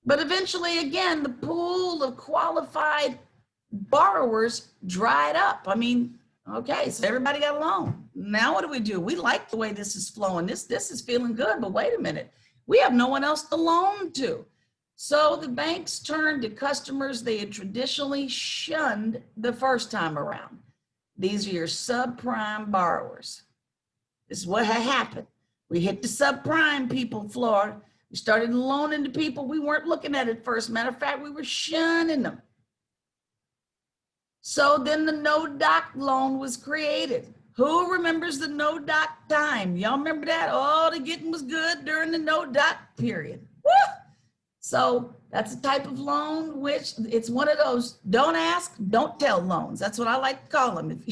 But eventually, again, the pool of qualified borrowers dried up. I mean, Okay, so everybody got a loan. Now what do? We like the way this is flowing. This is feeling good, but wait a minute. We have no one else to loan to. So the banks turned to customers they had traditionally shunned the first time around. These are your subprime borrowers. This is what had happened. We hit the subprime people floor. We started loaning to people we weren't looking at first. Matter of fact, we were shunning them. So then the no-doc loan was created. Who remembers the no-doc time? Y'all remember that? Oh, the getting was good during the no-doc period. Woo! So that's a type of loan, which it's one of those don't ask, don't tell loans. That's what I like to call them.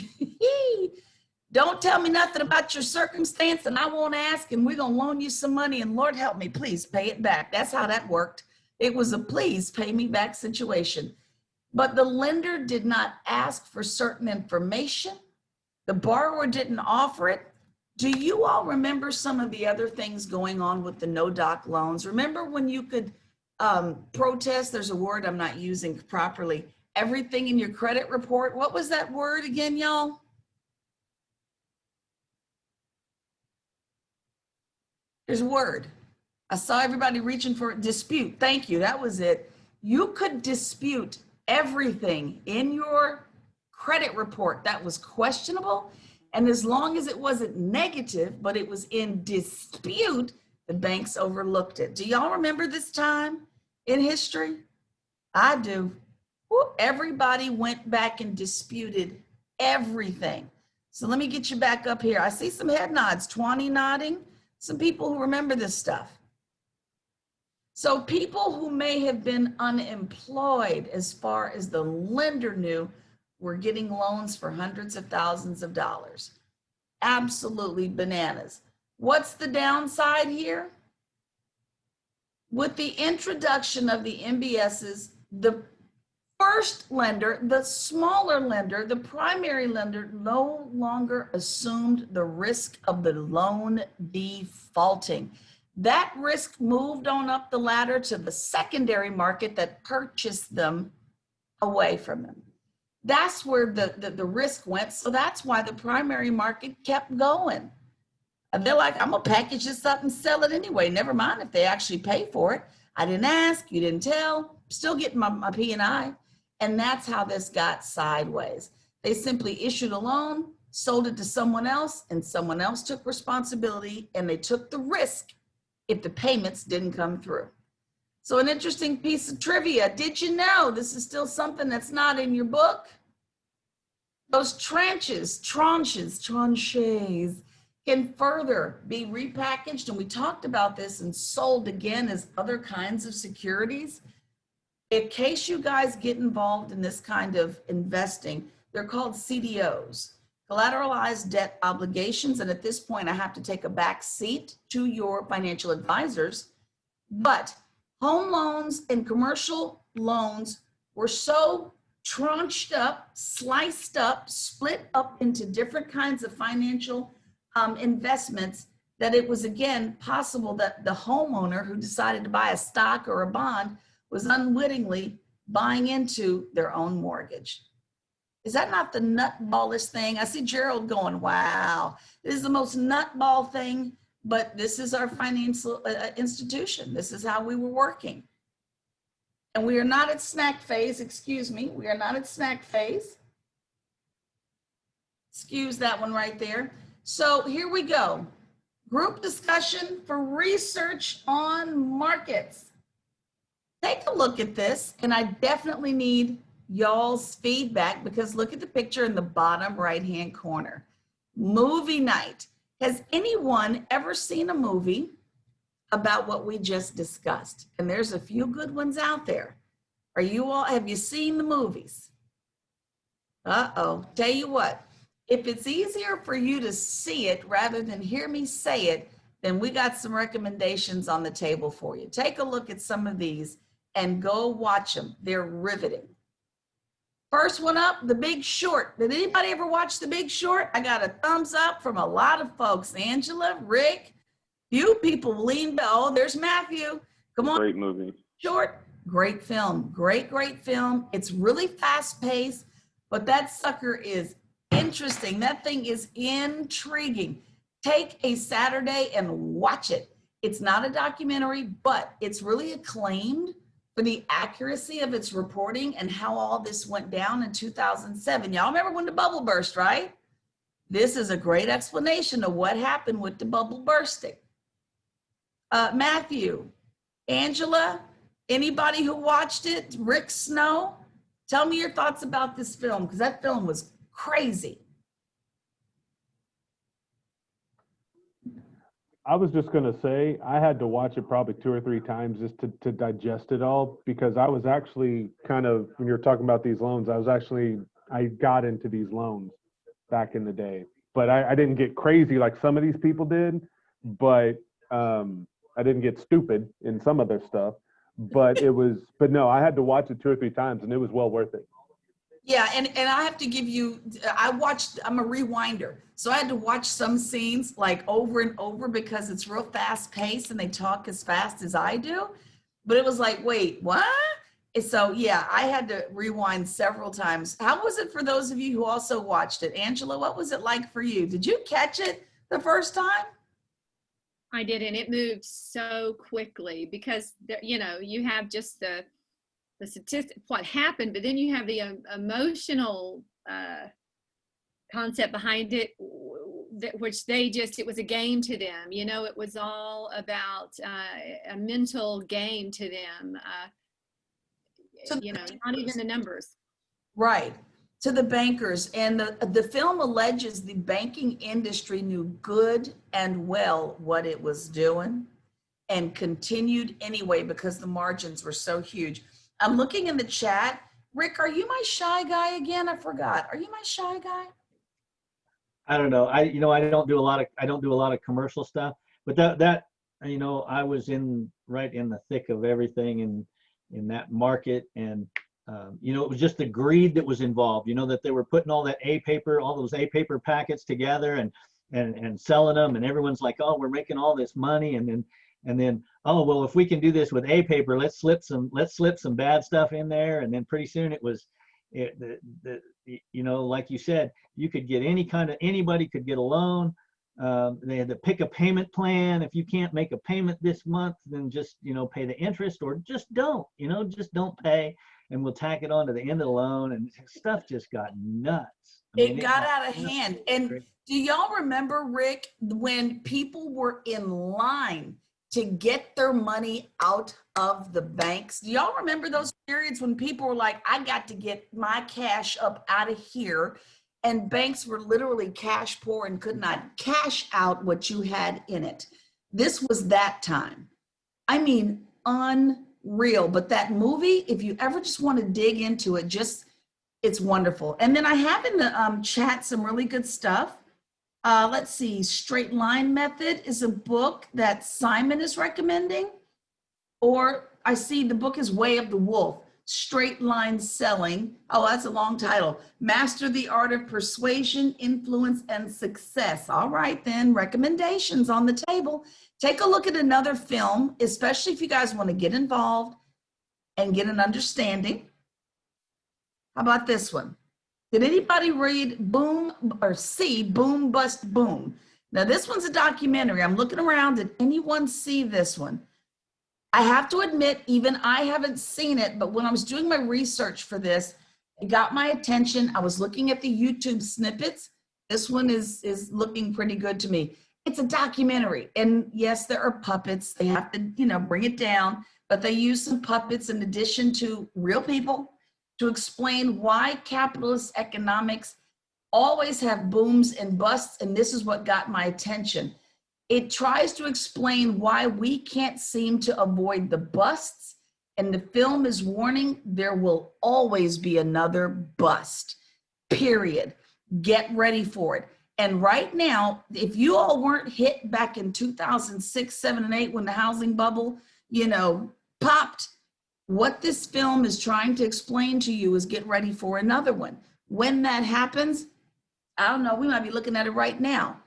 Don't tell me nothing about your circumstance and I won't ask, and we're going to loan you some money and Lord help me, please pay it back. That's how that worked. It was a please pay me back situation. But the lender did not ask for certain information. The borrower didn't offer it. Do you all remember some of the other things going on with the no-doc loans? Remember when you could protest, there's a word I'm not using properly, everything in your credit report? What was that word again, y'all? There's a word. I saw everybody reaching for it. Dispute. Thank you. That was it. You could dispute everything in your credit report that was questionable. And as long as it wasn't negative, but it was in dispute, the banks overlooked it. Do y'all remember this time in history? I do. Everybody went back and disputed everything. So let me get you back up here. I see some head nods, 20 nodding. Some people who remember this stuff. So people who may have been unemployed, as far as the lender knew, were getting loans for hundreds of thousands of dollars. Absolutely bananas. What's the downside here? With the introduction of the MBSs, the first lender, the smaller lender, the primary lender, no longer assumed the risk of the loan defaulting. That risk moved on up the ladder to the secondary market that purchased them away from them. That's where the risk went. So that's why the primary market kept going. And they're like, I'm gonna package this up and sell it anyway. Never mind if they actually pay for it. I didn't ask, you didn't tell, still getting my P&I. And that's how this got sideways. They simply issued a loan, sold it to someone else, and someone else took responsibility, and they took the risk if the payments didn't come through. So an interesting piece of trivia. Did you know, this is still something that's not in your book? Those tranches can further be repackaged, and we talked about this, and sold again as other kinds of securities. In case you guys get involved in this kind of investing, they're called CDOs, collateralized debt obligations. And at this point, I have to take a back seat to your financial advisors. But home loans and commercial loans were so tranched up, sliced up, split up into different kinds of financial investments that it was, again, possible that the homeowner who decided to buy a stock or a bond was unwittingly buying into their own mortgage. Is that not the nutballish thing? I see Gerald going, wow, this is the most nutball thing, but this is our financial institution. This is how we were working. And we are not at snack phase, excuse me. We are not at snack phase. Excuse that one right there. So here we go. Group discussion for research on markets. Take a look at this, and I definitely need y'all's feedback, because look at the picture in the bottom right-hand corner. Movie night. Has anyone ever seen a movie about what we just discussed? And there's a few good ones out there. Have you seen the movies? Uh-oh, tell you what, if it's easier for you to see it rather than hear me say it, then we got some recommendations on the table for you. Take a look at some of these and go watch them. They're riveting. First one up, The Big Short. Did anybody ever watch The Big Short? I got a thumbs up from a lot of folks. Angela, Rick, few people leaned. Oh, there's Matthew. Come on. Great movie. Short, great film. Great film. It's really fast paced, but that sucker is interesting. That thing is intriguing. Take a Saturday and watch it. It's not a documentary, but it's really acclaimed for the accuracy of its reporting and how all this went down in 2007. Y'all remember when the bubble burst, right? This is a great explanation of what happened with the bubble bursting. Matthew, Angela, anybody who watched it, Rick Snow, tell me your thoughts about this film, because that film was crazy. I was just going to say, I had to watch it probably 2 or 3 times just to digest it all, because I was actually kind of, when you're talking about these loans, I got into these loans back in the day, but I didn't get crazy like some of these people did, but I didn't get stupid in some of their stuff, but no, I had to watch it 2 or 3 times and it was well worth it. Yeah, and I have to give you, I'm a rewinder. So I had to watch some scenes like over and over because it's real fast paced and they talk as fast as I do. But it was like, wait, what? And so yeah, I had to rewind several times. How was it for those of you who also watched it? Angela, what was it like for you? Did you catch it the first time? I did, and it moved so quickly because, you know, you have just the statistic, what happened, but then you have the emotional concept behind it, which it was a game to them. You know, it was all about a mental game to them. So, you know, not even the numbers. Right. To the bankers. And the film alleges the banking industry knew good and well what it was doing and continued anyway because the margins were so huge. I'm looking in the chat. Rick, are you my shy guy again? I forgot. Are you my shy guy? I don't know. I don't do a lot of commercial stuff, but that I was right in the thick of everything in that market, and it was just the greed that was involved. That they were putting all those A paper packets together and selling them, and everyone's like, oh, we're making all this money, and then oh, well, if we can do this with A paper, let's slip some bad stuff in there, and then pretty soon like you said, you could get anybody could get a loan. They had to pick a payment plan. If you can't make a payment this month, then just pay the interest, or just don't pay, and we'll tack it on to the end of the loan, and stuff just got nuts. It got out of hand. And do y'all remember, Rick, when people were in line to get their money out of the banks? Do y'all remember those periods when people were like, I got to get my cash up out of here, and banks were literally cash poor and could not cash out what you had in it? This was that time. I mean, unreal. But that movie, if you ever just want to dig into it, it's wonderful. And then I have in the chat some really good stuff. Let's see, Straight Line Method is a book that Simon is recommending. Or I see the book is Way of the Wolf, Straight Line Selling. Oh, that's a long title. Master the Art of Persuasion, Influence, and Success. All right, then, recommendations on the table. Take a look at another film, especially if you guys want to get involved and get an understanding. How about this one? Did anybody read Boom Bust Boom? Now this one's a documentary. I'm looking around. Did anyone see this one? I have to admit, even I haven't seen it, but when I was doing my research for this, it got my attention. I was looking at the YouTube snippets. This one is looking pretty good to me. It's a documentary. And yes, there are puppets. They have to, bring it down, but they use some puppets in addition to real people to explain why capitalist economics always have booms and busts, and this is what got my attention. It tries to explain why we can't seem to avoid the busts, and the film is warning there will always be another bust, period. Get ready for it. And right now, if you all weren't hit back in 2006, 7, and 8 when the housing bubble, popped, what this film is trying to explain to you is get ready for another one. When that happens, I don't know, we might be looking at it right now.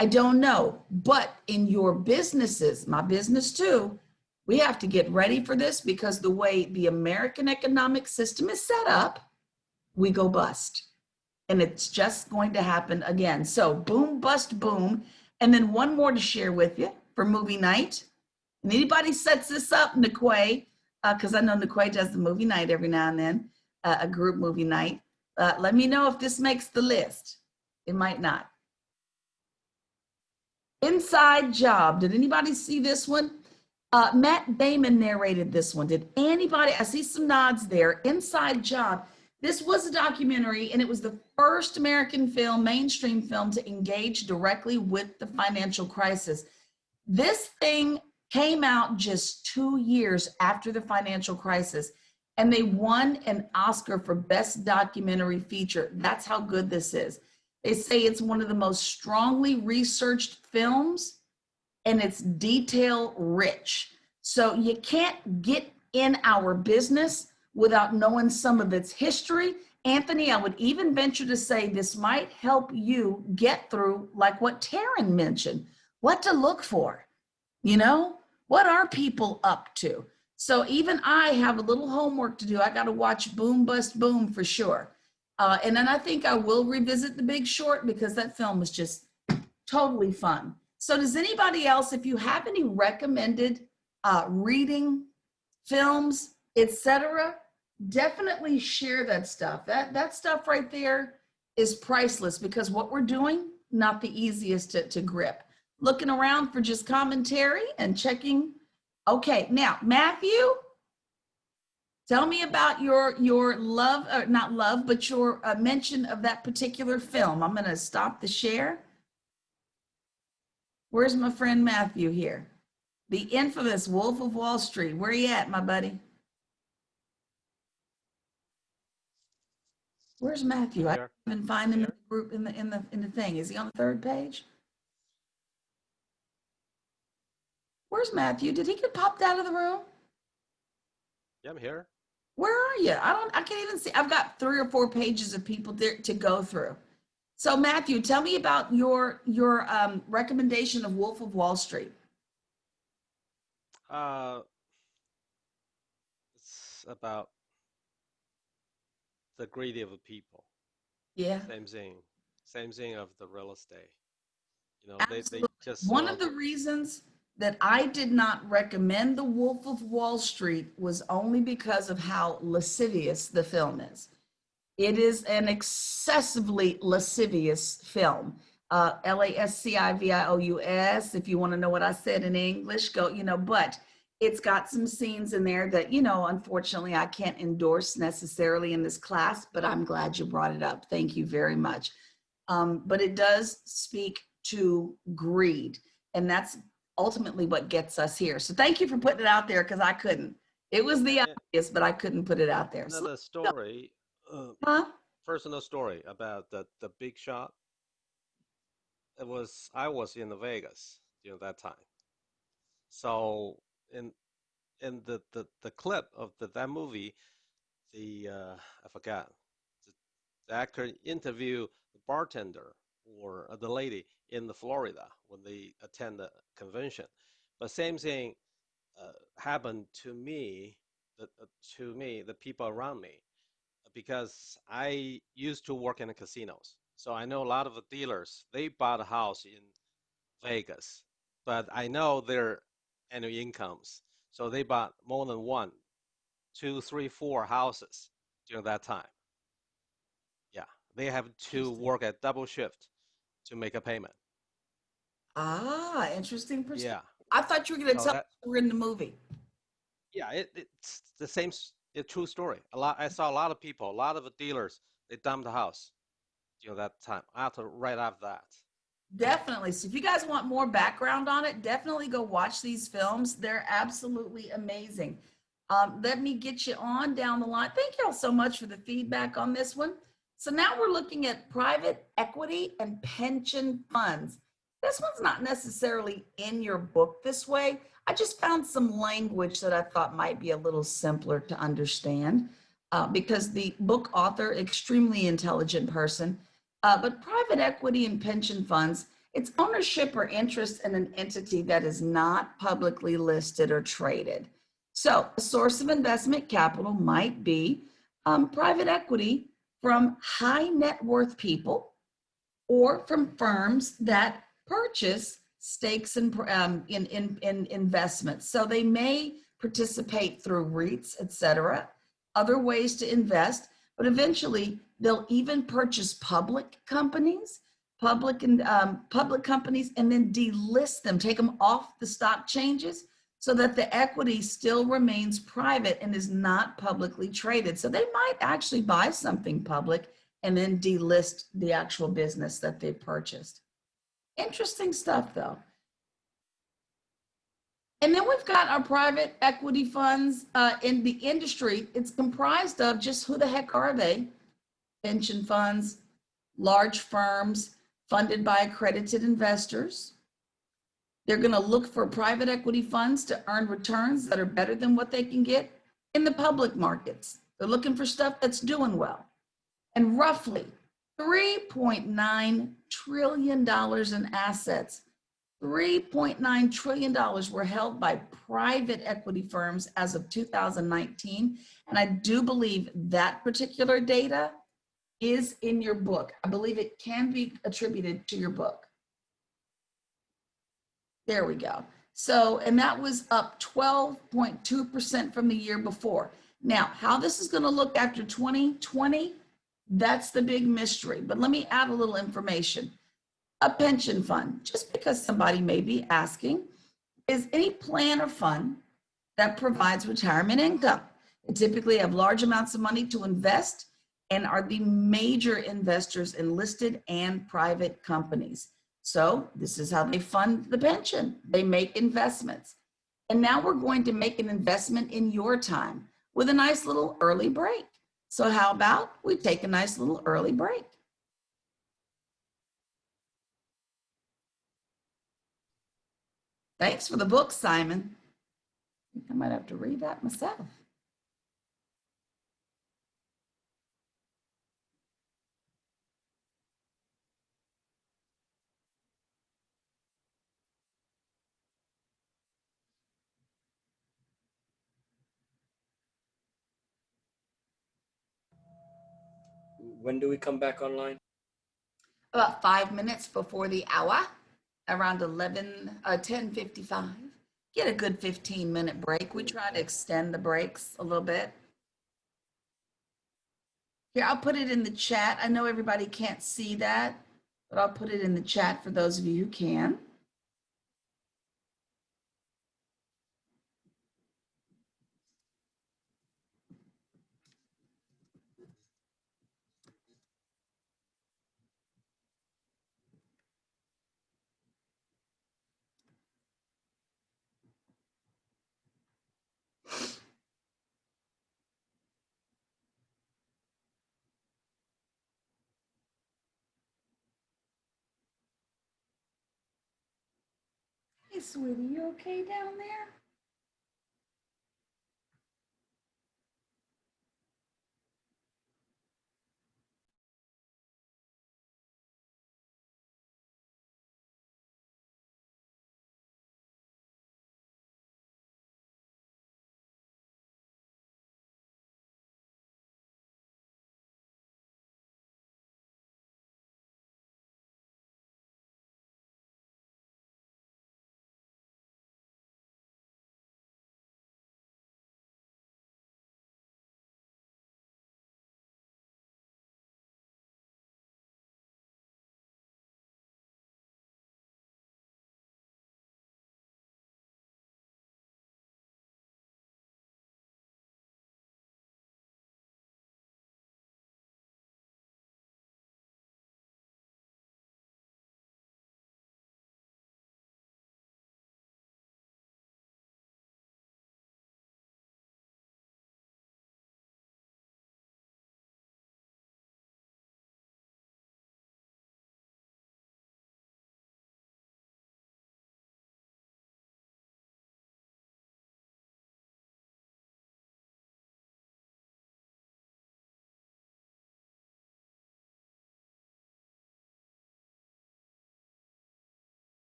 I don't know, but in your businesses, my business too, we have to get ready for this, because the way the American economic system is set up, we go bust. and it's just going to happen again. So boom, bust, boom. And then one more to share with you for movie night. And anybody sets this up, Niquay, because I know Niquay does the movie night every now and then, a group movie night. Let me know if this makes the list. It might not. Inside Job. Did anybody see this one? Matt Damon narrated this one. Did anybody? I see some nods there. Inside Job. This was a documentary, and it was the first American film, mainstream film, to engage directly with the financial crisis. This thing came out just 2 years after the financial crisis, and they won an Oscar for Best Documentary Feature. That's how good this is. They say it's one of the most strongly researched films, and it's detail rich. So you can't get in our business without knowing some of its history. Anthony, I would even venture to say this might help you get through, like what Taryn mentioned, what to look for. You know, what are people up to? So even I have a little homework to do. I got to watch Boom Bust Boom for sure. And then I think I will revisit The Big Short because that film was just totally fun. So does anybody else, if you have any recommended reading, films, etc., definitely share that stuff. That stuff right there is priceless because what we're doing, not the easiest to grip. Looking around for just commentary and checking. Okay, now, Matthew, tell me about your love, or not love, but your mention of that particular film. I'm going to stop the share. Where's my friend Matthew here? The infamous Wolf of Wall Street. Where you at, my buddy? Where's Matthew? I didn't find him in the group in the thing. Is he on the third page? Where's Matthew? Did he get popped out of the room? Yeah, I'm here. Where are you? I can't even see. I've got 3 or 4 pages of people there to go through. So Matthew, tell me about your recommendation of Wolf of Wall Street. It's about the greedy of the people. Yeah. Same thing of the real estate. You know, Absolutely. they just One of the reasons that I did not recommend The Wolf of Wall Street was only because of how lascivious the film is. It is an excessively lascivious film. Lascivious, if you want to know what I said in English, go, but it's got some scenes in there that, unfortunately I can't endorse necessarily in this class, but I'm glad you brought it up. Thank you very much. But it does speak to greed, and that's ultimately what gets us here. So thank you for putting it out there because I couldn't. It was the obvious, but I couldn't put it out there. Another story, personal story about the Big Shot. I was in Vegas during that time. So in the clip of that movie, I forgot, the actor interviewed the bartender or the lady in Florida when they attend the convention. But same thing happened to me, the people around me, because I used to work in the casinos. So I know a lot of the dealers, they bought a house in Vegas, but I know their annual incomes. So they bought more than 1, 2, 3, 4 houses during that time. Yeah, they have to work at double shift to make a payment. Ah, interesting perspective. Yeah. I thought you were going to tell us we're in the movie. Yeah, it's the same, true story. I saw a lot of people, a lot of dealers, they dumped the house during that time, right after that. Definitely. So if you guys want more background on it, definitely go watch these films. They're absolutely amazing. Let me get you on down the line. Thank you all so much for the feedback on this one. So now we're looking at private equity and pension funds. This one's not necessarily in your book this way. I just found some language that I thought might be a little simpler to understand because the book author, extremely intelligent person, but private equity and pension funds, it's ownership or interest in an entity that is not publicly listed or traded. So a source of investment capital might be private equity from high net worth people or from firms that purchase stakes in investments. So they may participate through REITs, et cetera, other ways to invest, but eventually they'll even purchase public companies, public companies, and then delist them, take them off the stock changes so that the equity still remains private and is not publicly traded. So they might actually buy something public and then delist the actual business that they purchased. Interesting stuff, though. And then we've got our private equity funds in the industry. It's comprised of just who the heck are they? Pension funds, large firms funded by accredited investors. They're going to look for private equity funds to earn returns that are better than what they can get in the public markets. They're looking for stuff that's doing well. And roughly $3.9 trillion in assets, $3.9 trillion were held by private equity firms as of 2019. And I do believe that particular data is in your book. I believe it can be attributed to your book. There we go. So, and that was up 12.2% from the year before. Now, how this is going to look after 2020, that's the big mystery. But let me add a little information. A pension fund, just because somebody may be asking, is any plan or fund that provides retirement income. They typically have large amounts of money to invest and are the major investors in listed and private companies. So this is how they fund the pension. They make investments. And now we're going to make an investment in your time with a nice little early break. So how about we take a nice little early break? Thanks for the book, Simon. I think I might have to read that myself. When do we come back online? About 5 minutes before the hour, around 10:55. Get a good 15-minute break. We try to extend the breaks a little bit. Here, I'll put it in the chat. I know everybody can't see that, but I'll put it in the chat for those of you who can. Hey, sweetie, you okay down there?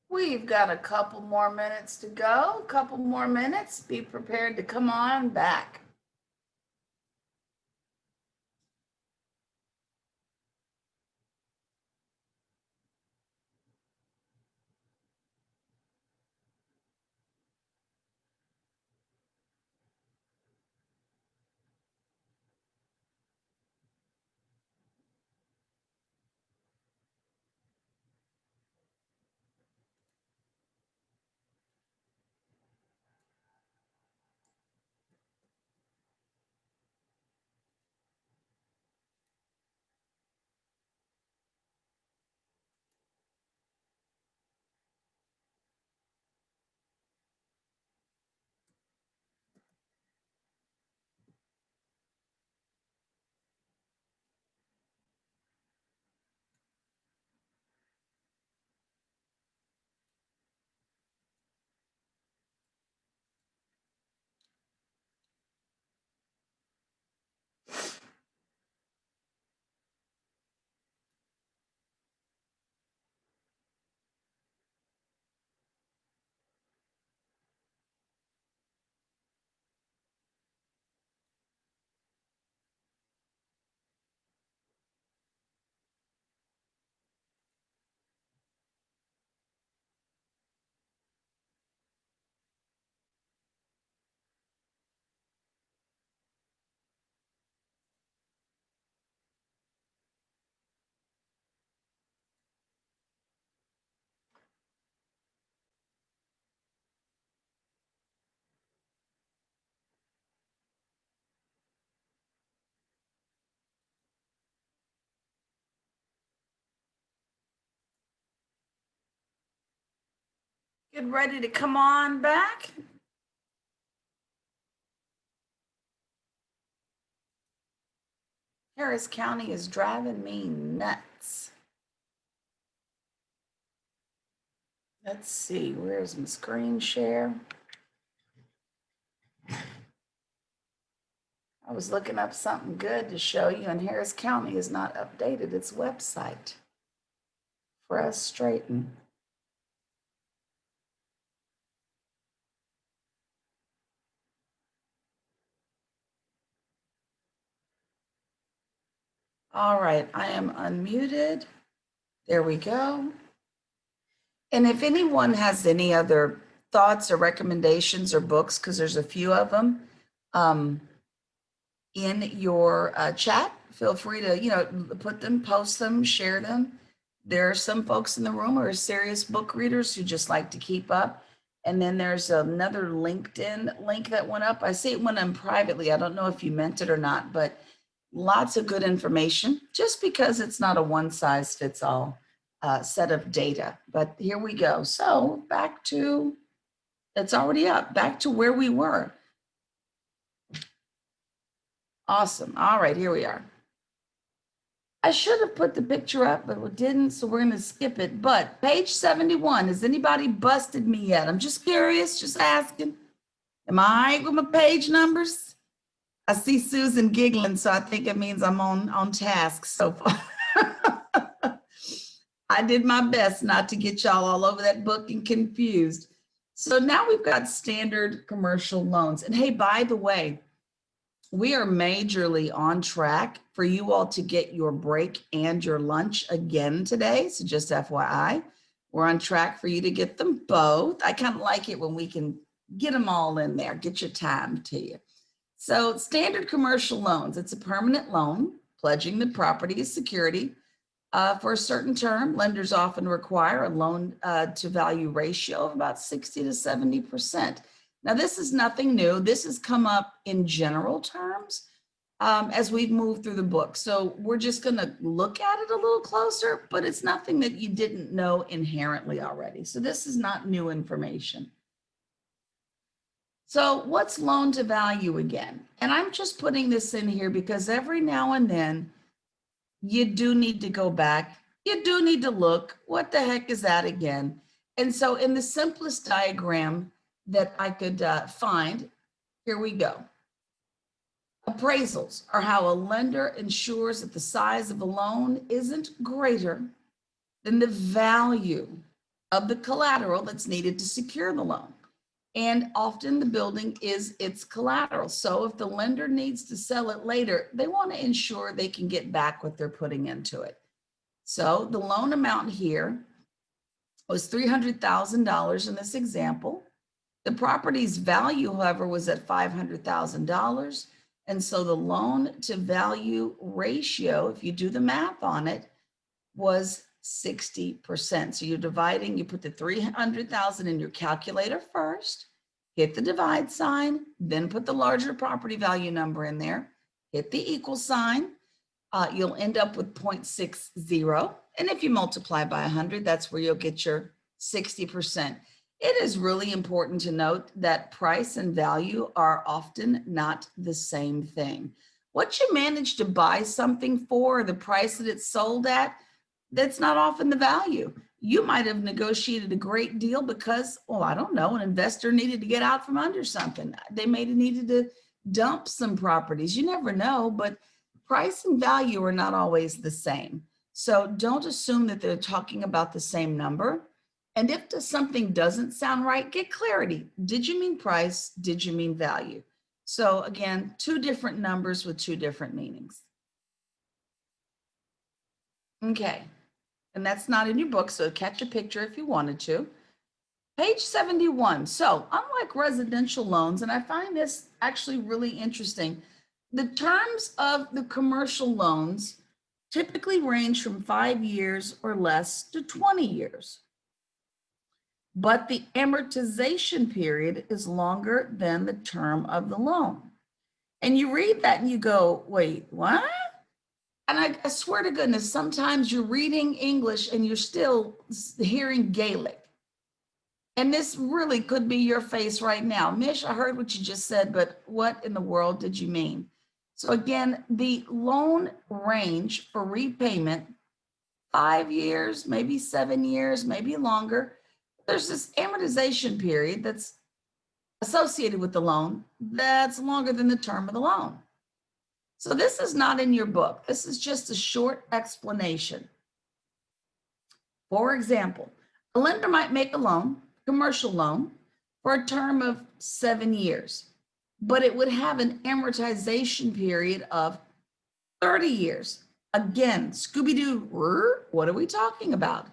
We've got a couple more minutes to go, a couple more minutes. Be prepared to come on back. Get ready to come on back. Harris County is driving me nuts. Let's see, where's my screen share? I was looking up something good to show you, and Harris County has not updated its website. Frustrating. All right, I am unmuted. There we go. And if anyone has any other thoughts or recommendations or books, because there's a few of them in your chat, feel free to, put them, post them, share them. There are some folks in the room who are serious book readers who just like to keep up. And then there's another LinkedIn link that went up. I see it went in privately. I don't know if you meant it or not, but lots of good information, just because it's not a one size fits all set of data. But here we go. So back to, it's already up, back to where we were. Awesome. All right, here we are. I should have put the picture up, but we didn't, so we're gonna skip it. But page 71, has anybody busted me yet? I'm just curious, just asking. Am I all right with my page numbers? I see Susan giggling, so I think it means I'm on task so far. I did my best not to get y'all all over that book and confused. So now we've got standard commercial loans. And hey, by the way, we are majorly on track for you all to get your break and your lunch again today. So just FYI, we're on track for you to get them both. I kind of like it when we can get them all in there, get your time to you. So standard commercial loans, it's a permanent loan, pledging the property as security for a certain term. Lenders often require a loan to value ratio of about 60 to 70%. Now, this is nothing new. This has come up in general terms as we've moved through the book. So we're just going to look at it a little closer, but it's nothing that you didn't know inherently already. So this is not new information. So what's loan to value again? And I'm just putting this in here because every now and then you do need to go back. You do need to look, what the heck is that again? And so in the simplest diagram that I could find, here we go. Appraisals are how a lender ensures that the size of a loan isn't greater than the value of the collateral that's needed to secure the loan. And often the building is its collateral. So if the lender needs to sell it later, they want to ensure they can get back what they're putting into it. So the loan amount here was $300,000 in this example. The property's value, however, was at $500,000. And so the loan to value ratio, if you do the math on it, was 60%. So you're dividing, you put the 300,000 in your calculator first, hit the divide sign, then put the larger property value number in there, hit the equal sign. You'll end up with 0.60. And if you multiply by 100, that's where you'll get your 60%. It is really important to note that price and value are often not the same thing. What you manage to buy something for, the price that it's sold at, that's not often the value. You might have negotiated a great deal because, well, I don't know, an investor needed to get out from under something. They may have needed to dump some properties. You never know, but price and value are not always the same. So don't assume that they're talking about the same number. And if something doesn't sound right, get clarity. Did you mean price? Did you mean value? So again, two different numbers with two different meanings. Okay, and that's not in your book, so catch a picture if you wanted to. Page 71. So unlike residential loans, and I find this actually really interesting, the terms of the commercial loans typically range from 5 years or less to 20 years. But the amortization period is longer than the term of the loan. And you read that and you go, wait, what? And I swear to goodness, sometimes you're reading English and you're still hearing Gaelic. And this really could be your face right now. Mish, I heard what you just said, but what in the world did you mean? So again, the loan range for repayment, 5 years, maybe 7 years, maybe longer. There's this amortization period that's associated with the loan that's longer than the term of the loan. So this is not in your book. This is just a short explanation. For example, a lender might make a loan, commercial loan, for a term of 7 years, but it would have an amortization period of 30 years. Again, Scooby-Doo, what are we talking about?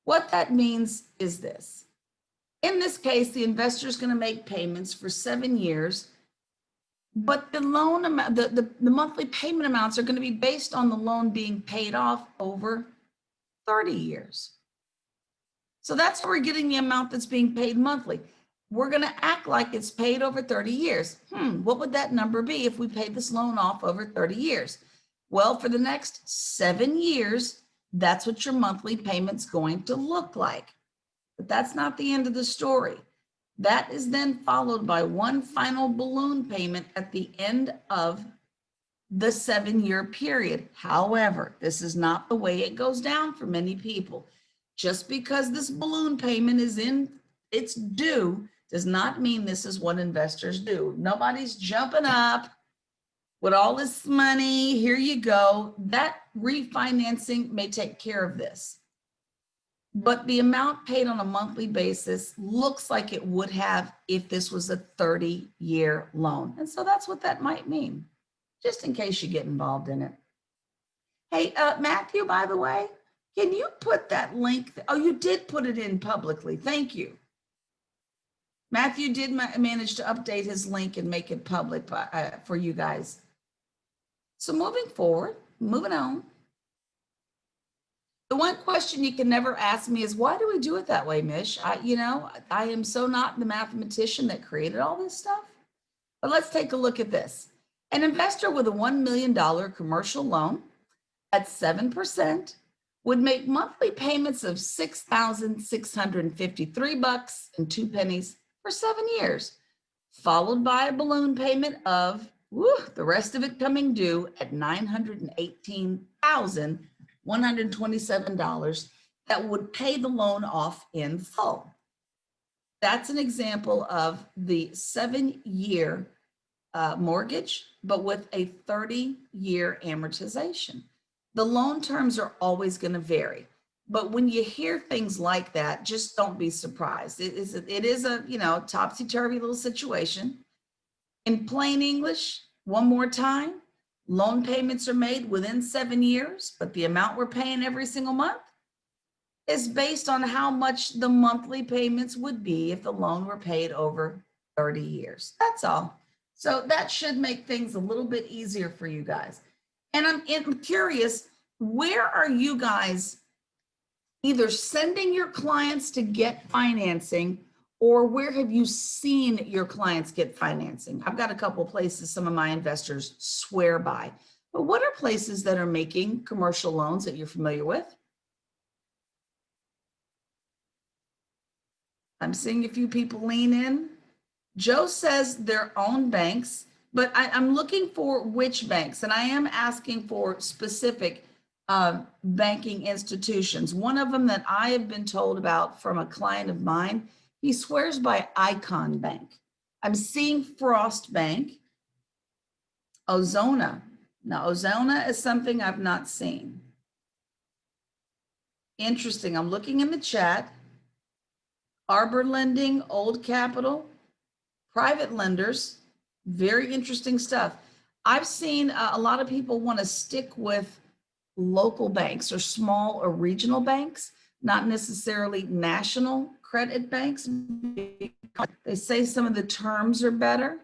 What that means is this. In this case, the investor is going to make payments for 7 years, but the loan amount, the monthly payment amounts are going to be based on the loan being paid off over 30 years. So that's where we're getting the amount that's being paid monthly. We're going to act like it's paid over 30 years. What would that number be if we paid this loan off over 30 years? Well, for the next 7 years, that's what your monthly payment's going to look like. But that's not the end of the story. That is then followed by one final balloon payment at the end of the 7-year period. However, this is not the way it goes down for many people. Just because this balloon payment is in its due does not mean this is what investors do. Nobody's jumping up with all this money, here you go. That refinancing may take care of this. But the amount paid on a monthly basis looks like it would have if this was a 30-year loan. And so that's what that might mean, just in case you get involved in it. Hey, Matthew, by the way, can you put that link? Oh, you did put it in publicly. Thank you. Matthew did manage to update his link and make it public for you guys. So moving forward, moving on. The one question you can never ask me is, why do we do it that way, Mish? I am so not the mathematician that created all this stuff. But let's take a look at this. An investor with a $1 million commercial loan at 7% would make monthly payments of $6,653.02 for 7 years, followed by a balloon payment of the rest of it coming due at $918,127 that would pay the loan off in full. That's an example of the 7-year mortgage, but with a 30-year amortization. The loan terms are always going to vary. But when you hear things like that, just don't be surprised. It is a, you know, topsy-turvy little situation. In plain English, one more time, loan payments are made within 7 years, but the amount we're paying every single month is based on how much the monthly payments would be if the loan were paid over 30 years. That's all. So that should make things a little bit easier for you guys. And I'm curious, where are you guys either sending your clients to get financing, or where have you seen your clients get financing? I've got a couple of places some of my investors swear by, but what are places that are making commercial loans that you're familiar with? I'm seeing a few people lean in. Joe says their own banks, but I'm looking for which banks, and I am asking for specific banking institutions. One of them that I have been told about from a client of mine, he swears by Icon Bank. I'm seeing Frost Bank, Ozona. Now, Ozona is something I've not seen. Interesting. I'm looking in the chat. Arbor Lending, Old Capital, private lenders, very interesting stuff. I've seen a lot of people want to stick with local banks or small or regional banks, not necessarily national credit banks. They say some of the terms are better.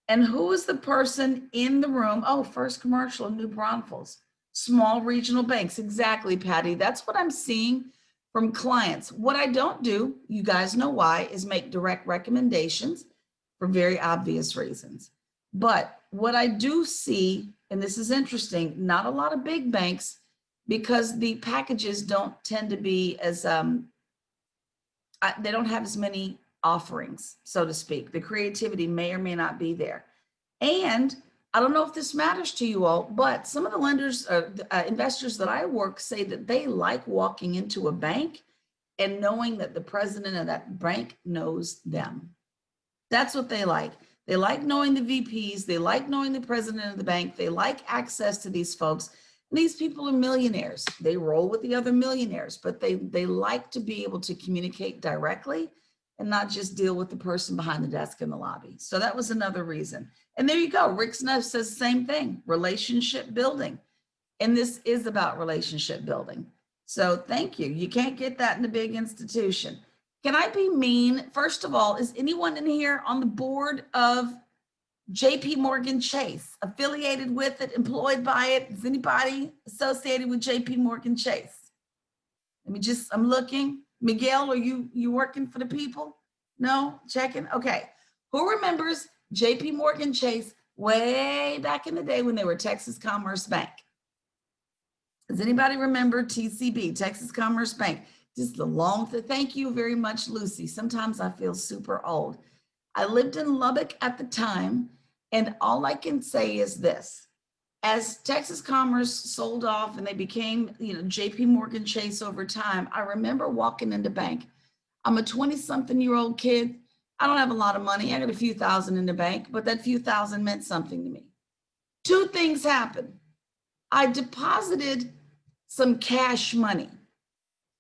And who is the person in the room? Oh, First Commercial, New Braunfels, small regional banks. Exactly, Patty. That's what I'm seeing from clients. What I don't do, you guys know why, is make direct recommendations for very obvious reasons. But what I do see, and this is interesting, not a lot of big banks, because the packages don't tend to be as, they don't have as many offerings, so to speak. The creativity may or may not be there. And I don't know if this matters to you all, but some of the lenders, investors that I work say that they like walking into a bank and knowing that the president of that bank knows them. That's what they like. They like knowing the VPs. They like knowing the president of the bank. They like access to these folks. And these people are millionaires. They roll with the other millionaires, but they like to be able to communicate directly and not just deal with the person behind the desk in the lobby. So that was another reason. And there you go. Rick Snuff says the same thing, relationship building. And this is about relationship building. So thank you. You can't get that in a big institution. Can I be mean? First of all, is anyone in here on the board of JP Morgan Chase, affiliated with it, employed by it? Is anybody associated with JP Morgan Chase? Let me just, I'm looking. Miguel, are you working for the people? No, checking. Okay. Who remembers JP Morgan Chase way back in the day when they were Texas Commerce Bank? Does anybody remember TCB, Texas Commerce Bank? Just the long, thank you very much, Lucy. Sometimes I feel super old. I lived in Lubbock at the time, and all I can say is this. As Texas Commerce sold off and they became, JP Morgan Chase over time, I remember walking into bank. I'm a 20-something-year-old kid. I don't have a lot of money. I got a few thousand in the bank, but that few thousand meant something to me. Two things happened. I deposited some cash money.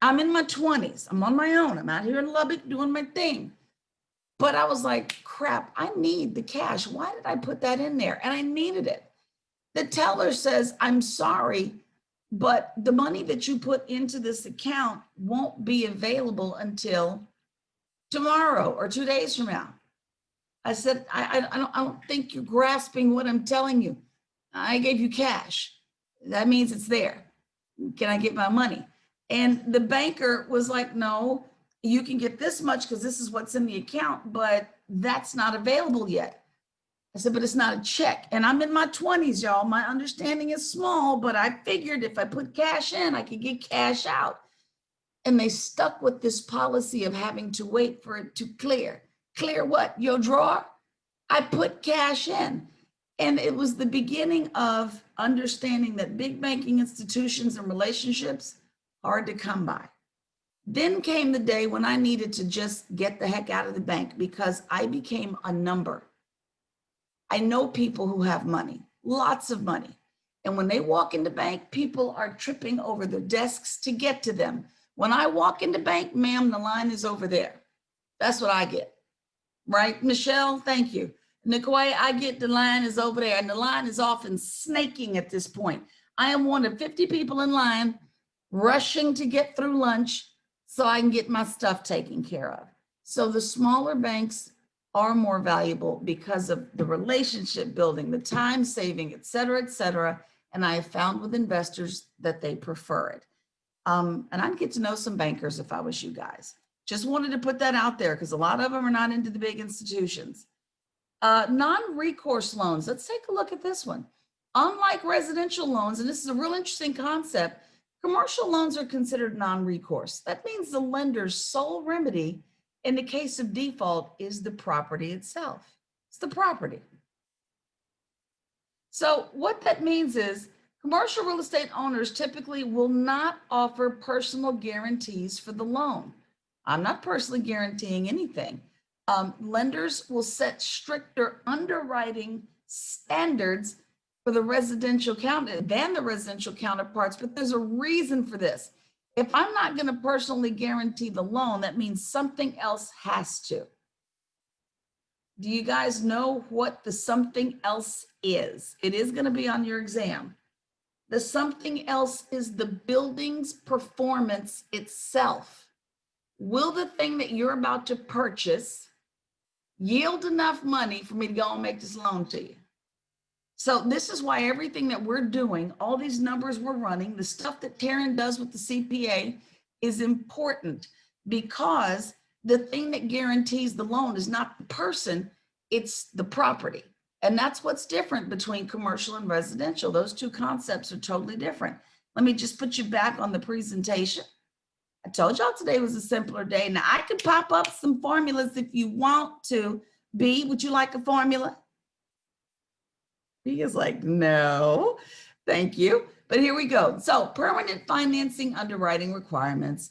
I'm in my 20s. I'm on my own. I'm out here in Lubbock doing my thing. But I was like, crap, I need the cash. Why did I put that in there? And I needed it. The teller says, I'm sorry, but the money that you put into this account won't be available until tomorrow or 2 days from now. I said, I don't think you're grasping what I'm telling you. I gave you cash. That means it's there. Can I get my money? And the banker was like, no, you can get this much because this is what's in the account, but that's not available yet. I said, but it's not a check. And I'm in my 20s, y'all. My understanding is small, but I figured if I put cash in, I could get cash out. And they stuck with this policy of having to wait for it to clear. Clear what? Your drawer? I put cash in. And it was the beginning of understanding that big banking institutions and relationships are hard to come by. Then came the day when I needed to just get the heck out of the bank because I became a number. I know people who have money, lots of money. And when they walk in the bank, people are tripping over their desks to get to them. When I walk in the bank, ma'am, the line is over there. That's what I get. Right, Michelle? Thank you. Nicole, I get the line is over there, and the line is often snaking at this point. I am one of 50 people in line rushing to get through lunch so I can get my stuff taken care of. So the smaller banks are more valuable because of the relationship building, the time saving, et cetera, et cetera. And I have found with investors that they prefer it. And I'd get to know some bankers if I was you guys. Just wanted to put that out there because a lot of them are not into the big institutions. Non-recourse loans. Let's take a look at this one. Unlike residential loans, and this is a real interesting concept, commercial loans are considered non-recourse. That means the lender's sole remedy in the case of default is the property itself. It's the property. So what that means is commercial real estate owners typically will not offer personal guarantees for the loan. I'm not personally guaranteeing anything. Lenders will set stricter underwriting standards for the residential counterparts, but there's a reason for this. If I'm not going to personally guarantee the loan, that means something else has to. Do you guys know what the something else is? It is going to be on your exam. The something else is the building's performance itself. Will the thing that you're about to purchase yield enough money for me to go and make this loan to you? So this is why everything that we're doing, all these numbers we're running, the stuff that Taryn does with the CPA is important, because the thing that guarantees the loan is not the person, it's the property. And that's what's different between commercial and residential. Those two concepts are totally different. Let me just put you back on the presentation. I told y'all today was a simpler day. Now I could pop up some formulas if you want to. B, would you like a formula? He is like, no, thank you. But here we go. So permanent financing underwriting requirements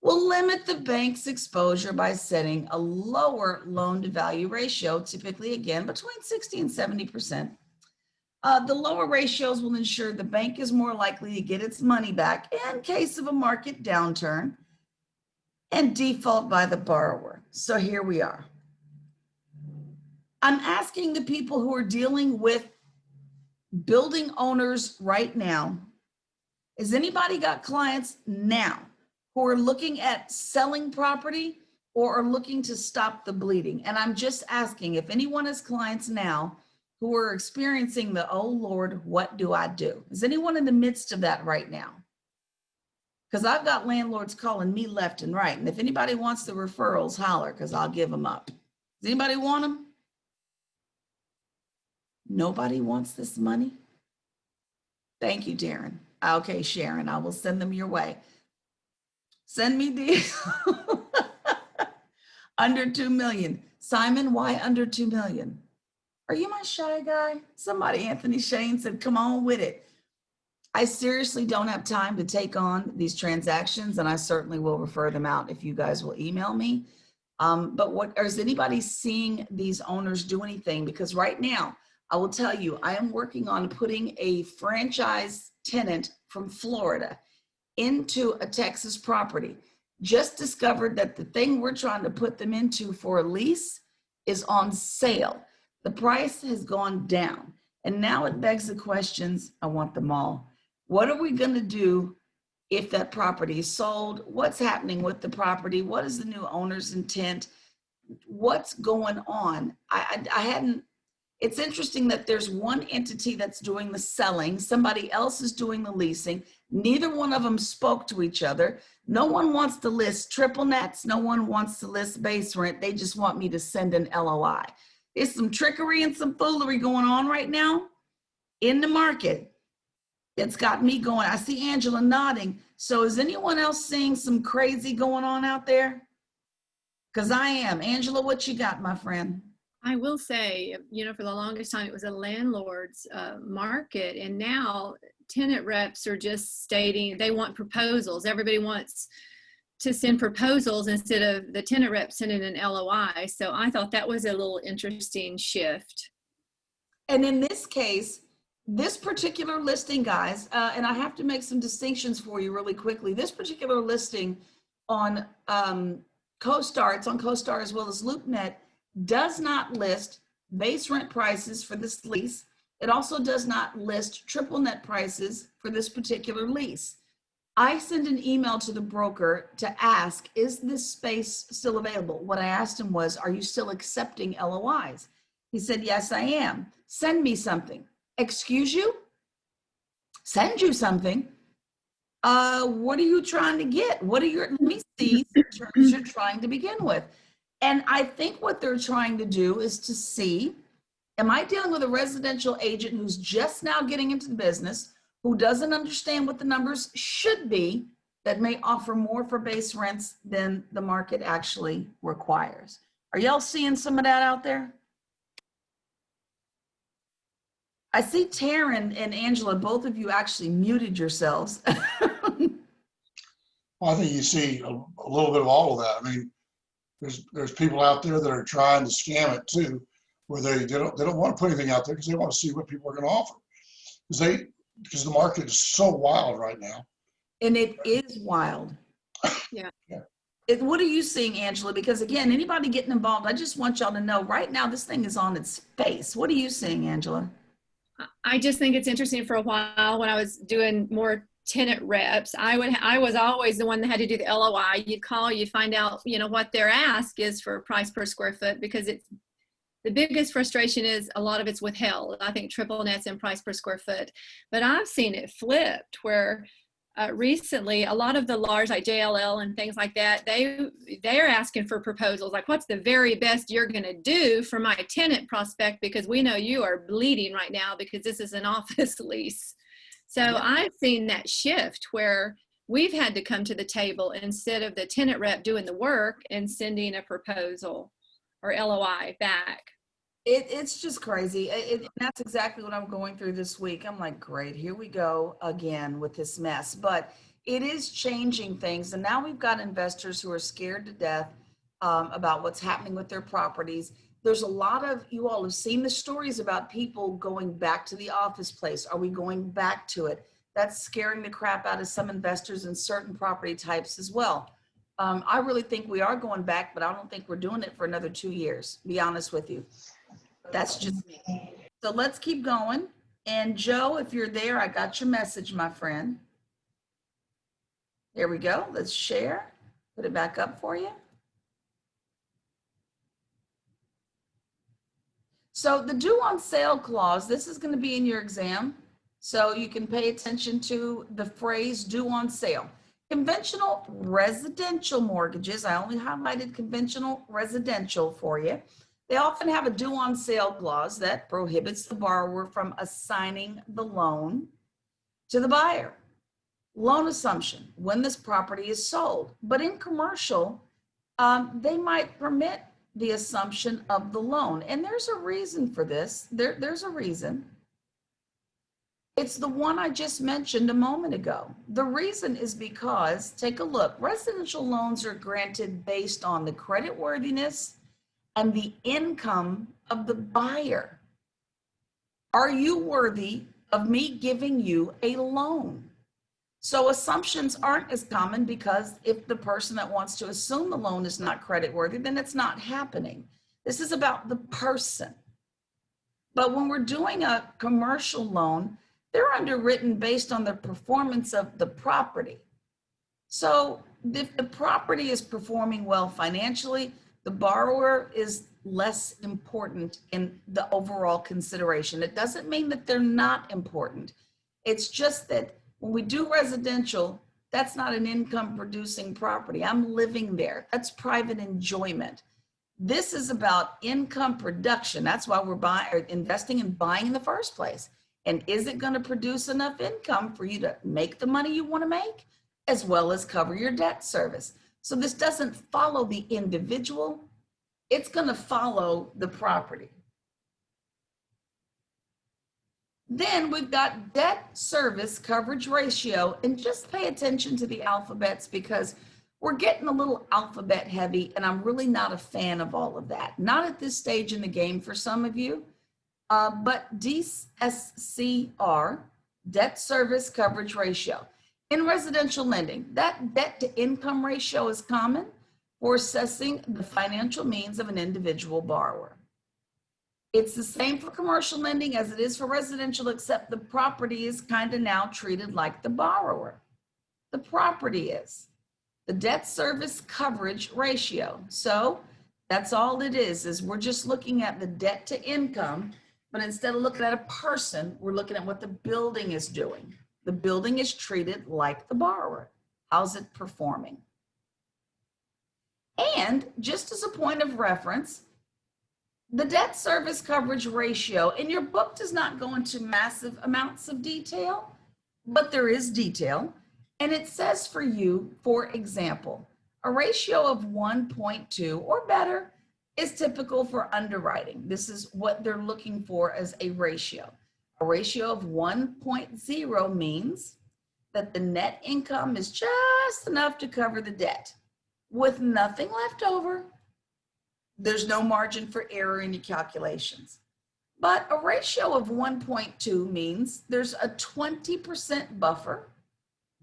will limit the bank's exposure by setting a lower loan to value ratio, typically again, between 60 and 70%. The lower ratios will ensure the bank is more likely to get its money back in case of a market downturn and default by the borrower. So here we are. I'm asking the people who are dealing with building owners right now, has anybody got clients now who are looking at selling property or are looking to stop the bleeding? And I'm just asking if anyone has clients now who are experiencing the, oh Lord, what do I do? Is anyone in the midst of that right now? Because I've got landlords calling me left and right. And if anybody wants the referrals, holler, because I'll give them up. Does anybody want them? Nobody wants this money? Thank you, Darren. Okay, Sharon, I will send them your way. Send me these. Under 2 million. Simon, why under 2 million? Are you my shy guy? Somebody, Anthony Shane, said, come on with it. I seriously don't have time to take on these transactions, and I certainly will refer them out if you guys will email me. But is anybody seeing these owners do anything? Because right now, I will tell you, I am working on putting a franchise tenant from Florida into a Texas property. Just discovered that the thing we're trying to put them into for a lease is on sale. The price has gone down. And now it begs the questions, I want them all. What are we going to do if that property is sold? What's happening with the property? What is the new owner's intent? What's going on? It's interesting that there's one entity that's doing the selling, somebody else is doing the leasing. Neither one of them spoke to each other. No one wants to list triple nets. No one wants to list base rent. They just want me to send an LOI. There's some trickery and some foolery going on right now in the market. It's got me going. I see Angela nodding. So is anyone else seeing some crazy going on out there? Because I am. Angela, what you got, my friend? I will say, for the longest time, it was a landlord's market. And now tenant reps are just stating they want proposals. Everybody wants to send proposals instead of the tenant rep sending an LOI. So I thought that was a little interesting shift. And in this case, This particular listing, guys, and I have to make some distinctions for you really quickly. This particular listing on CoStar, it's on CoStar as well as LoopNet, does not list base rent prices for this lease. It also does not list triple net prices for this particular lease. I send an email to the broker to ask, is this space still available? What I asked him was, are you still accepting LOIs? He said, yes, I am. Send me something. Excuse you? Send you something? What are you trying to get? What are your, let me see the terms you're trying to begin with. And I think what they're trying to do is to see, am I dealing with a residential agent who's just now getting into the business, who doesn't understand what the numbers should be, that may offer more for base rents than the market actually requires? Are y'all seeing some of that out there? I see Taryn and Angela, both of you actually muted yourselves. Well, I think you see a little bit of all of that. I mean, there's people out there that are trying to scam it too, where they don't want to put anything out there because they want to see what people are going to offer. Because the market is so wild right now. And it is wild. Yeah. What are you seeing, Angela? Because again, anybody getting involved, I just want y'all to know right now this thing is on its face. What are you seeing, Angela? I just think it's interesting. For a while when I was doing more tenant reps, I was always the one that had to do the LOI. You'd call, you'd find out, what their ask is for price per square foot, because it's the biggest frustration is a lot of it's withheld. I think triple net's in price per square foot, but I've seen it flipped where recently a lot of the large like JLL and things like that, they're asking for proposals like, what's the very best you're going to do for my tenant prospect, because we know you are bleeding right now because this is an office lease. So I've seen that shift where we've had to come to the table instead of the tenant rep doing the work and sending a proposal or LOI back. It's just crazy. That's exactly what I'm going through this week. I'm like, great, here we go again with this mess. But it is changing things. And now we've got investors who are scared to death about what's happening with their properties. There's a lot of, you all have seen the stories about people going back to the office place. Are we going back to it? That's scaring the crap out of some investors in certain property types as well. I really think we are going back, but I don't think we're doing it for another 2 years, to be honest with you. That's just me. So let's keep going. And Joe, if you're there, I got your message, my friend. There we go. Let's share. Put it back up for you. So the due on sale clause, this is going to be in your exam. So you can pay attention to the phrase due on sale. Conventional residential mortgages, I only highlighted conventional residential for you. They often have a due on sale clause that prohibits the borrower from assigning the loan to the buyer. Loan assumption, when this property is sold. But in commercial, they might permit the assumption of the loan. And there's a reason for this. There's a reason. It's the one I just mentioned a moment ago. The reason is because, take a look, residential loans are granted based on the creditworthiness and the income of the buyer. Are you worthy of me giving you a loan? So assumptions aren't as common because if the person that wants to assume the loan is not creditworthy, then it's not happening. This is about the person. But when we're doing a commercial loan, they're underwritten based on the performance of the property. So if the property is performing well financially, the borrower is less important in the overall consideration. It doesn't mean that they're not important. It's just that when we do residential, that's not an income producing property. I'm living there. That's private enjoyment. This is about income production. That's why we're investing and buying in the first place. And is it going to produce enough income for you to make the money you want to make, as well as cover your debt service? So this doesn't follow the individual. It's going to follow the property. Then we've got debt service coverage ratio, and just pay attention to the alphabets because we're getting a little alphabet heavy, and I'm really not a fan of all of that. Not at this stage in the game for some of you. but DSCR, debt service coverage ratio. In residential lending, that debt to income ratio is common for assessing the financial means of an individual borrower. It's the same for commercial lending as it is for residential, except the property is kind of now treated like the borrower. The property is the debt service coverage ratio. So that's all it is we're just looking at the debt to income, but instead of looking at a person, we're looking at what the building is doing. The building is treated like the borrower. How's it performing? And just as a point of reference, the debt service coverage ratio in your book does not go into massive amounts of detail, but there is detail. And it says for you, for example, a ratio of 1.2 or better is typical for underwriting. This is what they're looking for as a ratio. A ratio of 1.0 means that the net income is just enough to cover the debt with nothing left over. There's no margin for error in your calculations. But a ratio of 1.2 means there's a 20% buffer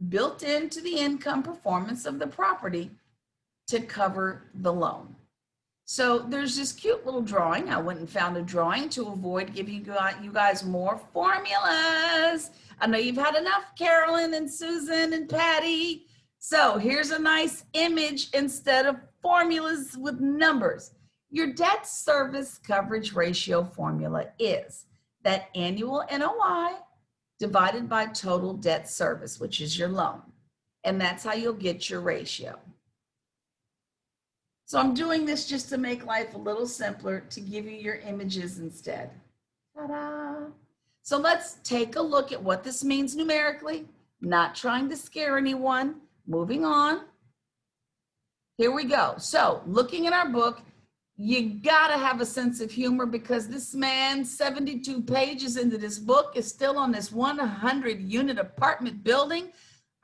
built into the income performance of the property to cover the loan. So there's this cute little drawing. I went and found a drawing to avoid giving you guys more formulas. I know you've had enough, Carolyn and Susan and Patty. So here's a nice image instead of formulas with numbers. Your debt service coverage ratio formula is that annual NOI divided by total debt service, which is your loan. And that's how you'll get your ratio. So I'm doing this just to make life a little simpler, to give you your images instead. Ta-da! So let's take a look at what this means numerically, not trying to scare anyone. Moving on. Here we go. So looking at our book, you gotta have a sense of humor, because this man, 72 pages into this book, is still on this 100-unit apartment building.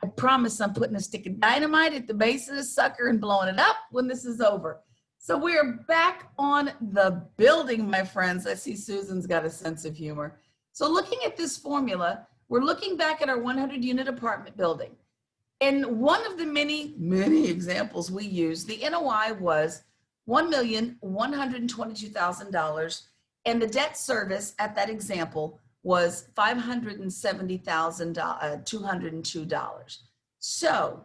I promise I'm putting a stick of dynamite at the base of the sucker and blowing it up when this is over. So we're back on the building, my friends. I see Susan's got a sense of humor. So looking at this formula, we're looking back at our 100-unit apartment building. In one of the many, many examples we used, the NOI was $1,122,000, and the debt service at that example was $570,202. So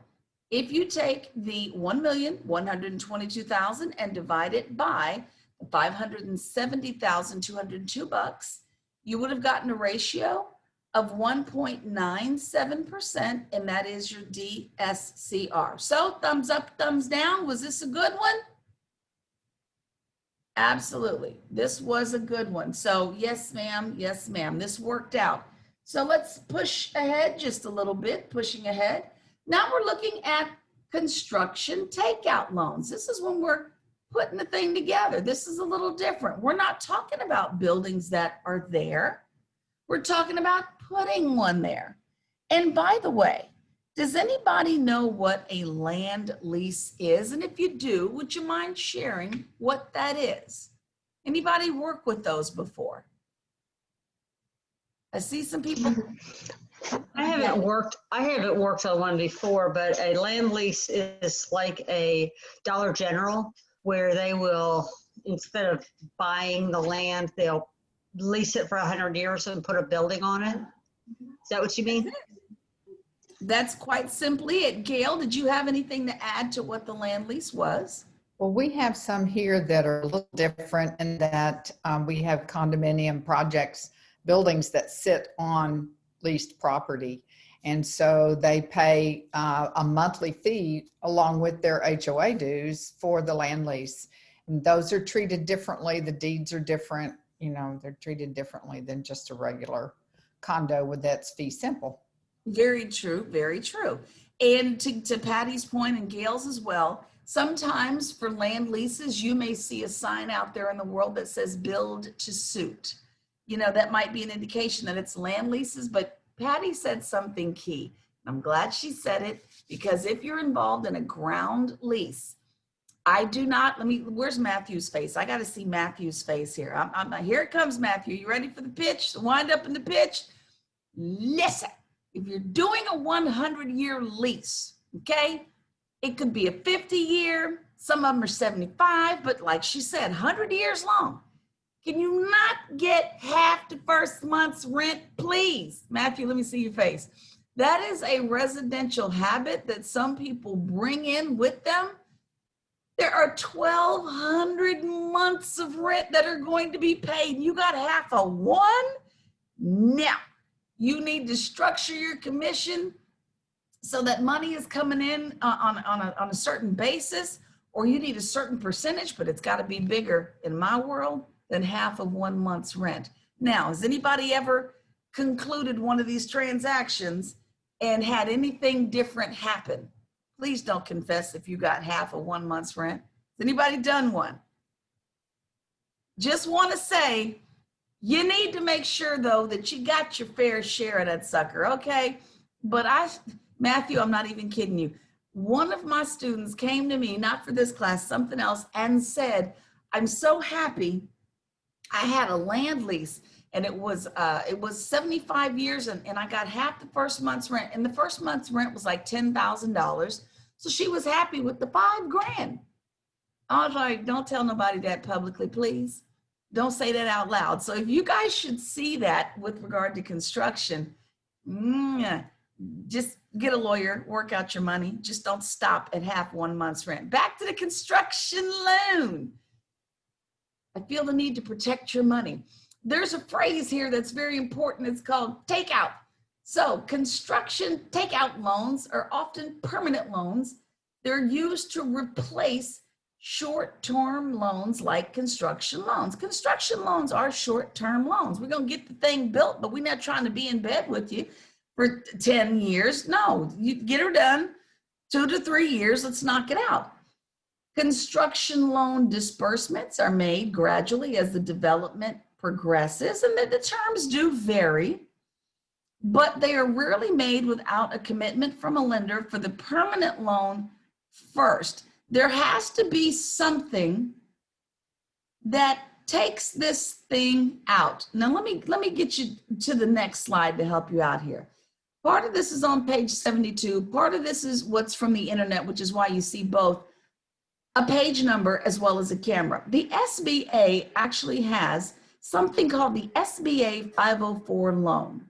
if you take the $1,122,000 and divide it by $570,202, you would have gotten a ratio of 1.97%, and that is your DSCR. So thumbs up, thumbs down. Was this a good one? Absolutely. This was a good one. So yes, ma'am. Yes, ma'am. This worked out. So let's push ahead just a little bit, pushing ahead. Now we're looking at construction takeout loans. This is when we're putting the thing together. This is a little different. We're not talking about buildings that are there. We're talking about putting one there. And by the way, does anybody know what a land lease is? And if you do, would you mind sharing what that is? Anybody work with those before? I see some people. I haven't worked on one before, but a land lease is like a Dollar General, where they will, instead of buying the land, they'll lease it for 100 years and put a building on it. Is that what you mean? That's quite simply it. Gail, did you have anything to add to what the land lease was? Well, we have some here that are a little different in that we have condominium projects, buildings that sit on leased property. And so they pay a monthly fee along with their HOA dues for the land lease. And those are treated differently. The deeds are different. You know, they're treated differently than just a regular condo with that's fee simple. Very true, very true. And to Patty's point and Gail's as well, sometimes for land leases, you may see a sign out there in the world that says build to suit. You know, that might be an indication that it's land leases, but Patty said something key. I'm glad she said it, because if you're involved in a ground lease, I do not, where's Matthew's face? I got to see Matthew's face here. Here it comes, Matthew. You ready for the pitch? The wind up in the pitch? Listen, if you're doing a 100-year lease, okay, it could be a 50-year, some of them are 75, but like she said, 100 years long. Can you not get half the first month's rent, please? Matthew, let me see your face. That is a residential habit that some people bring in with them. There are 1,200 months of rent that are going to be paid. You got half a one? Now, you need to structure your commission so that money is coming in on a certain basis, or you need a certain percentage, but it's got to be bigger in my world than half of 1 month's rent. Now, has anybody ever concluded one of these transactions and had anything different happen? Please don't confess if you got half of 1 month's rent. Has anybody done one? Just want to say, you need to make sure though that you got your fair share of that sucker, okay? But Matthew, I'm not even kidding you. One of my students came to me, not for this class, something else, and said, I'm so happy I had a land lease and it was 75 years and I got half the first month's rent, and the first month's rent was like $10,000. So she was happy with the $5,000. I was like, don't tell nobody that publicly, please. Don't say that out loud. So if you guys should see that with regard to construction, just get a lawyer, work out your money. Just don't stop at half 1 month's rent. Back to the construction loan. I feel the need to protect your money. There's a phrase here that's very important. It's called takeout. So construction takeout loans are often permanent loans. They're used to replace short-term loans like construction loans. Construction loans are short-term loans. We're going to get the thing built, but we're not trying to be in bed with you for 10 years. No, you get her done, 2 to 3 years, let's knock it out. Construction loan disbursements are made gradually as the development progresses, and the terms do vary, but they are rarely made without a commitment from a lender for the permanent loan first. There has to be something that takes this thing out. Now, let me get you to the next slide to help you out here. Part of this is on page 72. Part of this is what's from the internet, which is why you see both a page number as well as a camera. The SBA actually has something called the SBA 504 loan,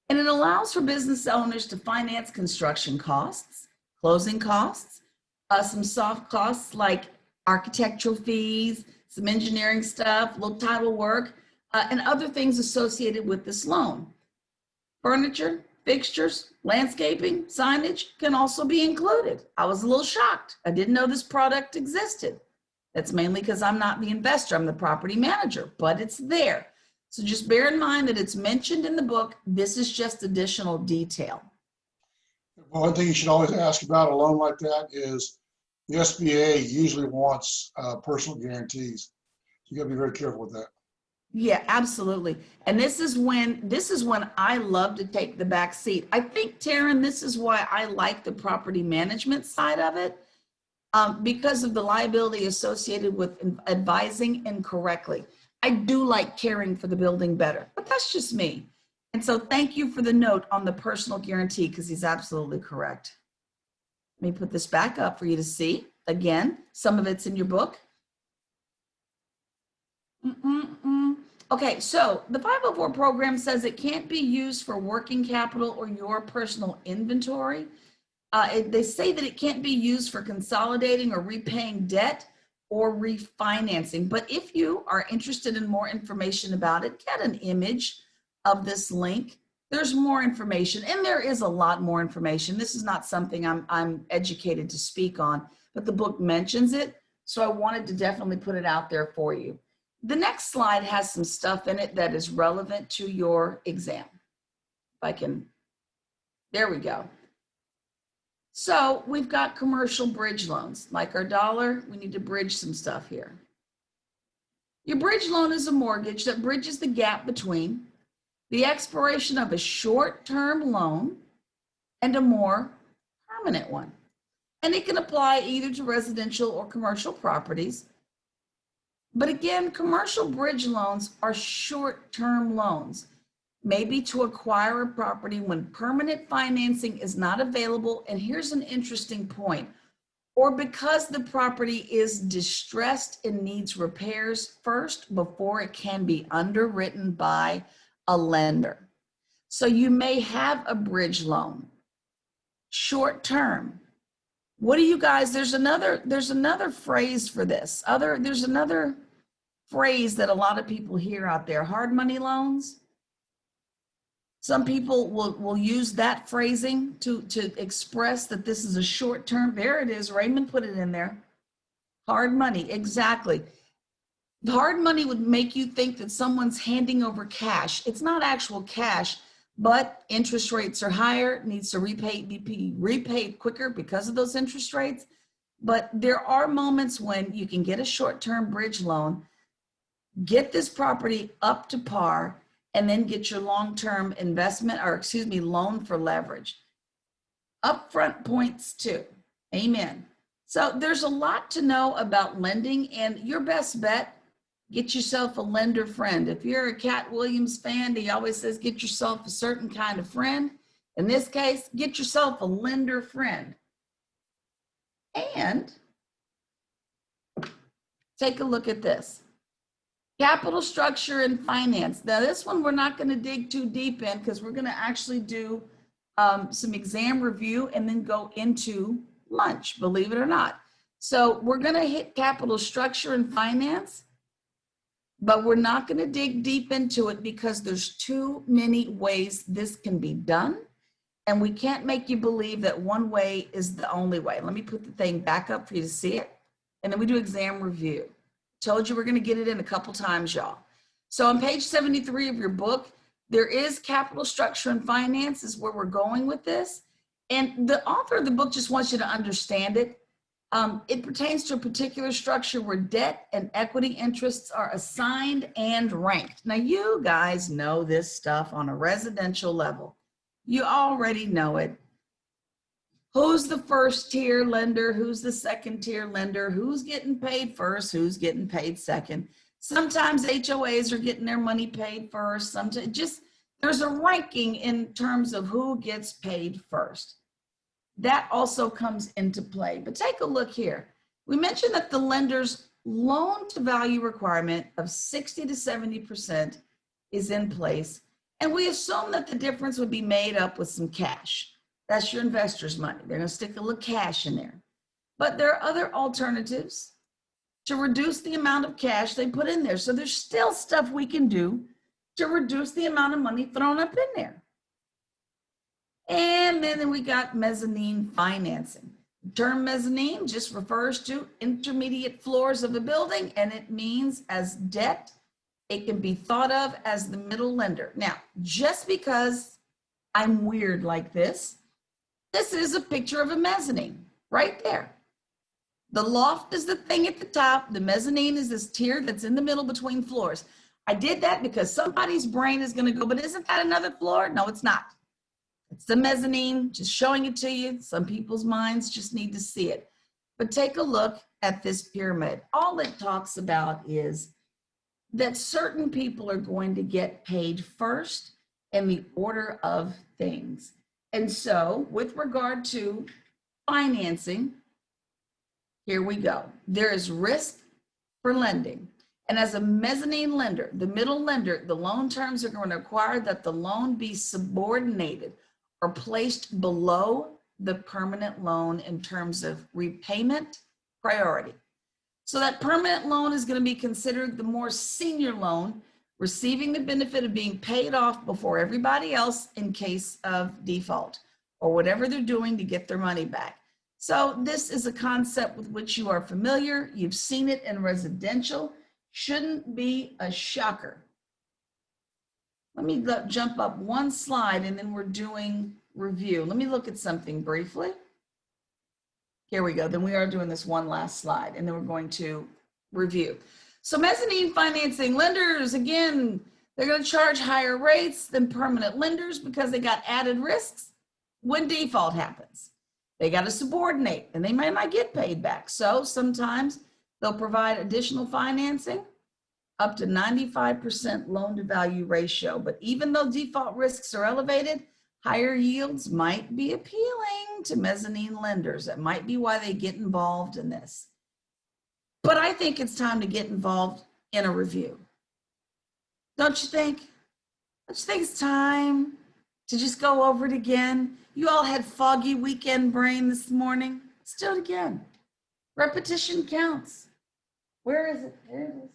and it allows for business owners to finance construction costs, closing costs, some soft costs like architectural fees, some engineering stuff, little title work, and other things associated with this loan. Furniture, fixtures, landscaping, signage can also be included. I was a little shocked. I didn't know this product existed. That's mainly because I'm not the investor, I'm the property manager, but it's there. So just bear in mind that it's mentioned in the book. This is just additional detail. Well, one thing you should always ask about a loan like that is the SBA usually wants personal guarantees. You got to be very careful with that. Yeah, absolutely. And this is when I love to take the back seat. I think, Taryn, this is why I like the property management side of it, because of the liability associated with advising incorrectly. I do like caring for the building better, but that's just me. And so thank you for the note on the personal guarantee, because he's absolutely correct. Let me put this back up for you to see. Again, some of it's in your book. Okay, so the 504 program says it can't be used for working capital or your personal inventory. They say that it can't be used for consolidating or repaying debt or refinancing. But if you are interested in more information about it, get an image of this link. There's more information, and there is a lot more information. This is not something I'm educated to speak on, but the book mentions it. So I wanted to definitely put it out there for you. The next slide has some stuff in it that is relevant to your exam. If I can, there we go. So we've got commercial bridge loans. Like our dollar, we need to bridge some stuff here. Your bridge loan is a mortgage that bridges the gap between the expiration of a short-term loan and a more permanent one. And it can apply either to residential or commercial properties. But again, commercial bridge loans are short-term loans, maybe to acquire a property when permanent financing is not available. And here's an interesting point. Or because the property is distressed and needs repairs first before it can be underwritten by a lender. So you may have a bridge loan, short term. What do you guys, there's another phrase for this. There's another phrase that a lot of people hear out there, hard money loans. Some people will use that phrasing to express that this is a short term. There it is, Raymond put it in there. Hard money, exactly. The hard money would make you think that someone's handing over cash. It's not actual cash, but interest rates are higher, needs to be repaid quicker because of those interest rates. But there are moments when you can get a short-term bridge loan, get this property up to par, and then get your long-term investment, or excuse me, loan for leverage. Upfront points too. Amen. So there's a lot to know about lending, and your best bet, get yourself a lender friend. If you're a Cat Williams fan, he always says, get yourself a certain kind of friend. In this case, get yourself a lender friend. And take a look at this. Capital structure and finance. Now this one we're not going to dig too deep in because we're going to actually do some exam review and then go into lunch, believe it or not. So we're going to hit capital structure and finance, but we're not going to dig deep into it because there's too many ways this can be done. And we can't make you believe that one way is the only way. Let me put the thing back up for you to see it. And then we do exam review. Told you we're going to get it in a couple times, y'all. So on page 73 of your book, there is capital structure and finance is where we're going with this. And the author of the book just wants you to understand it. It pertains to a particular structure where debt and equity interests are assigned and ranked. Now, you guys know this stuff on a residential level. You already know it. Who's the first tier lender? Who's the second tier lender? Who's getting paid first? Who's getting paid second? Sometimes HOAs are getting their money paid first. Sometimes just there's a ranking in terms of who gets paid first. That also comes into play. But take a look here. We mentioned that the lender's loan to value requirement of 60 to 70% is in place. And we assume that the difference would be made up with some cash. That's your investor's money. They're going to stick a little cash in there. But there are other alternatives to reduce the amount of cash they put in there. So there's still stuff we can do to reduce the amount of money thrown up in there. And then we got mezzanine financing. The term mezzanine just refers to intermediate floors of a building, and it means as debt, it can be thought of as the middle lender. Now, just because I'm weird like this is a picture of a mezzanine right there. The loft is the thing at the top. The mezzanine is this tier that's in the middle between floors. I did that because somebody's brain is going to go, but isn't that another floor? No, it's not. It's the mezzanine, just showing it to you. Some people's minds just need to see it. But take a look at this pyramid. All it talks about is that certain people are going to get paid first in the order of things. And so with regard to financing, here we go. There is risk for lending. And as a mezzanine lender, the middle lender, the loan terms are going to require that the loan be subordinated or placed below the permanent loan in terms of repayment priority. So that permanent loan is going to be considered the more senior loan, receiving the benefit of being paid off before everybody else in case of default or whatever they're doing to get their money back. So this is a concept with which you are familiar. You've seen it in residential. Shouldn't be a shocker. Let me jump up one slide and then we're doing review. Let me look at something briefly. Here we go. Then we are doing this one last slide and then we're going to review. So mezzanine financing lenders, again, they're going to charge higher rates than permanent lenders because they got added risks when default happens. They got to subordinate and they might not get paid back. So sometimes they'll provide additional financing up to 95% loan to value ratio. But even though default risks are elevated, higher yields might be appealing to mezzanine lenders. That might be why they get involved in this. But I think it's time to get involved in a review. Don't you think? Don't you think it's time to just go over it again? You all had foggy weekend brain this morning. Let's do it again. Repetition counts. Where is it? There it is.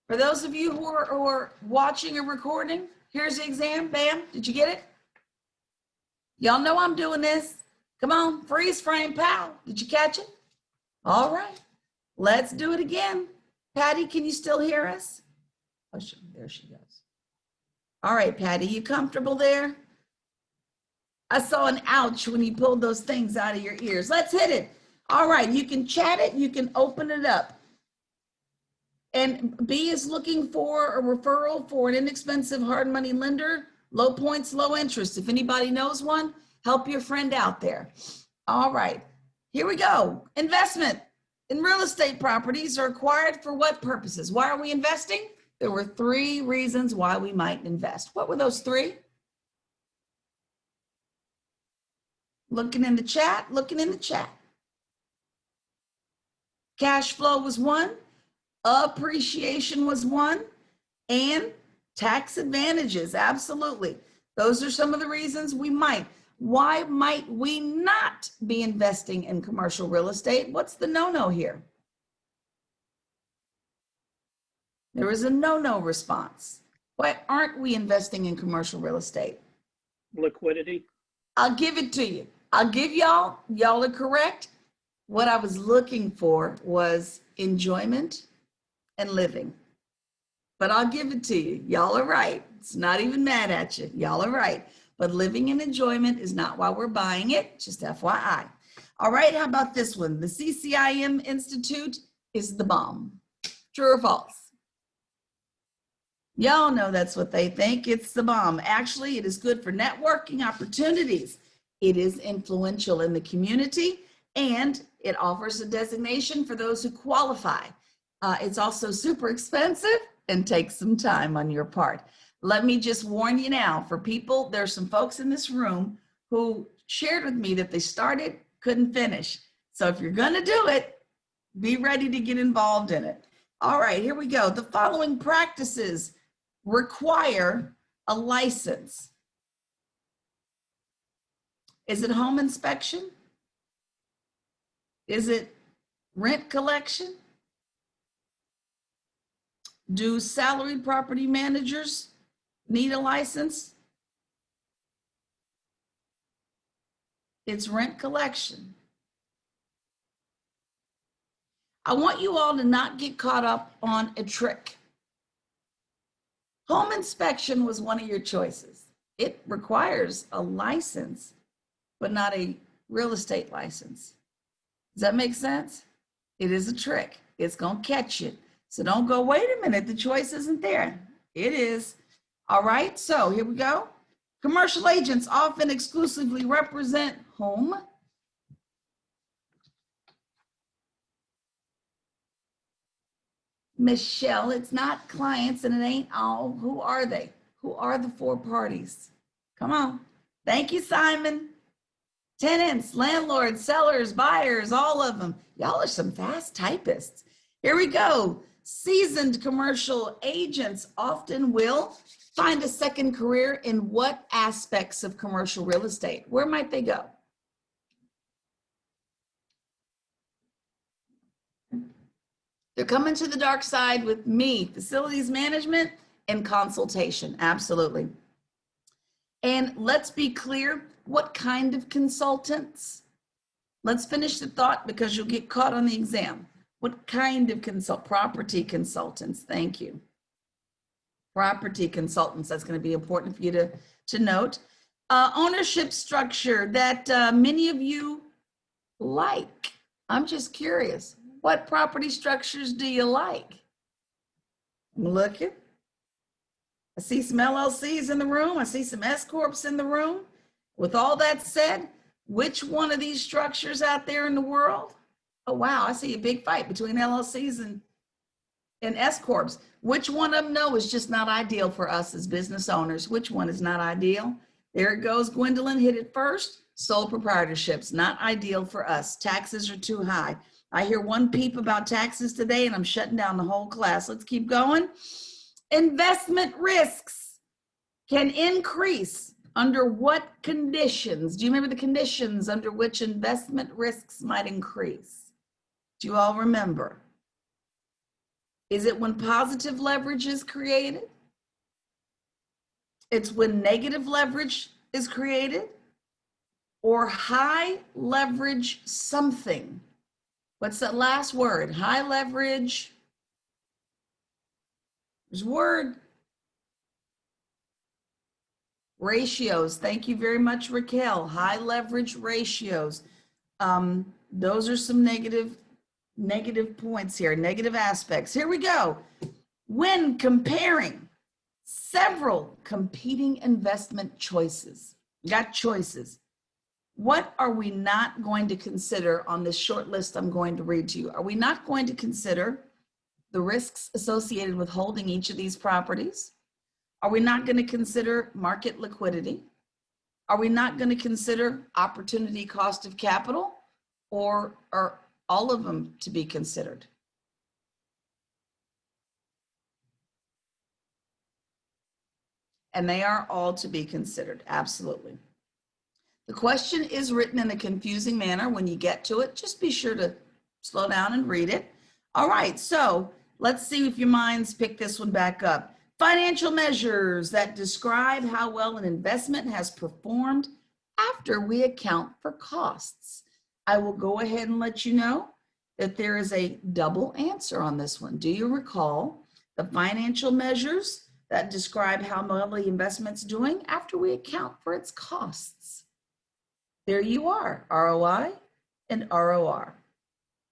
For those of you who are watching a recording, here's the exam. Bam. Did you get it? Y'all know I'm doing this. Come on. Freeze frame, pal. Did you catch it? All right. Let's do it again. Patty, can you still hear us? Oh, there she goes. All right, Patty, you comfortable there? I saw an ouch when you pulled those things out of your ears. Let's hit it. All right, you can chat it. You can open it up. And B is looking for a referral for an inexpensive hard money lender, low points, low interest. If anybody knows one, help your friend out there. All right, here we go. Investment in real estate properties are acquired for what purposes? Why are we investing? There were 3 reasons why we might invest. What were those 3? Looking in the chat, looking in the chat. Cash flow was 1. Appreciation was 1, and tax advantages, absolutely. Those are some of the reasons we might. Why might we not be investing in commercial real estate? What's the no-no here? There is a no-no response. Why aren't we investing in commercial real estate? Liquidity. I'll give it to you. I'll give y'all are correct. What I was looking for was enjoyment and living. But I'll give it to you. Y'all are right. It's not even mad at you. Y'all are right. But living and enjoyment is not why we're buying it, just FYI. All right, how about this one? The CCIM Institute is the bomb. True or false? Y'all know that's what they think. It's the bomb. Actually, it is good for networking opportunities. It is influential in the community, and it offers a designation for those who qualify. It's also super expensive and takes some time on your part. Let me just warn you now, for people, there's some folks in this room who shared with me that they started, couldn't finish. So if you're gonna do it, be ready to get involved in it. All right, here we go. The following practices require a license. Is it home inspection? Is it rent collection? Do salaried property managers need a license? It's rent collection. I want you all to not get caught up on a trick. Home inspection was one of your choices. It requires a license, but not a real estate license. Does that make sense? It is a trick. It's gonna catch you. So don't go, wait a minute, the choice isn't there. It is. All right, so here we go. Commercial agents often exclusively represent home. Michelle, it's not clients and it ain't all. Who are they? Who are the 4 parties? Come on. Thank you, Simon. Tenants, landlords, sellers, buyers, all of them. Y'all are some fast typists. Here we go. Seasoned commercial agents often will find a second career in what aspects of commercial real estate? Where might they go? They're coming to the dark side with me, facilities management and consultation, absolutely. And let's be clear, what kind of consultants? Let's finish the thought because you'll get caught on the exam. What kind of property consultants? Thank you. Property consultants, that's going to be important for you to note. Ownership structure that many of you like. I'm just curious, what property structures do you like? I'm looking. I see some LLCs in the room. I see some S Corps in the room. With all that said, Which one of these structures out there in the world? Oh, wow, I see a big fight between LLCs and S Corps. Which one of them, no, is just not ideal for us as business owners? Which one is not ideal? There it goes, Gwendolyn hit it first. Sole proprietorships, not ideal for us. Taxes are too high. I hear one peep about taxes today and I'm shutting down the whole class. Let's keep going. Investment risks can increase under what conditions? Do you remember the conditions under which investment risks might increase? Do you all remember? Is it when positive leverage is created? It's when negative leverage is created? Or high leverage something? What's that last word? High leverage. There's a word. Ratios. Thank you very much, Raquel. High leverage ratios. Those are some negative points here, negative aspects. Here we go. When comparing several competing investment choices, you got choices. What are we not going to consider on this short list I'm going to read to you? Are we not going to consider the risks associated with holding each of these properties? Are we not going to consider market liquidity? Are we not going to consider opportunity cost of capital? Or are all of them to be considered? And they are all to be considered, absolutely. The question is written in a confusing manner. When you get to it, just be sure to slow down and read it. All right, so let's see if your minds pick this one back up. Financial measures that describe how well an investment has performed after we account for costs. I will go ahead and let you know that there is a double answer on this one. Do you recall the financial measures that describe how well the investment's doing after we account for its costs? There you are, ROI and ROR.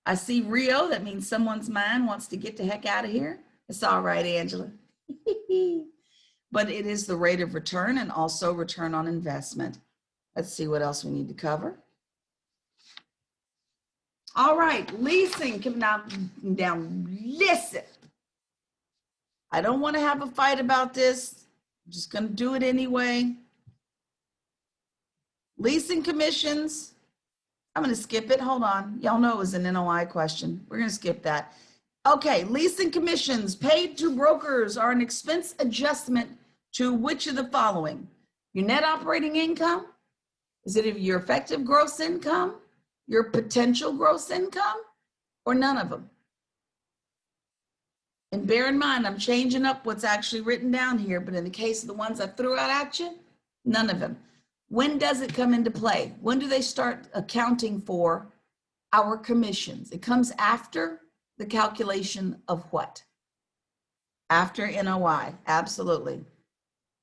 I see Rio, that means someone's mind wants to get the heck out of here. It's all right, Angela. But it is the rate of return and also return on investment. Let's see what else we need to cover. All right, leasing, come down, listen. I don't want to have a fight about this. I'm just going to do it anyway. Leasing commissions, I'm going to skip it. Hold on. Y'all know it was an NOI question. We're going to skip that. Okay, leasing commissions paid to brokers are an expense adjustment to which of the following? Your net operating income? Is it your effective gross income? Your potential gross income? Or none of them? And bear in mind, I'm changing up what's actually written down here, but in the case of the ones I threw out at you, none of them. When does it come into play? When do they start accounting for our commissions? It comes after the calculation of what? After NOI, absolutely.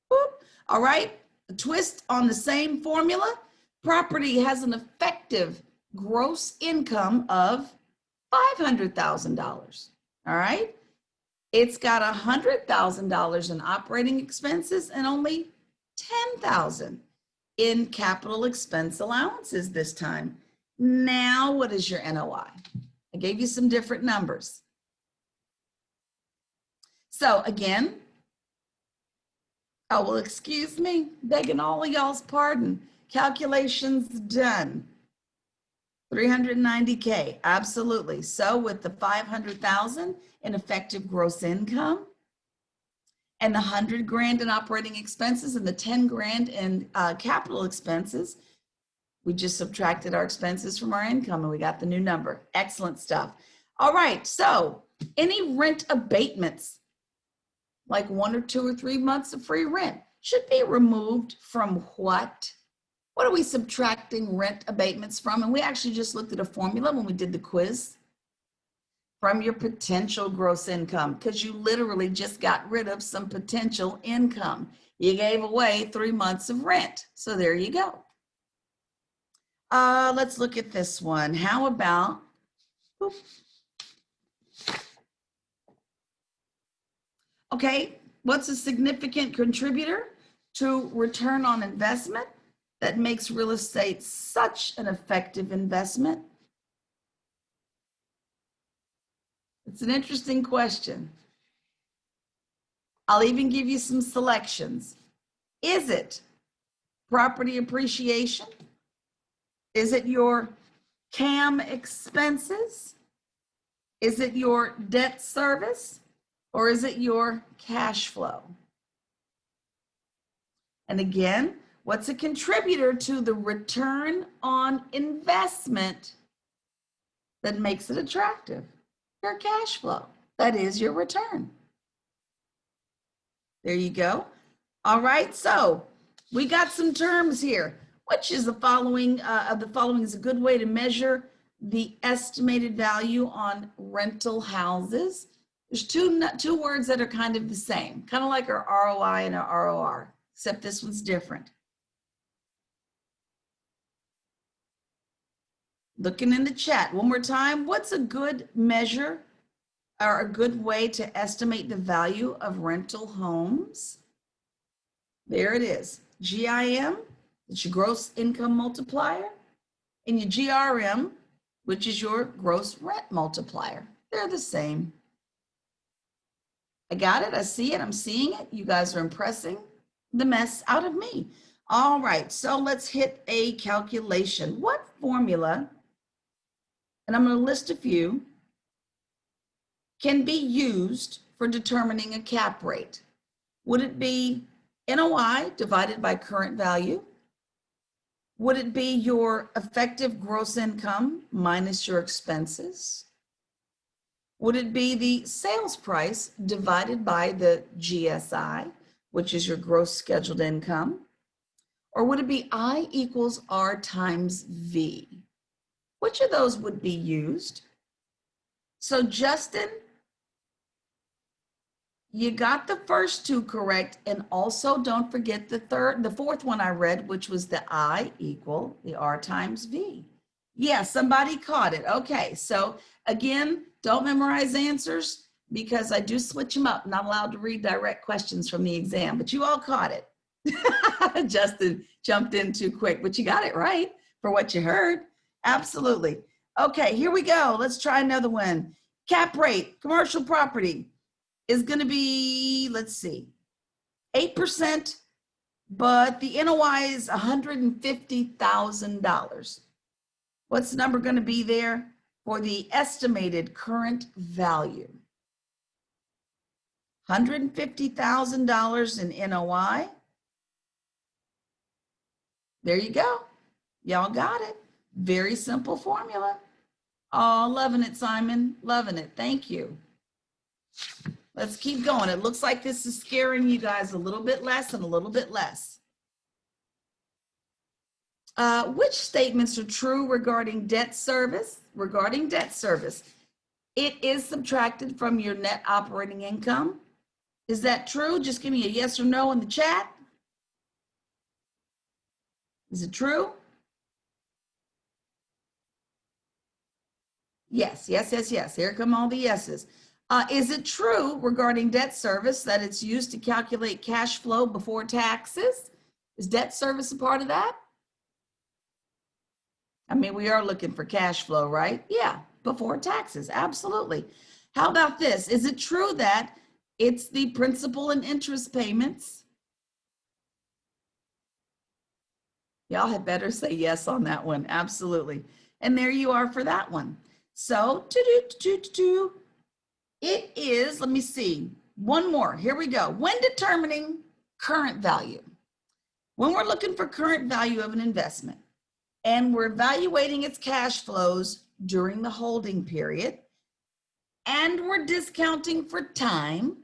Whoop. All right, a twist on the same formula. Property has an effective gross income of $500,000, all right? It's got $100,000 in operating expenses and only $10,000 in capital expense allowances this time. Now, what is your NOI? I gave you some different numbers. So again, oh, well, excuse me, begging all of y'all's pardon. Calculations done. 390K, absolutely. So with the 500,000 in effective gross income and the 100 grand in operating expenses and the 10 grand in capital expenses, we just subtracted our expenses from our income and we got the new number. Excellent stuff. All right, so any rent abatements, like 1 or 2 or 3 months of free rent, should be removed from what? What are we subtracting rent abatements from? And we actually just looked at a formula when we did the quiz. From your potential gross income, because you literally just got rid of some potential income. You gave away 3 months of rent. So there you go. Let's look at this one. How about, okay, what's a significant contributor to return on investment? that makes real estate such an effective investment? It's an interesting question. I'll even give you some selections. Is it property appreciation? Is it your CAM expenses? Is it your debt service? Or is it your cash flow? And again, what's a contributor to the return on investment that makes it attractive? Your cash flow. That is your return. There you go. All right, so we got some terms here. Which is the following is a good way to measure the estimated value on rental houses? There's two words that are kind of the same, kind of like our ROI and our ROR, except this one's different. Looking in the chat one more time, what's a good measure or a good way to estimate the value of rental homes? There it is, GIM. It's your gross income multiplier, and your GRM, which is your gross rent multiplier. They're the same. I got it. I see it. I'm seeing it. You guys are impressing the mess out of me. All right, so let's hit a calculation. What formula, and I'm going to list a few, can be used for determining a cap rate? Would it be NOI divided by current value? Would it be your effective gross income minus your expenses? Would it be the sales price divided by the GSI, which is your gross scheduled income? Or would it be I equals R times V? Which of those would be used? So Justin, you got the first two correct, and also don't forget the fourth one I read, which was the I equal the R times V. Yeah, somebody caught it. Okay, so again, don't memorize answers because I do switch them up. Not allowed to read direct questions from the exam, but you all caught it. Justin jumped in too quick, but you got it right for what you heard. Absolutely. Okay, here we go. Let's try another one. Cap rate, commercial property is going to be, let's see, 8%, but the NOI is $150,000. What's the number going to be there for the estimated current value? $150,000 in NOI. There you go. Y'all got it. Very simple formula. Oh, loving it, Simon. Loving it. Thank you. Let's keep going. It looks like this is scaring you guys a little bit less and a little bit less. Which statements are true regarding debt service? Regarding debt service, it is subtracted from your net operating income. Is that true? Just give me a yes or no in the chat. Is it true? Yes, yes, yes, yes. Here come all the yeses. Is it true regarding debt service that it's used to calculate cash flow before taxes? Is debt service a part of that? I mean, we are looking for cash flow, right? Yeah, before taxes, absolutely. How about this? Is it true that it's the principal and interest payments? Y'all had better say yes on that one, absolutely. And there you are for that one. So, it is, let me see, one more, here we go. When determining current value, when we're looking for current value of an investment and we're evaluating its cash flows during the holding period and we're discounting for time,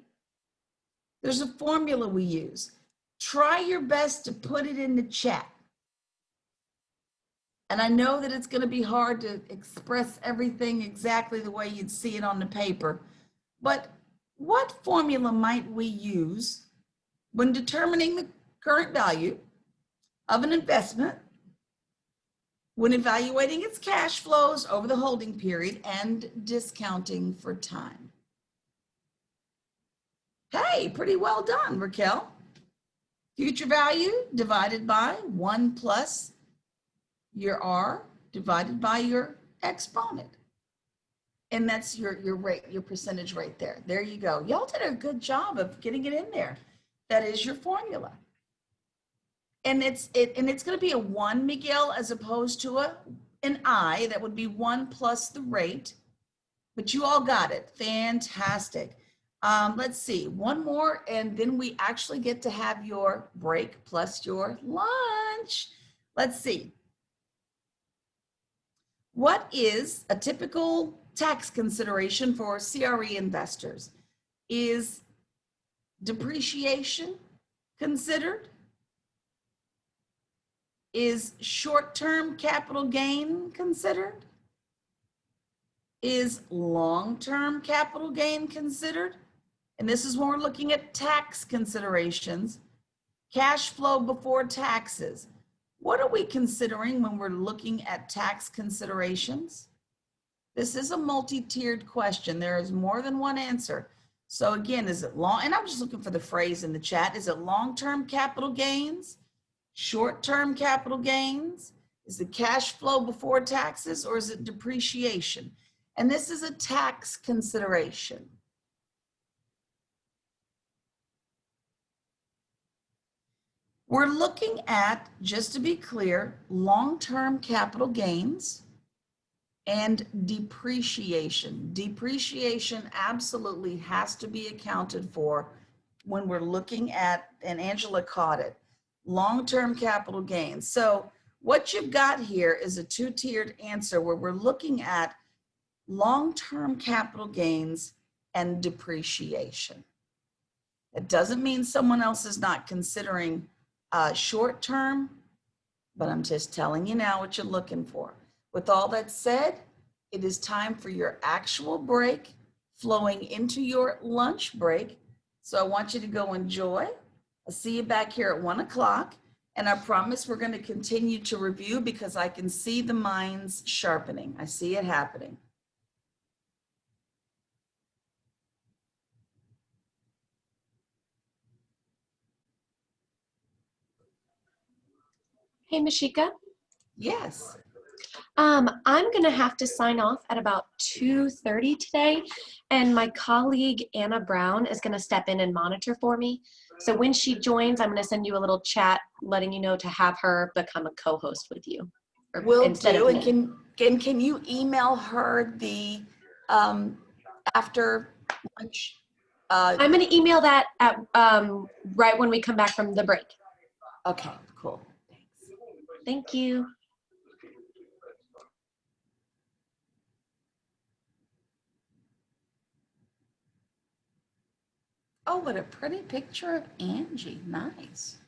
there's a formula we use. Try your best to put it in the chat. And I know that it's going to be hard to express everything exactly the way you'd see it on the paper, but what formula might we use when determining the current value of an investment, when evaluating its cash flows over the holding period and discounting for time? Hey, pretty well done, Raquel. Future value divided by 1 plus your R divided by your exponent. And that's your rate, your percentage right there. There you go. Y'all did a good job of getting it in there. That is your formula. And it's going to be a 1, Miguel, as opposed to an I. That would be 1 plus the rate. But you all got it. Fantastic. Let's see, one more, and then we actually get to have your break plus your lunch. Let's see. What is a typical tax consideration for CRE investors? Is depreciation considered? Is short-term capital gain considered? Is long-term capital gain considered? And this is when we're looking at tax considerations. Cash flow before taxes. What are we considering when we're looking at tax considerations? This is a multi-tiered question. There is more than one answer. So again, is it long? And I'm just looking for the phrase in the chat. Is it long-term capital gains? Short-term capital gains? Is it cash flow before taxes, or is it depreciation? And this is a tax consideration. We're looking at, just to be clear, long-term capital gains and depreciation. Depreciation absolutely has to be accounted for when we're looking at, and Angela caught it, long-term capital gains. So what you've got here is a two-tiered answer where we're looking at long-term capital gains and depreciation. It doesn't mean someone else is not considering short term, but I'm just telling you now what you're looking for. With all that said, it is time for your actual break flowing into your lunch break. So I want you to go enjoy. I'll see you back here at 1 o'clock. And I promise we're going to continue to review because I can see the minds sharpening. I see it happening. Hey, Mashika. Yes. I'm going to have to sign off at about 2:30 today, and my colleague Anna Brown is going to step in and monitor for me. So when she joins, I'm going to send you a little chat letting you know to have her become a co-host with you. Will do. And can you email her the after lunch? I'm going to email that at right when we come back from the break. Okay, cool. Thank you. Oh, what a pretty picture of Angie. Nice.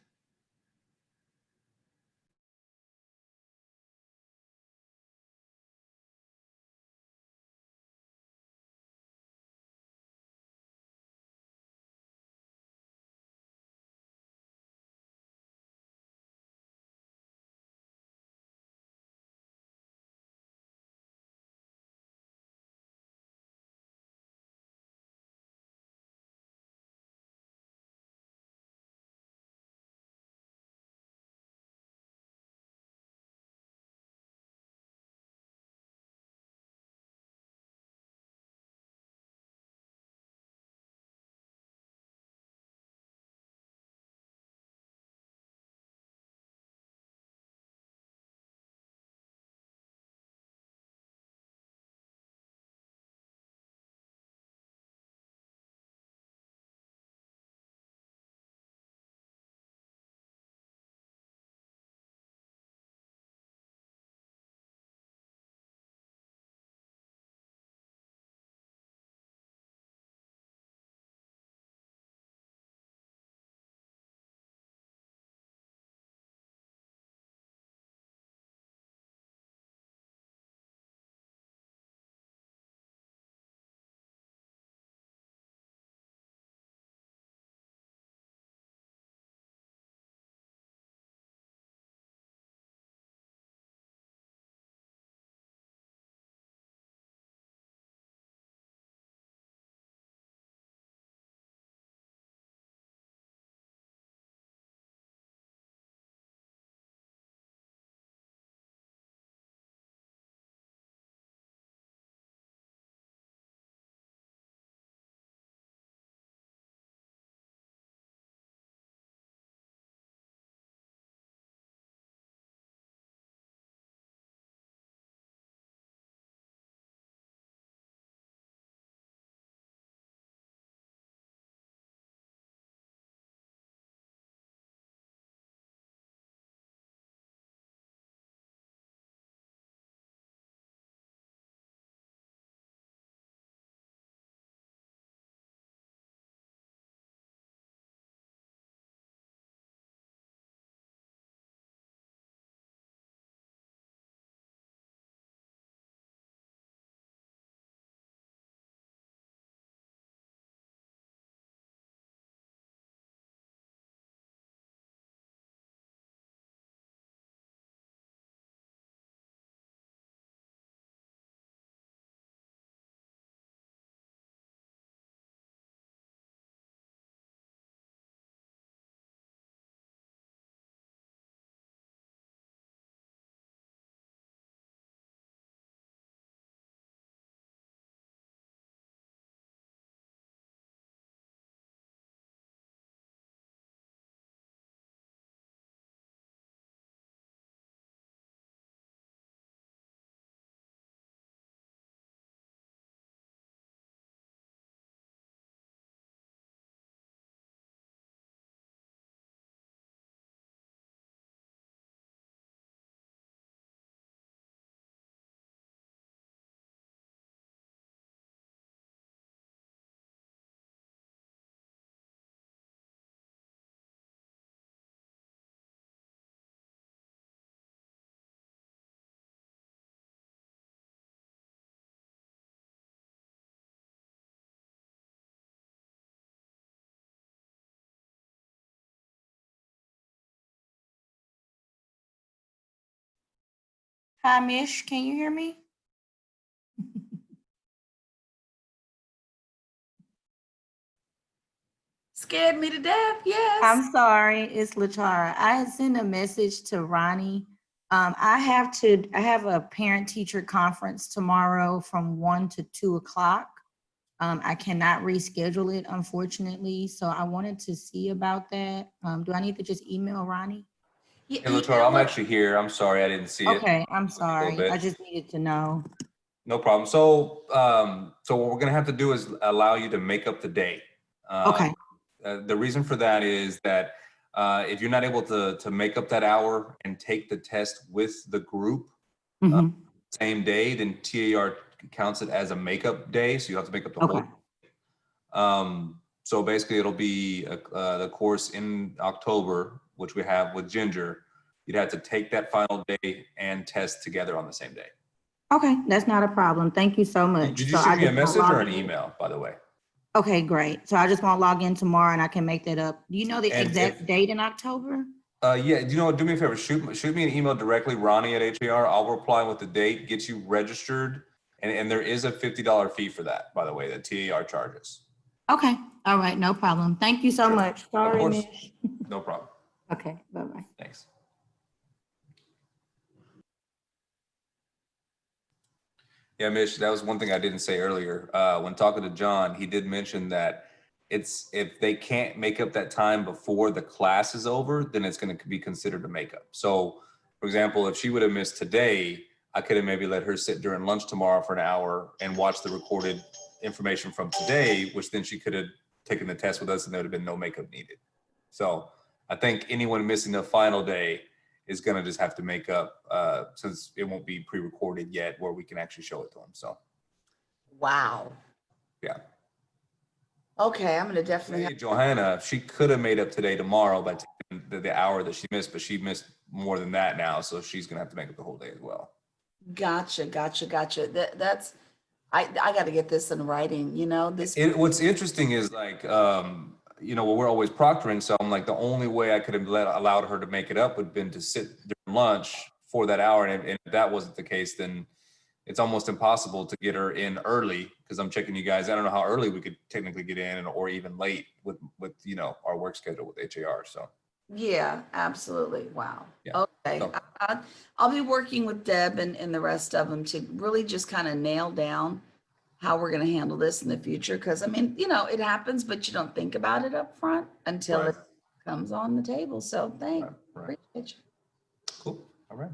Hi, Mish, can you hear me? Scared me to death, yes. I'm sorry, it's Latara. I had sent a message to Ronnie. I have a parent-teacher conference tomorrow from 1 to 2 o'clock. I cannot reschedule it, unfortunately, so I wanted to see about that. Do I need to just email Ronnie? Hey, Latora, I'm actually here. I'm sorry, I didn't see it. Okay, I'm A little sorry. bit. I just needed to know. No problem. So, so what we're gonna have to do is allow you to make up the day. Okay. The reason for that is that if you're not able to make up that hour and take the test with the group Mhm. same day, then TAR counts it as a makeup day. So you have to make up the whole. So basically, it'll be the course in October, which we have with Ginger. You'd have to take that final day and test together on the same day. Okay, that's not a problem. Thank you so much. Did you So shoot I me a just won't message or log an in. email, by the way? Okay, great. So I just won't log in tomorrow and I can make that up. Do you know the And exact date in October? Yeah, you know what? Do me a favor. Shoot me an email directly, Ronnie at HAR. I'll reply with the date, get you registered, and there is a $50 fee for that, by the way, that TAR charges. Okay, all right, no problem. Thank you so much. Of Sorry, course, Mish. no problem. Okay, bye-bye. Thanks. Yeah, Mish, that was one thing I didn't say earlier. When talking to John, he did mention that it's if they can't make up that time before the class is over, then it's going to be considered a makeup. So, for example, if she would have missed today, I could have maybe let her sit during lunch tomorrow for an hour and watch the recorded information from today, which then she could have taken the test with us and there would have been no makeup needed. So I think anyone missing the final day is going to just have to make up since it won't be pre-recorded yet where we can actually show it to them. So, Wow. yeah. Okay, I'm gonna definitely Hey, Johanna, she could have made up today, tomorrow by taking the hour that she missed, but she missed more than that now. So she's going to have to make up the whole day as well. Gotcha. That's I got to get this in writing. You know this. What's interesting is like, you know, we're always proctoring. So I'm like, the only way I could have allowed her to make it up would have been to sit during lunch for that hour. And if that wasn't the case, then it's almost impossible to get her in early because I'm checking you guys. I don't know how early we could technically get in or even late with you know, our work schedule with HAR. So Yeah, absolutely. Wow. yeah. Okay. So, I'll be working with Deb and the rest of them to really just kind of nail down how we're going to handle this in the future. Because I mean, you know, it happens, but you don't think about it up front until right, it comes on the table. So thanks. right. Appreciate you. Cool. All right.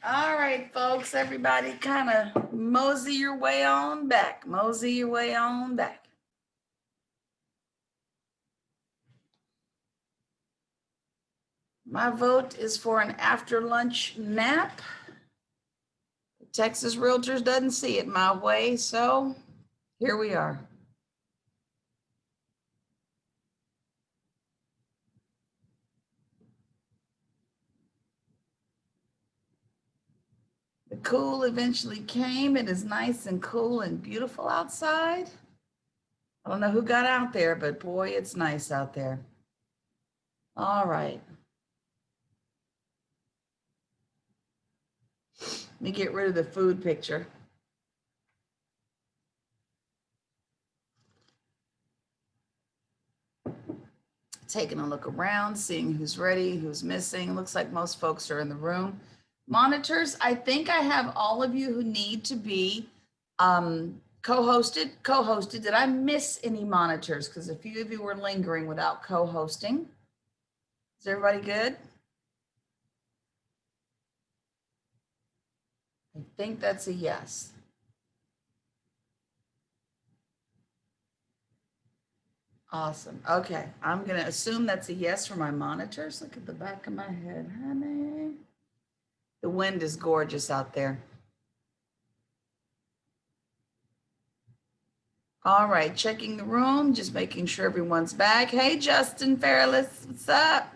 All right, folks, everybody kind of mosey your way on back. Mosey your way on back. My vote is for an after lunch nap. Texas Realtors doesn't see it my way, so here we are. The cool eventually came. It is nice and cool and beautiful outside. I don't know who got out there, but boy, it's nice out there. All right. Let me get rid of the food picture. Taking a look around, seeing who's ready, who's missing. Looks like most folks are in the room. Monitors, I think I have all of you who need to be co-hosted. Did I miss any monitors? Because a few of you were lingering without co-hosting. Is everybody good? I think that's a yes. Awesome. Okay, I'm going to assume that's a yes for my monitors. Look at the back of my head, honey. The wind is gorgeous out there. All right, checking the room, just making sure everyone's back. Hey, Justin Fairless, what's up?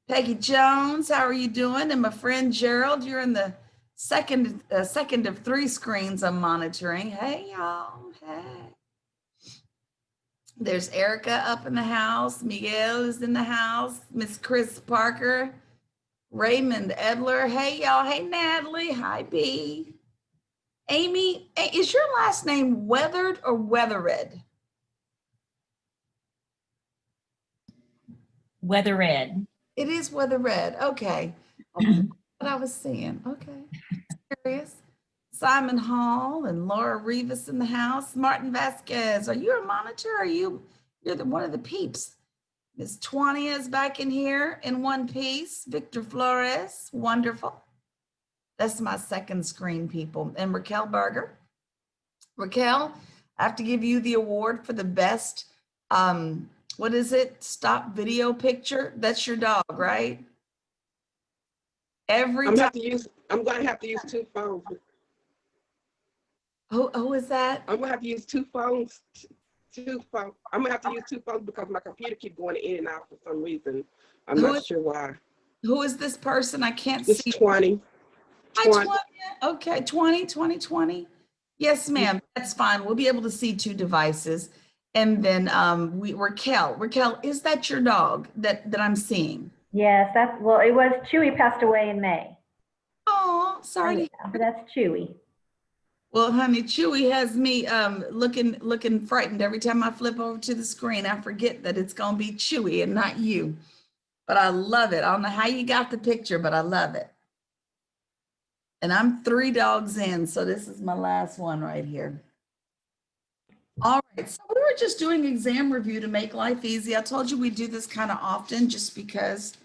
Peggy Jones, how are you doing? And my friend Gerald, you're in the second of 3 screens I'm monitoring. Hey, y'all. Hey. There's Erica up in the house. Miguel is in the house. Miss Chris Parker. Raymond Edler. Hey, y'all. Hey, Natalie. Hi, B. Amy, is your last name Weathered or Weathered? Weathered. It is Weathered. Okay. What I was saying. Okay. Curious. Simon Hall and Laura Rivas in the house. Martin Vasquez, are you a monitor? Or you're one of the peeps? Miss Twania is back in here in one piece. Victor Flores, wonderful. That's my second screen, people. And Raquel Berger. Raquel, I have to give you the award for the best, what is it? Stop video picture. That's your dog, right? Every time. I'm going to have to use 2 phones. Who is that? I'm going to have to use 2 phones. 2 phones. I'm going to have to use 2 phones because my computer keeps going in and out for some reason. I'm not sure why. Who is this person? I can't see. It's 20. Hi, 20. Okay, 20. Yes, ma'am. That's fine. We'll be able to see 2 devices. And then Raquel, is that your dog that I'm seeing? Yes, well, it was Chewy passed away in May. Oh, sorry. But that's Chewy. Well, honey, Chewy has me looking frightened every time I flip over to the screen. I forget that it's gonna be Chewy and not you. But I love it. I don't know how you got the picture, but I love it. And I'm 3 dogs in, so this is my last one right here. All right, so we were just doing exam review to make life easy. I told you we do this kind of often just because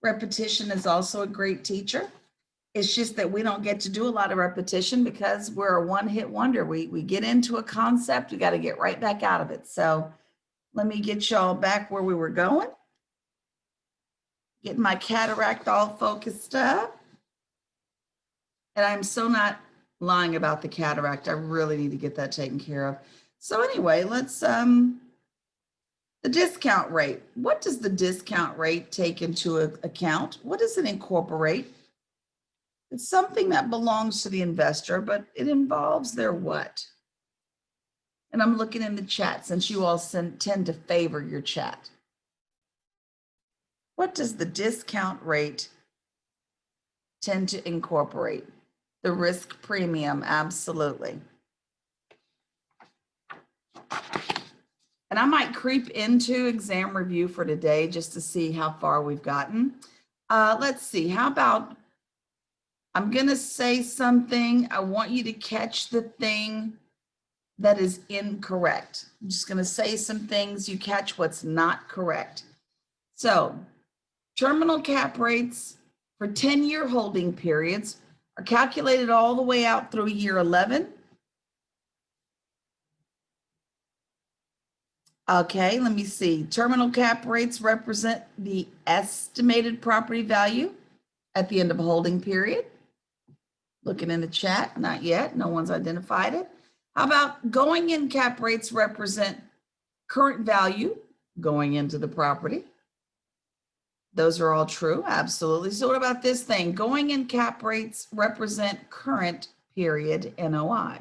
repetition is also a great teacher. It's just that we don't get to do a lot of repetition because we're a one-hit wonder. We get into a concept, we got to get right back out of it. So let me get y'all back where we were going. Get my cataract all focused up. And I'm so not lying about the cataract. I really need to get that taken care of. So anyway, let's, the discount rate. What does the discount rate take into account? What does it incorporate? It's something that belongs to the investor, but it involves their what? And I'm looking in the chat since you all tend to favor your chat. What does the discount rate tend to incorporate? The risk premium, absolutely. And I might creep into exam review for today just to see how far we've gotten. Let's see, how about, I'm gonna say something, I want you to catch the thing that is incorrect. I'm just gonna say some things, you catch what's not correct. So, terminal cap rates for 10-year holding periods are calculated all the way out through year 11. Okay, let me see. Terminal cap rates represent the estimated property value at the end of a holding period. Looking in the chat, not yet. No one's identified it. How about going in cap rates represent current value going into the property? Those are all true, absolutely. So what about this thing? Going in cap rates represent current period NOI.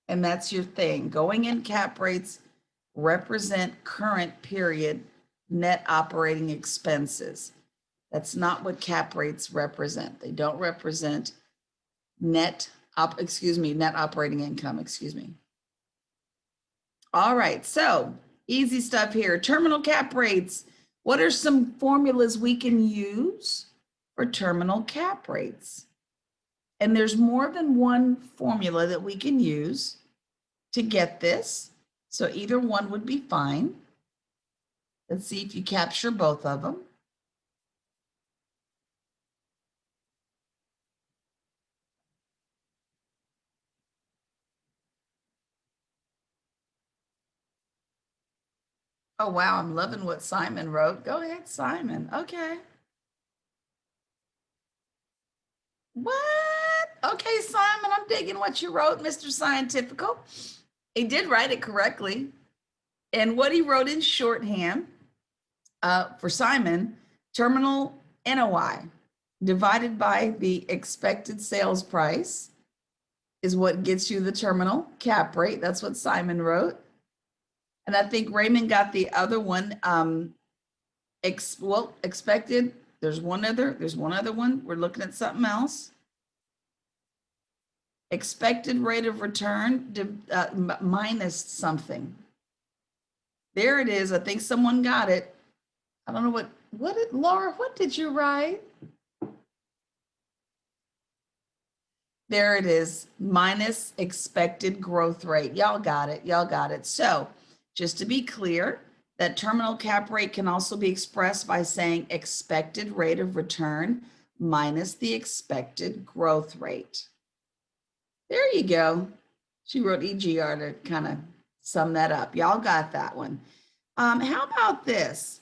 And that's your thing. Going in cap rates represent current period net operating expenses. That's not what cap rates represent. They don't represent net operating income, excuse me. All right, so easy stuff here. Terminal cap rates. What are some formulas we can use for terminal cap rates? And there's more than one formula that we can use to get this. So either one would be fine. Let's see if you capture both of them. Oh, wow, I'm loving what Simon wrote. Go ahead, Simon. Okay. What? Okay, Simon, I'm digging what you wrote, Mr. Scientifical. He did write it correctly. And what he wrote in shorthand for Simon, terminal NOI divided by the expected sales price is what gets you the terminal cap rate. That's what Simon wrote. And I think Raymond got the other one, expected. There's one other one. We're looking at something else. Expected rate of return minus something. There it is. I think someone got it. I don't know Laura, what did you write? There it is, minus expected growth rate. Y'all got it. Y'all got it. So just to be clear, that terminal cap rate can also be expressed by saying expected rate of return minus the expected growth rate. There you go. She wrote EGR to kind of sum that up. Y'all got that one. How about this?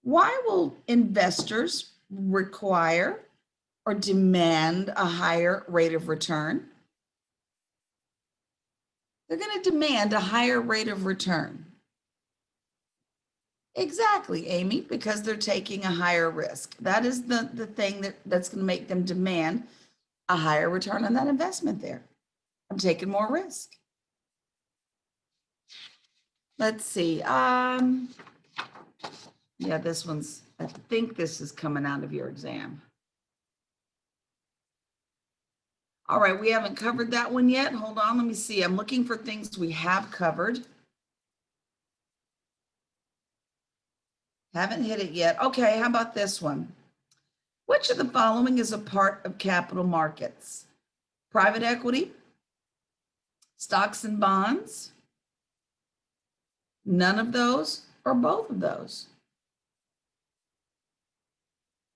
Why will investors require or demand a higher rate of return? They're going to demand a higher rate of return. Exactly, Amy, because they're taking a higher risk. That is the thing that's going to make them demand a higher return on that investment there. I'm taking more risk. Let's see. Yeah, this one's, I think this is coming out of your exam. All right, we haven't covered that one yet. Hold on, let me see. I'm looking for things we have covered. Haven't hit it yet. Okay, how about this one? Which of the following is a part of capital markets? Private equity, stocks and bonds, none of those, or both of those?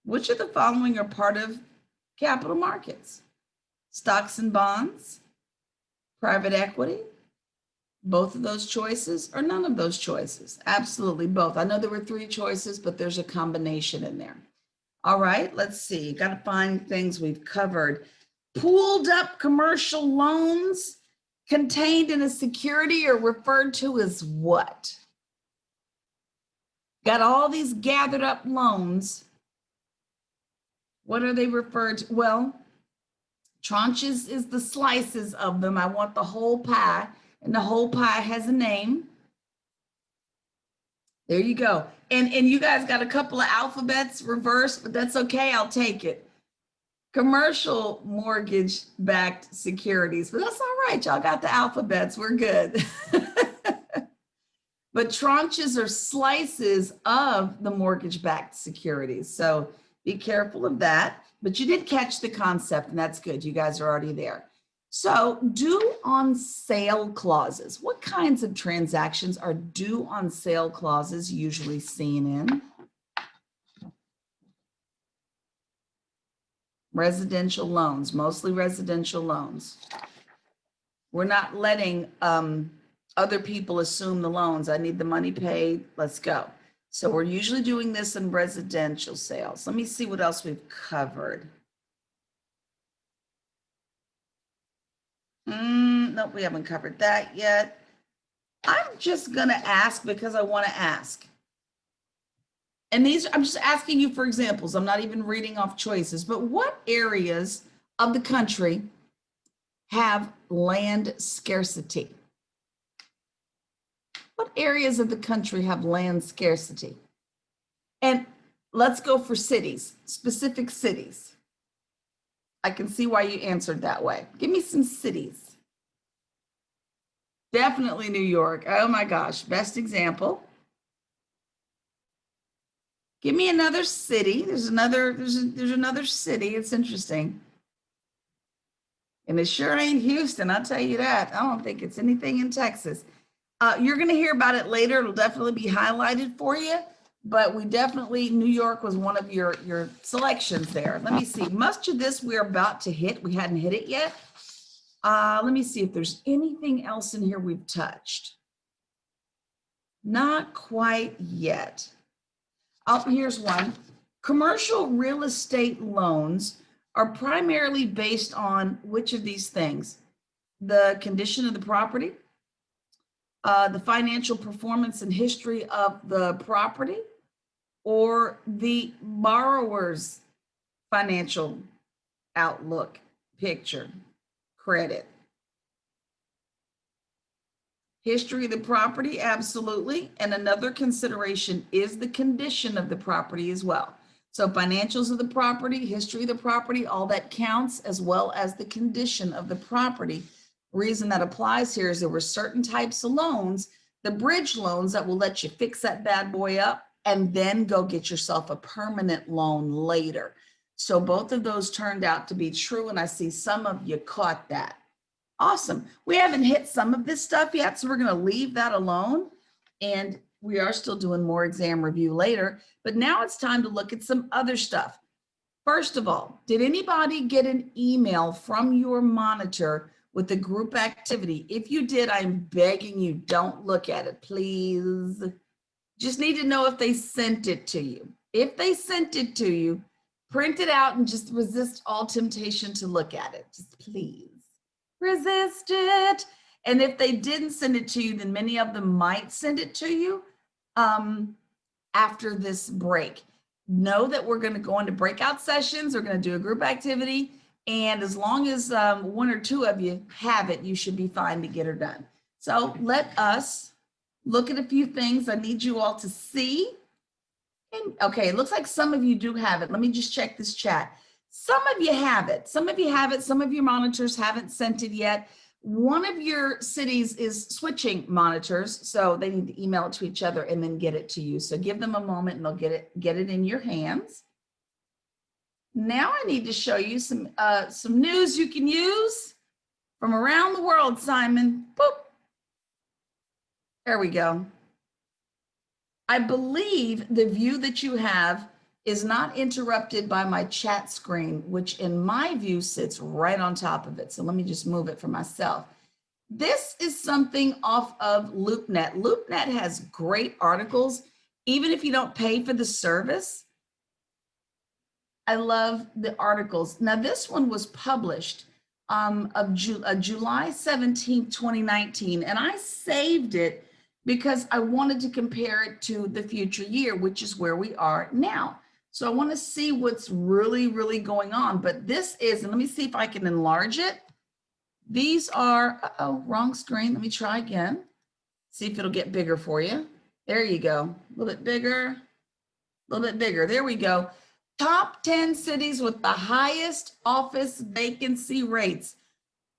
Which of the following are part of capital markets? Stocks and bonds, private equity, both of those choices, or none of those choices? Absolutely both. I know there were 3 choices, but there's a combination in there. All right, let's see. Got to find things we've covered. Pooled up commercial loans contained in a security are referred to as what? Got all these gathered up loans. What are they referred to? Well, tranches is the slices of them. I want the whole pie, and the whole pie has a name. There you go. And you guys got a couple of alphabets reversed, but that's okay. I'll take it. Commercial mortgage-backed securities, but that's all right. Y'all got the alphabets. We're good. But tranches are slices of the mortgage-backed securities. So be careful of that. But you did catch the concept, and that's good. You guys are already there. So due on sale clauses. What kinds of transactions are due on sale clauses usually seen in? Residential loans, mostly residential loans. We're not letting other people assume the loans. I need the money paid, let's go. So we're usually doing this in residential sales. Let me see what else we've covered. Nope, we haven't covered that yet. I'm just gonna ask because I wanna ask. And these, I'm just asking you for examples. I'm not even reading off choices, but what areas of the country have land scarcity? What areas of the country have land scarcity? And let's go for cities, specific cities. I can see why you answered that way. Give me some cities. Definitely New York. Oh my gosh, best example. Give me another city. There's another city. It's interesting. And it sure ain't Houston, I'll tell you that. I don't think it's anything in Texas. You're going to hear about it later. It'll definitely be highlighted for you. But we definitely, New York was one of your selections there. Let me see. Much of this we're about to hit. We hadn't hit it yet. Let me see if there's anything else in here we've touched. Not quite yet. Oh, here's one. Commercial real estate loans are primarily based on which of these things? The condition of the property, the financial performance and history of the property, or the borrower's financial outlook, picture, credit. History of the property, absolutely. And another consideration is the condition of the property as well. So financials of the property, history of the property, all that counts, as well as the condition of the property. Reason that applies here is there were certain types of loans, the bridge loans that will let you fix that bad boy up and then go get yourself a permanent loan later. So both of those turned out to be true, and I see some of you caught that. Awesome. We haven't hit some of this stuff yet, so we're going to leave that alone. And we are still doing more exam review later, but now it's time to look at some other stuff. First of all, did anybody get an email from your monitor with the group activity? If you did, I'm begging you, don't look at it, please. Just need to know if they sent it to you. If they sent it to you, print it out and just resist all temptation to look at it. Just please. Resist it. And if they didn't send it to you, then many of them might send it to you after this break. Know that we're going to go into breakout sessions. We're going to do a group activity. And as long as one or two of you have it, you should be fine to get her done. So let us look at a few things I need you all to see. And okay, it looks like some of you do have it. Let me just check this chat. Some of you have it. Some of you have it. Some of your monitors haven't sent it yet. One of your cities is switching monitors, so they need to email it to each other and then get it to you. So give them a moment and they'll get it in your hands. Now I need to show you some news you can use from around the world, Simon. Boop. There we go. I believe the view that you have is not interrupted by my chat screen, which in my view sits right on top of it. So let me just move it for myself. This is something off of LoopNet. LoopNet has great articles, even if you don't pay for the service. I love the articles. Now this one was published of July 17th, 2019, and I saved it because I wanted to compare it to the future year, which is where we are now. So I want to see what's really, really going on. But this is, and let me see if I can enlarge it. These are, uh-oh, wrong screen. Let me try again. See if it'll get bigger for you. There you go. A little bit bigger, a little bit bigger. There we go. Top 10 cities with the highest office vacancy rates.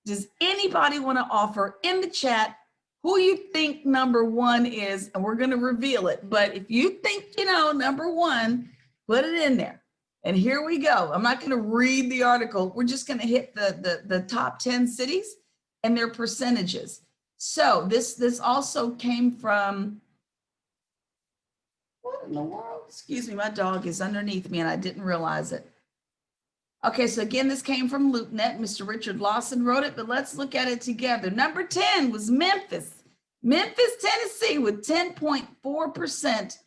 Does anybody want to offer in the chat who you think number one is? And we're going to reveal it. But if you think, you know, number one, put it in there. And here we go. I'm not going to read the article. We're just going to hit the top 10 cities and their percentages. So this also came from, what in the world? Excuse me, my dog is underneath me and I didn't realize it. Okay, so again, this came from LoopNet. Mr. Richard Lawson wrote it, but let's look at it together. Number 10 was Memphis. Memphis, Tennessee, with 10.4%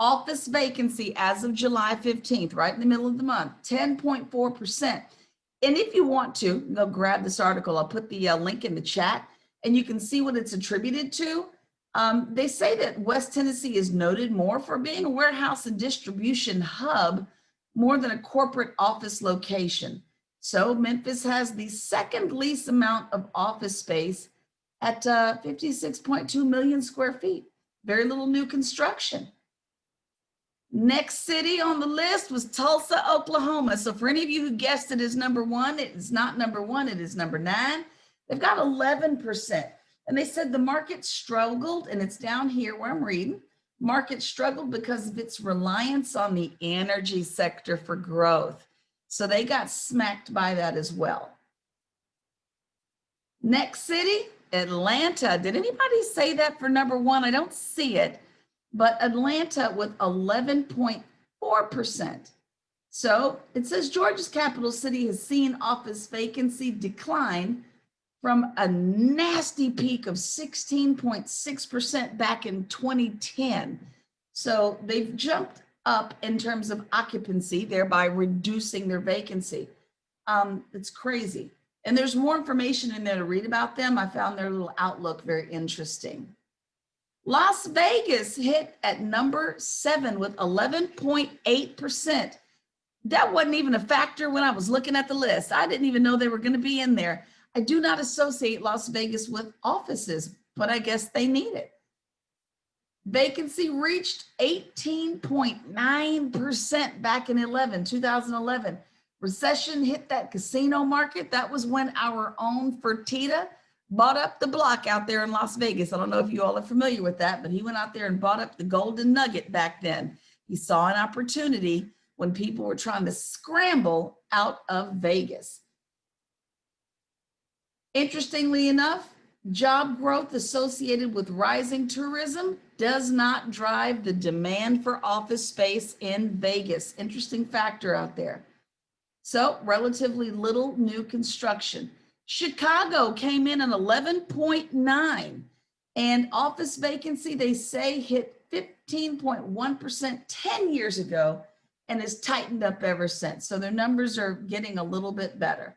office vacancy as of July 15th, right in the middle of the month, 10.4%. And if you want to, go grab this article. I'll put the link in the chat and you can see what it's attributed to. They say that West Tennessee is noted more for being a warehouse and distribution hub more than a corporate office location. So Memphis has the second least amount of office space at 56.2 million square feet. Very little new construction. Next city on the list was Tulsa, Oklahoma. So for any of you who guessed it as number one, it is not number one, it is number 9. They've got 11%. And they said the market struggled, and it's down here where I'm reading. Market struggled because of its reliance on the energy sector for growth. So they got smacked by that as well. Next city, Atlanta. Did anybody say that for number 1? I don't see it, but Atlanta with 11.4%. So it says Georgia's capital city has seen office vacancy decline from a nasty peak of 16.6% back in 2010. So they've jumped up in terms of occupancy, thereby reducing their vacancy. It's crazy. And there's more information in there to read about them. I found their little outlook very interesting. Las Vegas hit at number 7 with 11.8%. That wasn't even a factor when I was looking at the list. I didn't even know they were going to be in there. I do not associate Las Vegas with offices, but I guess they need it. Vacancy reached 18.9% back in 2011. Recession hit that casino market. That was when our own Fertitta bought up the block out there in Las Vegas. I don't know if you all are familiar with that, but he went out there and bought up the Golden Nugget back then. He saw an opportunity when people were trying to scramble out of Vegas. Interestingly enough, job growth associated with rising tourism does not drive the demand for office space in Vegas. Interesting factor out there. So relatively little new construction. Chicago came in at 11.9, and office vacancy, they say, hit 15.1% 10 years ago and has tightened up ever since. So their numbers are getting a little bit better.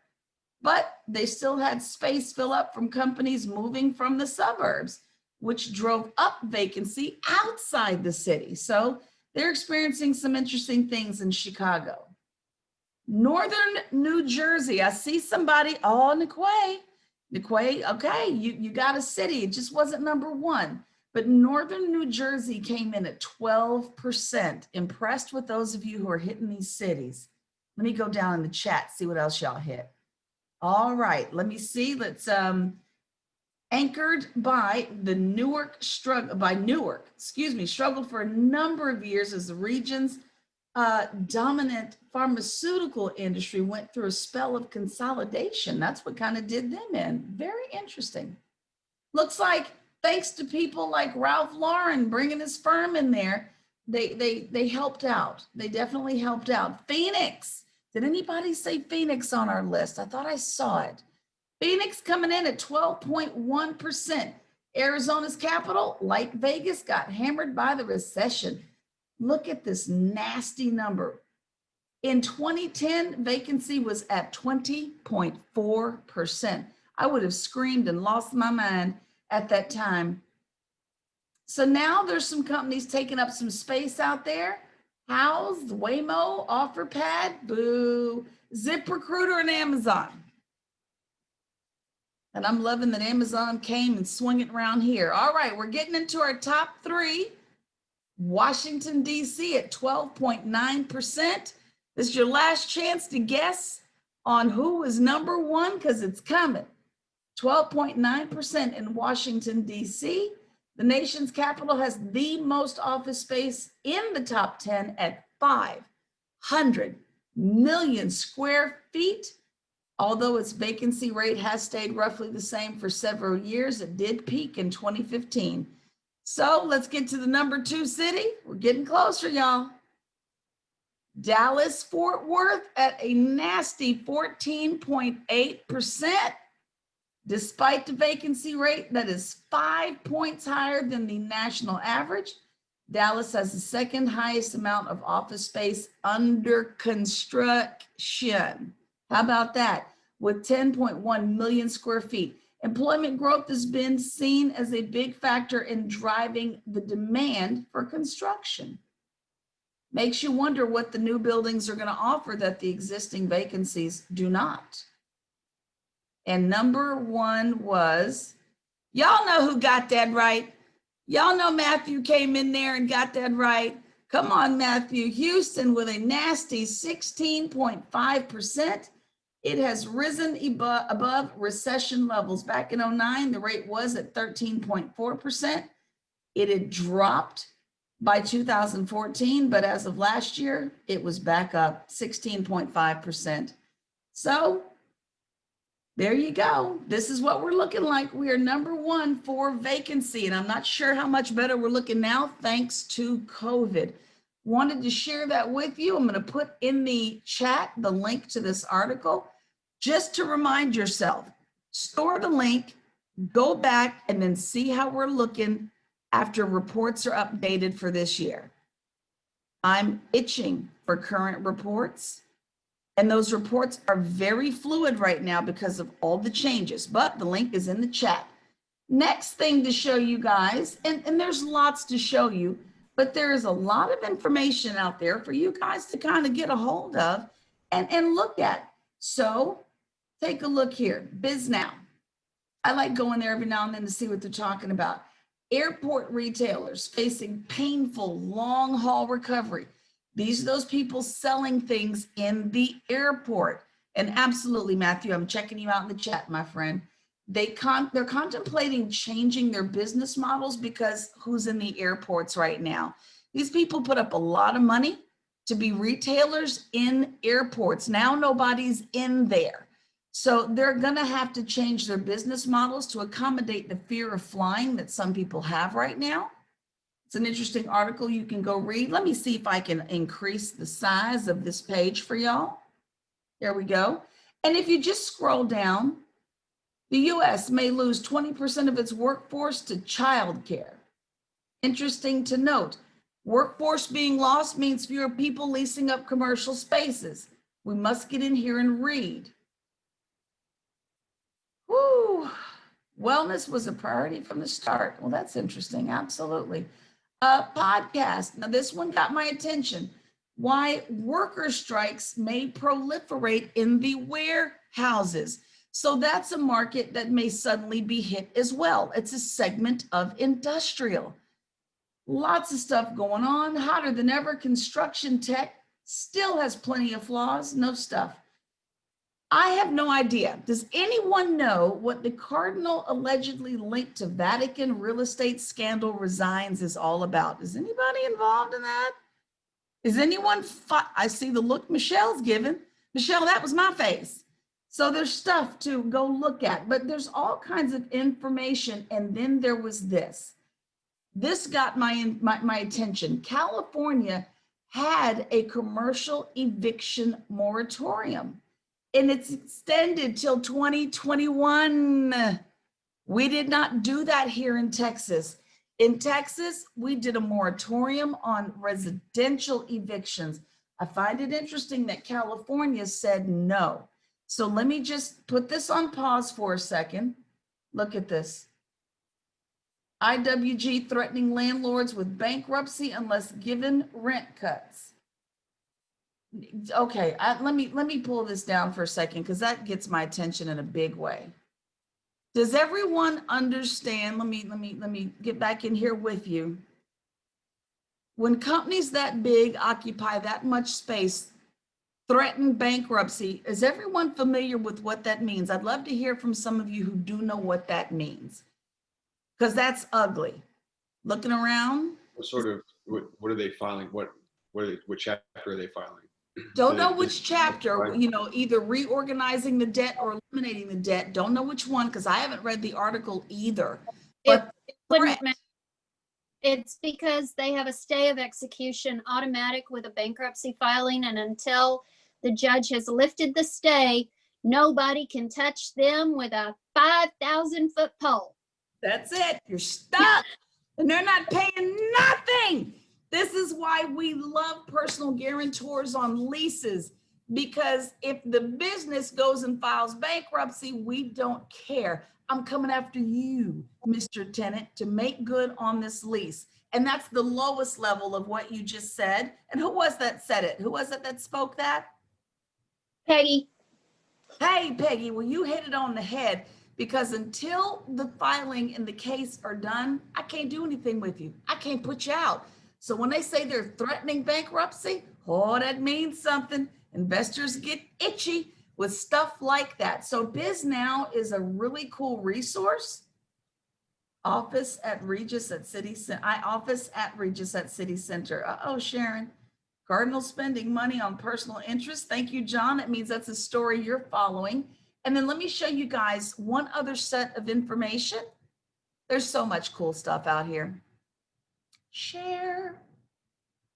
But they still had space fill up from companies moving from the suburbs, which drove up vacancy outside the city. So they're experiencing some interesting things in Chicago. Northern New Jersey, I see somebody, Niquay, okay, you got a city, it just wasn't number 1. But Northern New Jersey came in at 12%. Impressed with those of you who are hitting these cities. Let me go down in the chat, see what else y'all hit. All right, let me see. Let's anchored by the struggled for a number of years as the region's dominant pharmaceutical industry went through a spell of consolidation. That's what kind of did them in. Very interesting. Looks like thanks to people like Ralph Lauren bringing his firm in there, they helped out. They definitely helped out. Phoenix. Did anybody say Phoenix on our list? I thought I saw it. Phoenix coming in at 12.1%. Arizona's capital, like Vegas, got hammered by the recession. Look at this nasty number. In 2010, vacancy was at 20.4%. I would have screamed and lost my mind at that time. So now there's some companies taking up some space out there. House, Waymo, OfferPad, boo, ZipRecruiter, and Amazon. And I'm loving that Amazon came and swung it around here. All right, we're getting into our top 3. Washington, D.C. at 12.9%. This is your last chance to guess on who was number 1 because it's coming. 12.9% in Washington, D.C. The nation's capital has the most office space in the top 10 at 500 million square feet. Although its vacancy rate has stayed roughly the same for several years, it did peak in 2015. So let's get to the number 2 city. We're getting closer, y'all. Dallas Fort Worth at a nasty 14.8%. Despite the vacancy rate that is 5 points higher than the national average, Dallas has the second highest amount of office space under construction. How about that? With 10.1 million square feet. Employment growth has been seen as a big factor in driving the demand for construction. Makes you wonder what the new buildings are going to offer that the existing vacancies do not. And number 1 was, y'all know who got that right. Y'all know Matthew came in there and got that right. Come on, Matthew. Houston with a nasty 16.5%. It has risen above recession levels. Back in 2009, the rate was at 13.4%. It had dropped by 2014, but as of last year, it was back up 16.5%. So there you go. This is what we're looking like. We are number 1 for vacancy, and I'm not sure how much better we're looking now thanks to COVID. Wanted to share that with you. I'm going to put in the chat the link to this article just to remind yourself. Store the link, go back, and then see how we're looking after reports are updated for this year. I'm itching for current reports. And those reports are very fluid right now because of all the changes, but the link is in the chat. Next thing to show you guys, and there's lots to show you, but there is a lot of information out there for you guys to kind of get a hold of and look at. So take a look here, BizNow. I like going there every now and then to see what they're talking about. Airport retailers facing painful long haul recovery. These are those people selling things in the airport. And absolutely, Matthew, I'm checking you out in the chat, my friend. They're contemplating changing their business models because who's in the airports right now? These people put up a lot of money to be retailers in airports. Now nobody's in there. So they're gonna have to change their business models to accommodate the fear of flying that some people have right now. It's an interesting article you can go read. Let me see if I can increase the size of this page for y'all. There we go. And if you just scroll down, the US may lose 20% of its workforce to childcare. Interesting to note, workforce being lost means fewer people leasing up commercial spaces. We must get in here and read. Woo! Wellness was a priority from the start. Well, that's interesting, absolutely. Podcast. Now, this one got my attention. Why worker strikes may proliferate in the warehouses. So that's a market that may suddenly be hit as well. It's a segment of industrial. Lots of stuff going on, hotter than ever. Construction tech still has plenty of flaws, no stuff. I have no idea. Does anyone know what the cardinal allegedly linked to Vatican real estate scandal resigns is all about? Is anybody involved in that? Is anyone, I see the look Michelle's given. Michelle, that was my face. So there's stuff to go look at, but there's all kinds of information. And then there was this. This got my attention. California had a commercial eviction moratorium. And it's extended till 2021. We did not do that here in Texas. In Texas, we did a moratorium on residential evictions. I find it interesting that California said no. So let me just put this on pause for a second. Look at this. IWG threatening landlords with bankruptcy unless given rent cuts. Okay, let me pull this down for a second because that gets my attention in a big way. Does everyone understand? Let me get back in here with you. When companies that big occupy that much space, threaten bankruptcy, is everyone familiar with what that means? I'd love to hear from some of you who do know what that means, because that's ugly. Looking around. What sort of, what are they filing? What chapter are they filing? Don't know which chapter, you know, either reorganizing the debt or eliminating the debt. Don't know which one because I haven't read the article either. But Wouldn't ma- It's because they have a stay of execution automatic with a bankruptcy filing, and until the judge has lifted the stay, nobody can touch them with a 5,000-foot pole. that's it. You're stuck. And they're not paying nothing. This is why we love personal guarantors on leases, because if the business goes and files bankruptcy, we don't care. I'm coming after you, Mr. Tenant, to make good on this lease. And that's the lowest level of what you just said. And who was that said it? Who was it that spoke that? Peggy. Hey, Peggy, well, you hit it on the head, because until the filing and the case are done, I can't do anything with you. I can't put you out. So when they say they're threatening bankruptcy, oh, that means something. Investors get itchy with stuff like that. So BizNow is a really cool resource. Office at Regis at City Center. Office at Regis at City Center. Uh-oh, Sharon. Cardinal spending money on personal interest. Thank you, John. That means that's a story you're following. And then let me show you guys one other set of information. There's so much cool stuff out here. Share.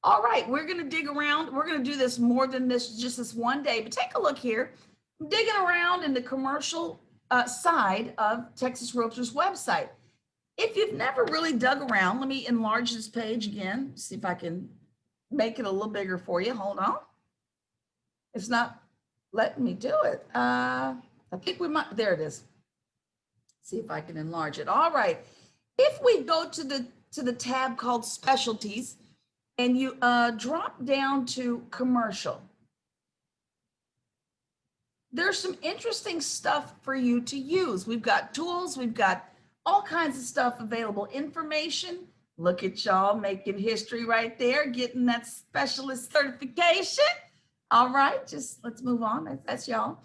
All right, we're going to dig around. We're going to do this more than this, just this one day, but take a look here. I'm digging around in the commercial side of Texas Realtors website. If you've never really dug around, let me enlarge this page again, see if I can make it a little bigger for you. Hold on. It's not letting me do it. I think we might, there it is. See if I can enlarge it. All right. If we go to the tab called specialties and you drop down to commercial, there's some interesting stuff for you to use. We've got tools, we've got all kinds of stuff available, information. Look at y'all making history right there, getting that specialist certification. All right, just let's move on. That's y'all.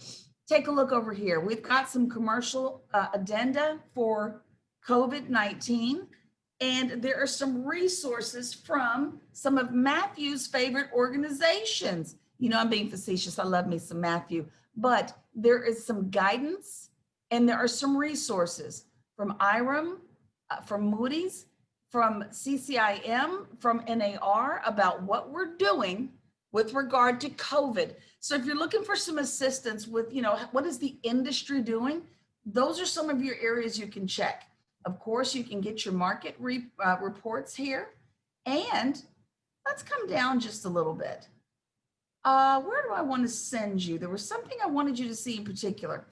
Take a look over here. We've got some commercial addenda for COVID-19, and there are some resources from some of Matthew's favorite organizations. You know, I'm being facetious. I love me some Matthew, but there is some guidance and there are some resources from IREM, from Moody's, from CCIM, from NAR about what we're doing with regard to COVID. So if you're looking for some assistance with, you know, what is the industry doing? Those are some of your areas you can check. Of course, you can get your market reports here. And let's come down just a little bit. Where do I want to send you? There was something I wanted you to see in particular.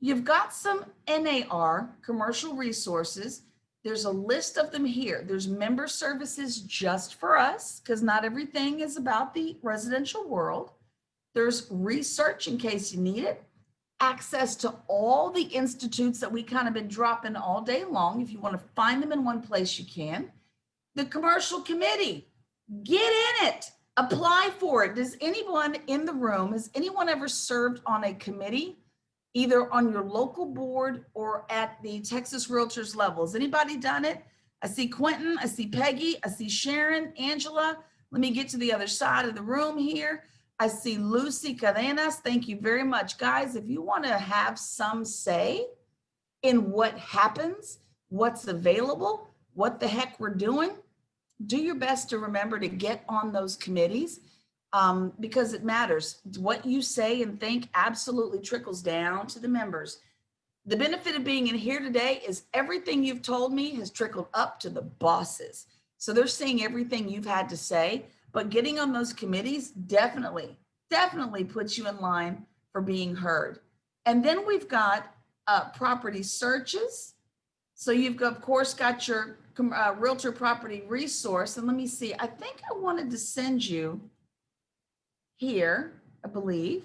You've got some NAR commercial resources. There's a list of them here. There's member services just for us, because not everything is about the residential world. There's research in case you need it. Access to all the institutes that we kind of been dropping all day long. If you want to find them in one place, you can. The commercial committee, get in it. Apply for it. Does anyone in the room, has anyone ever served on a committee, either on your local board or at the Texas Realtors level? Has anybody done it? I see Quentin, I see Peggy, I see Sharon, Angela. Let me get to the other side of the room here. I see Lucy Cadenas. Thank you very much. Guys, if you want to have some say in what happens, what's available, what the heck we're doing, do your best to remember to get on those committees, because it matters. What you say and think absolutely trickles down to the members. The benefit of being in here today is everything you've told me has trickled up to the bosses. So they're seeing everything you've had to say, but getting on those committees definitely puts you in line for being heard. And then we've got property searches. So you've got, of course, got your realtor property resource. And let me see, I think I wanted to send you here, I believe.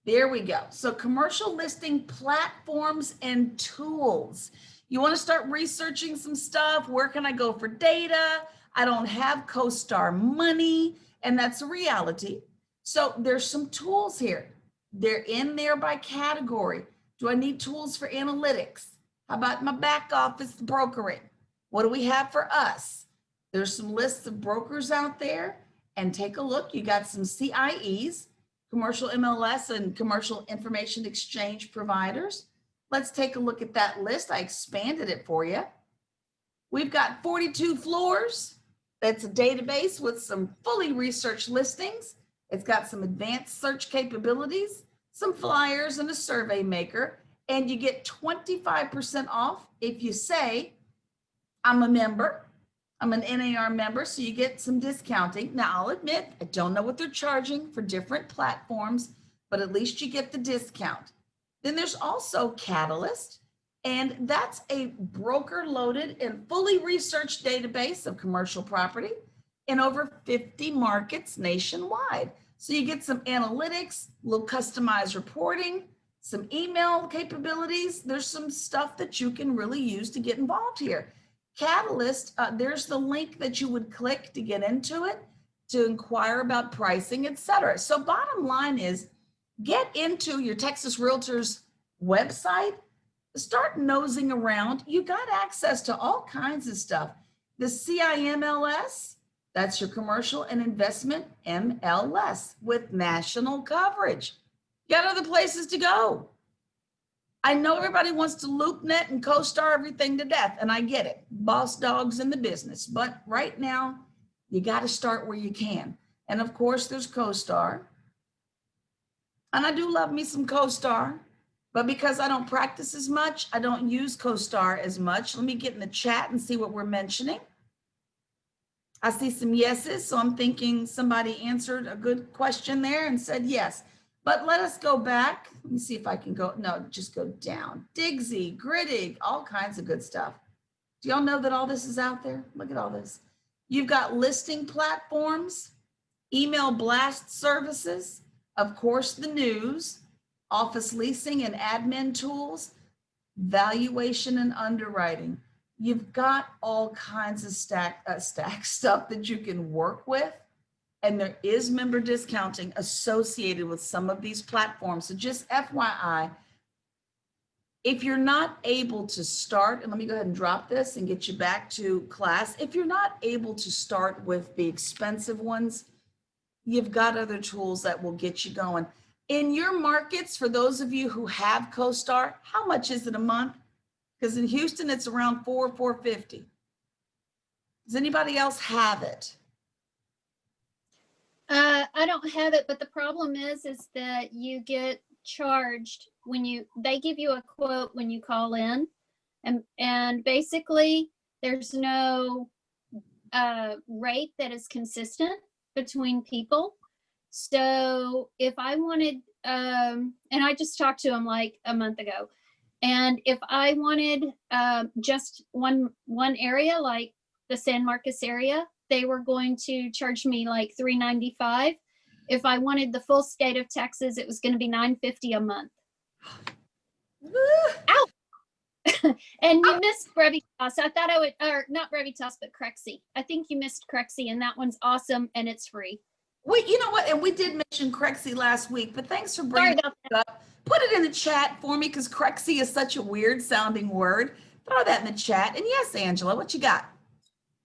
There we go. So commercial listing platforms and tools. You want to start researching some stuff. Where can I go for data? I don't have CoStar money, and that's a reality. So there's some tools here. They're in there by category. Do I need tools for analytics? How about my back office brokering? What do we have for us? There's some lists of brokers out there, and take a look. You got some CIEs, commercial MLS and commercial information exchange providers. Let's take a look at that list. I expanded it for you. We've got 42 floors. That's a database with some fully researched listings. It's got some advanced search capabilities, some flyers, and a survey maker. And you get 25% off if you say, I'm a member. I'm an NAR member, so you get some discounting. Now, I'll admit, I don't know what they're charging for different platforms, but at least you get the discount. Then there's also Catalyst, and that's a broker-loaded and fully researched database of commercial property in over 50 markets nationwide. So you get some analytics, a little customized reporting, some email capabilities. There's some stuff that you can really use to get involved here. Catalyst, there's the link that you would click to get into it, to inquire about pricing, etc. So bottom line is, get into your Texas Realtors website, start nosing around. You got access to all kinds of stuff. The CIMLS, that's your commercial and investment MLS with national coverage. You got other places to go. I know everybody wants to LoopNet and CoStar everything to death, and I get it. Boss dogs in the business. But right now, you got to start where you can. And of course, there's CoStar. And I do love me some CoStar. But because I don't practice as much, I don't use CoStar as much. Let me get in the chat and see what we're mentioning. I see some yeses, so I'm thinking somebody answered a good question there and said yes. But let us go back. Let me see if I can go. No, just go down. Digsy, Grittig, all kinds of good stuff. Do y'all know that all this is out there? Look at all this. You've got listing platforms, email blast services, of course, the news, office leasing and admin tools, valuation and underwriting. You've got all kinds of stack stuff that you can work with. And there is member discounting associated with some of these platforms. So just FYI, if you're not able to start, and let me go ahead and drop this and get you back to class. If you're not able to start with the expensive ones, you've got other tools that will get you going. In your markets, for those of you who have CoStar, how much is it a month? Because in Houston, it's around $450. Does anybody else have it? I don't have it, but the problem is that you get charged when they give you a quote when you call in, and basically there's no rate that is consistent between people. So if I wanted, and I just talked to him like a month ago, and if I wanted just one area, like the San Marcos area, they were going to charge me like $395. If I wanted the full state of Texas, it was going to be $950 a month. Ow! And you missed Brevitas. I thought I would, or not Brevitas, but Crexy. I think you missed Crexy, and that one's awesome, and it's free. Wait, you know what? And we did mention Crexy last week, but thanks for bringing it up. Put it in the chat for me, because Crexy is such a weird sounding word. Throw that in the chat. And yes, Angela, what you got?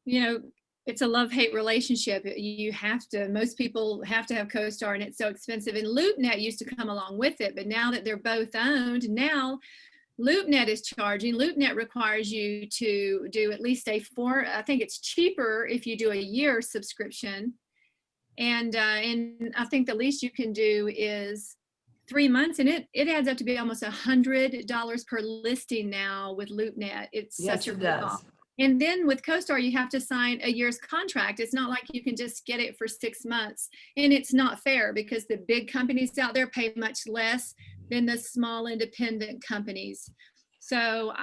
You know, it's a love-hate relationship. Most people have to have CoStar, and it's so expensive. And LoopNet used to come along with it, but now that they're both owned, now LoopNet is charging. LoopNet requires you to do at least I think it's cheaper if you do a year subscription. And I think the least you can do is 3 months, and it adds up to be almost $100 per listing now with LoopNet. It's such a rip-off. And then with CoStar, you have to sign a year's contract. It's not like you can just get it for 6 months. And it's not fair because the big companies out there pay much less than the small independent companies. So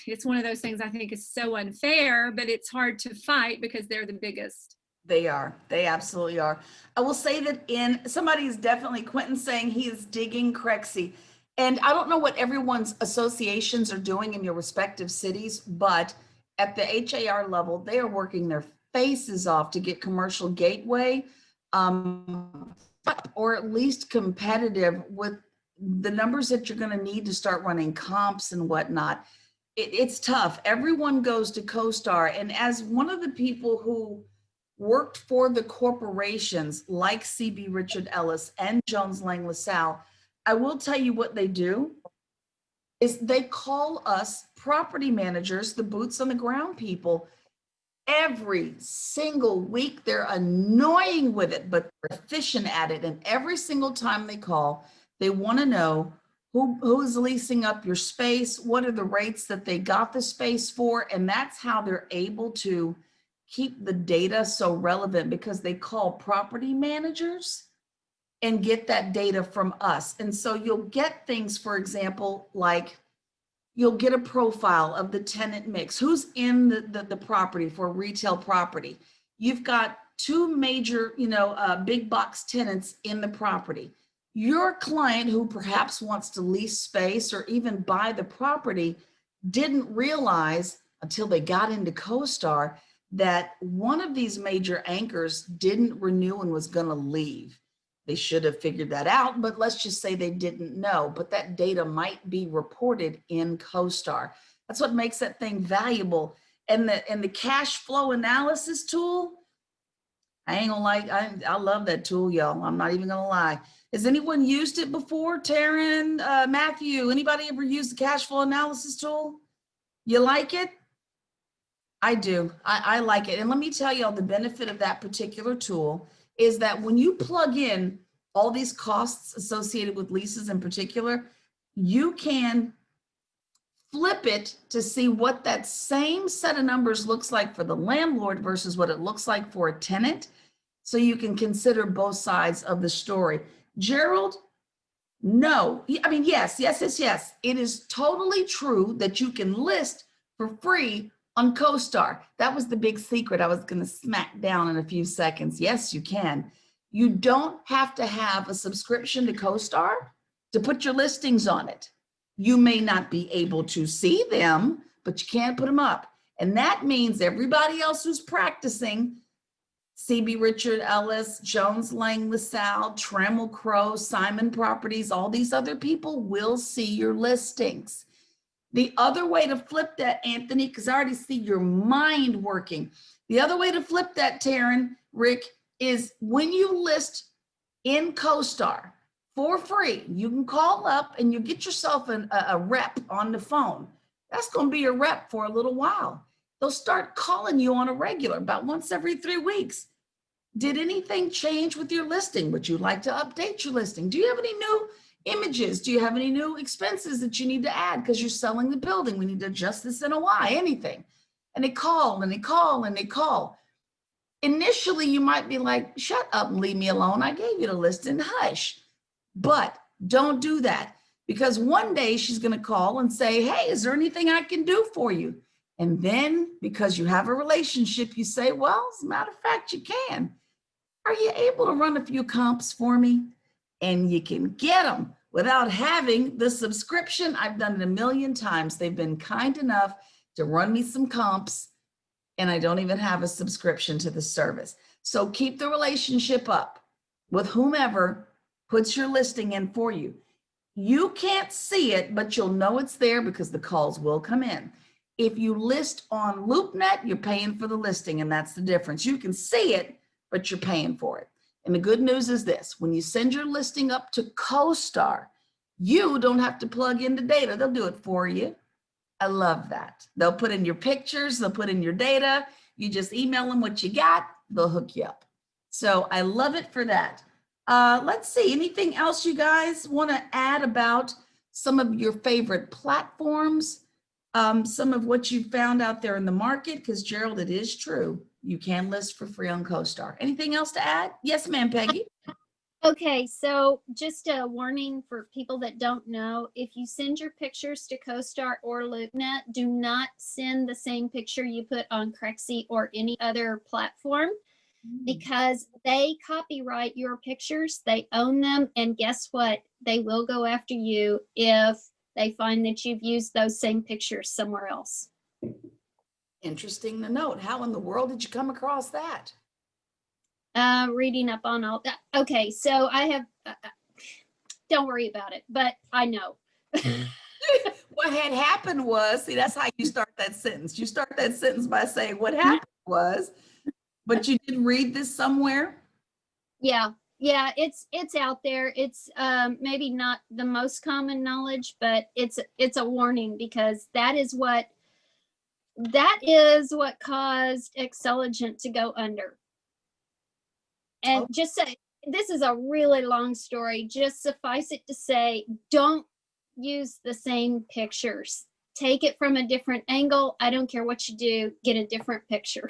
it's one of those things I think is so unfair, but it's hard to fight because they're the biggest. They are. They absolutely are. I will say that somebody's definitely, Quentin saying he is digging Crexy. And I don't know what everyone's associations are doing in your respective cities, but at the HAR level, they are working their faces off to get commercial gateway, or at least competitive with the numbers that you're going to need to start running comps and whatnot. It's tough. Everyone goes to CoStar. And as one of the people who worked for the corporations like CB Richard Ellis and Jones Lang LaSalle, I will tell you what they do is they call us property managers, the boots on the ground people, every single week. They're annoying with it, but they're efficient at it. And every single time they call, they want to know who is leasing up your space, what are the rates that they got the space for, and that's how they're able to keep the data so relevant, because they call property managers and get that data from us. And so you'll get things, for example, like you'll get a profile of the tenant mix, who's in the property for retail property. You've got two major, big box tenants in the property. Your client, who perhaps wants to lease space or even buy the property, didn't realize until they got into CoStar that one of these major anchors didn't renew and was going to leave. They should have figured that out, but let's just say they didn't know. But that data might be reported in CoStar. That's what makes that thing valuable. And the cash flow analysis tool, I ain't gonna lie, I love that tool, y'all. I'm not even gonna lie. Has anyone used it before? Taryn, Matthew, anybody ever used the cash flow analysis tool? You like it? I do. I like it. And let me tell y'all, the benefit of that particular tool is that when you plug in all these costs associated with leases in particular, you can flip it to see what that same set of numbers looks like for the landlord versus what it looks like for a tenant. So you can consider both sides of the story. Gerald, no. I mean, yes. It is totally true that you can list for free on CoStar. That was the big secret I was going to smack down in a few seconds. Yes, you can. You don't have to have a subscription to CoStar to put your listings on it. You may not be able to see them, but you can't put them up. And that means everybody else who's practicing, CB Richard Ellis, Jones Lang LaSalle, Trammell Crow, Simon Properties, all these other people will see your listings. The other way to flip that, Anthony, because I already see your mind working. The other way to flip that, Taryn, Rick, is when you list in CoStar for free, you can call up and you get yourself a rep on the phone. That's going to be your rep for a little while. They'll start calling you on a regular, about once every 3 weeks. Did anything change with your listing? Would you like to update your listing? Do you have any new images? Do you have any new expenses that you need to add because you're selling the building? We need to adjust this NOI, anything. And they call and they call and they call. Initially, you might be like, shut up and leave me alone. I gave you the listing, hush. But don't do that, because one day she's going to call and say, hey, is there anything I can do for you? And then because you have a relationship, you say, well, as a matter of fact, you can. Are you able to run a few comps for me? And you can get them without having the subscription. I've done it a million times. They've been kind enough to run me some comps, and I don't even have a subscription to the service. So keep the relationship up with whomever puts your listing in for you. You can't see it, but you'll know it's there because the calls will come in. If you list on LoopNet, you're paying for the listing, and that's the difference. You can see it, but you're paying for it. And the good news is this: when you send your listing up to CoStar, you don't have to plug in the data. They'll do it for you. I love that. They'll put in your pictures, they'll put in your data. You just email them what you got, they'll hook you up. So I love it for that. Let's see, anything else you guys want to add about some of your favorite platforms, some of what you found out there in the market? Because Gerald, it is true. You can list for free on CoStar. Anything else to add? Yes, ma'am, Peggy. Okay, so just a warning for people that don't know, if you send your pictures to CoStar or LoopNet, do not send the same picture you put on Crexie or any other platform, because they copyright your pictures, they own them, and guess what? They will go after you if they find that you've used those same pictures somewhere else. Interesting to note. How in the world did you come across that? Reading up on all that. Okay, so I have, don't worry about it, but I know. What had happened was, see, that's how you start that sentence. You start that sentence by saying what happened was, But you did read this somewhere? Yeah, it's out there. It's maybe not the most common knowledge, but it's a warning, because that is what caused Exceligent to go under. And just say, this is a really long story. Just suffice it to say, don't use the same pictures. Take it from a different angle. I don't care what you do, get a different picture.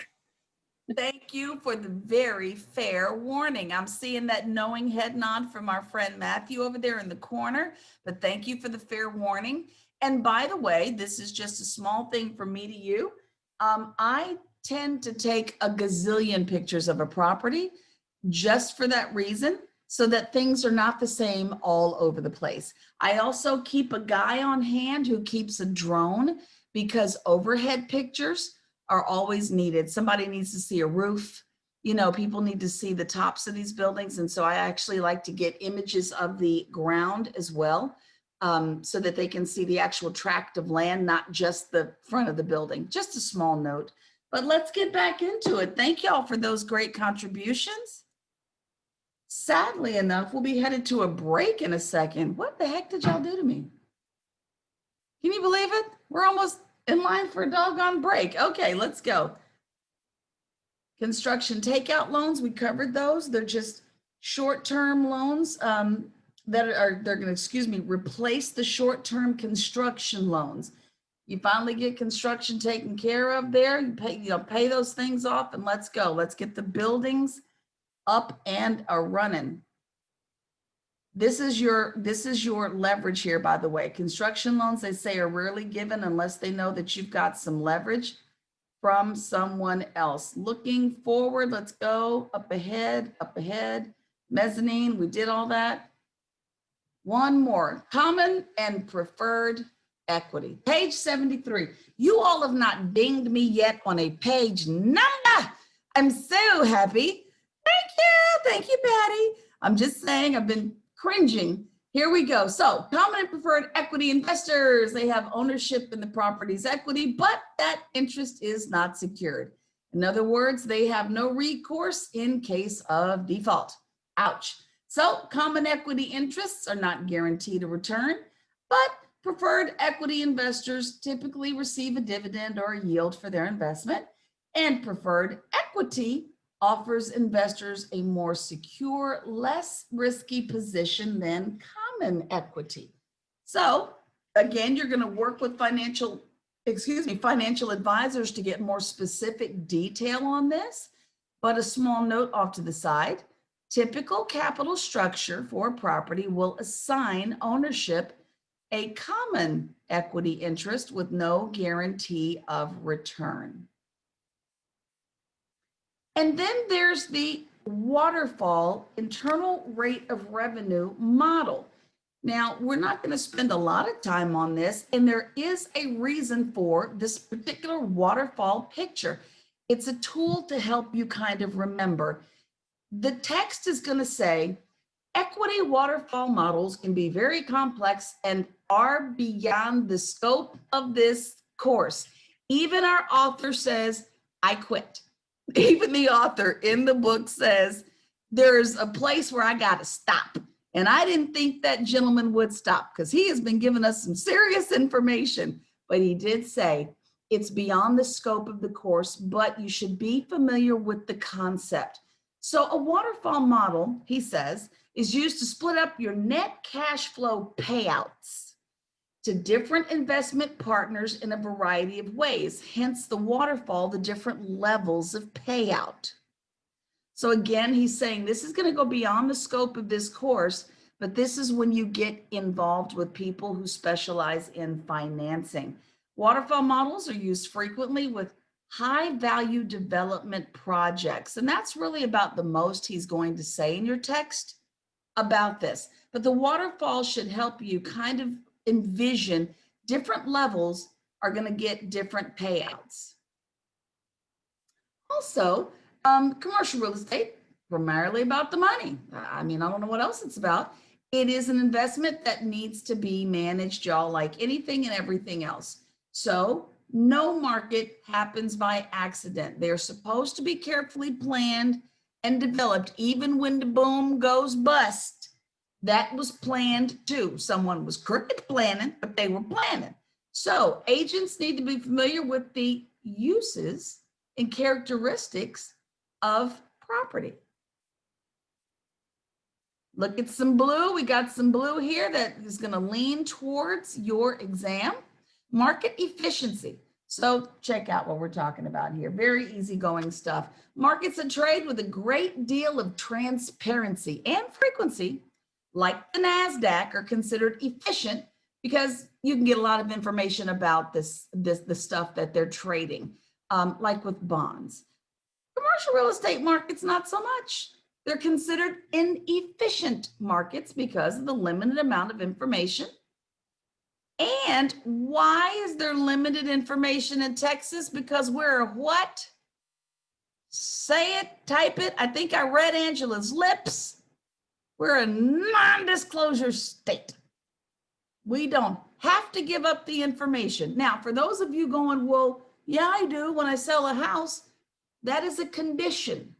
Thank you for the very fair warning. I'm seeing that knowing head nod from our friend Matthew over there in the corner, but thank you for the fair warning. And by the way, this is just a small thing from me to you. I tend to take a gazillion pictures of a property just for that reason, so that things are not the same all over the place. I also keep a guy on hand who keeps a drone, because overhead pictures are always needed. Somebody needs to see a roof. You know, people need to see the tops of these buildings. And so I actually like to get images of the ground as well, so that they can see the actual tract of land, not just the front of the building. Just a small note. But let's get back into it. Thank y'all for those great contributions. Sadly enough, we'll be headed to a break in a second. What the heck did y'all do to me? Can you believe it? We're almost in line for a doggone break. Okay, let's go. Construction takeout loans, we covered those. They're just short-term loans they're going to, replace the short-term construction loans. You finally get construction taken care of there. You pay those things off, and let's go. Let's get the buildings up and a running. This is your leverage here, by the way. Construction loans, they say, are rarely given unless they know that you've got some leverage from someone else. Looking forward, let's go up ahead. Mezzanine, we did all that. One more, common and preferred equity. Page 73. You all have not dinged me yet on a page number. I'm so happy. Thank you, Patty. I'm just saying, I've been cringing. Here we go. So common and preferred equity investors, they have ownership in the property's equity, but that interest is not secured. In other words, they have no recourse in case of default. Ouch. So common equity interests are not guaranteed a return, but preferred equity investors typically receive a dividend or a yield for their investment, and preferred equity offers investors a more secure, less risky position than common equity. So again, you're going to work with financial advisors to get more specific detail on this. But a small note off to the side, typical capital structure for a property will assign ownership a common equity interest with no guarantee of return. And then there's the waterfall internal rate of revenue model. Now, we're not going to spend a lot of time on this, and there is a reason for this particular waterfall picture. It's a tool to help you kind of remember. The text is going to say, equity waterfall models can be very complex and are beyond the scope of this course. Even our author says, I quit. Even the author in the book says, there's a place where I got to stop. And I didn't think that gentleman would stop, because he has been giving us some serious information. But he did say it's beyond the scope of the course, but you should be familiar with the concept. So a waterfall model, he says, is used to split up your net cash flow payouts to different investment partners in a variety of ways. Hence the waterfall, the different levels of payout. So again, he's saying this is going to go beyond the scope of this course, but this is when you get involved with people who specialize in financing. Waterfall models are used frequently with high value development projects. And that's really about the most he's going to say in your text about this. But the waterfall should help you kind of envision different levels are going to get different payouts. Also, commercial real estate, primarily about the money. I mean, I don't know what else it's about. It is an investment that needs to be managed, y'all, like anything and everything else. So No market happens by accident. They're supposed to be carefully planned and developed, even when the boom goes bust. That was planned too. Someone was crooked planning, but they were planning. So agents need to be familiar with the uses and characteristics of property. Look at some blue. We got some blue here that is going to lean towards your exam. Market efficiency. So check out what we're talking about here. Very easygoing stuff. Markets that trade with a great deal of transparency and frequency, like the NASDAQ, are considered efficient because you can get a lot of information about the stuff that they're trading, like with bonds. Commercial real estate markets, not so much. They're considered inefficient markets because of the limited amount of information. And why is there limited information in Texas? Because we're a what? Say it, type it. I think I read Angela's lips. We're a non-disclosure state. We don't have to give up the information. Now, for those of you going, well, yeah, I do when I sell a house, that is a condition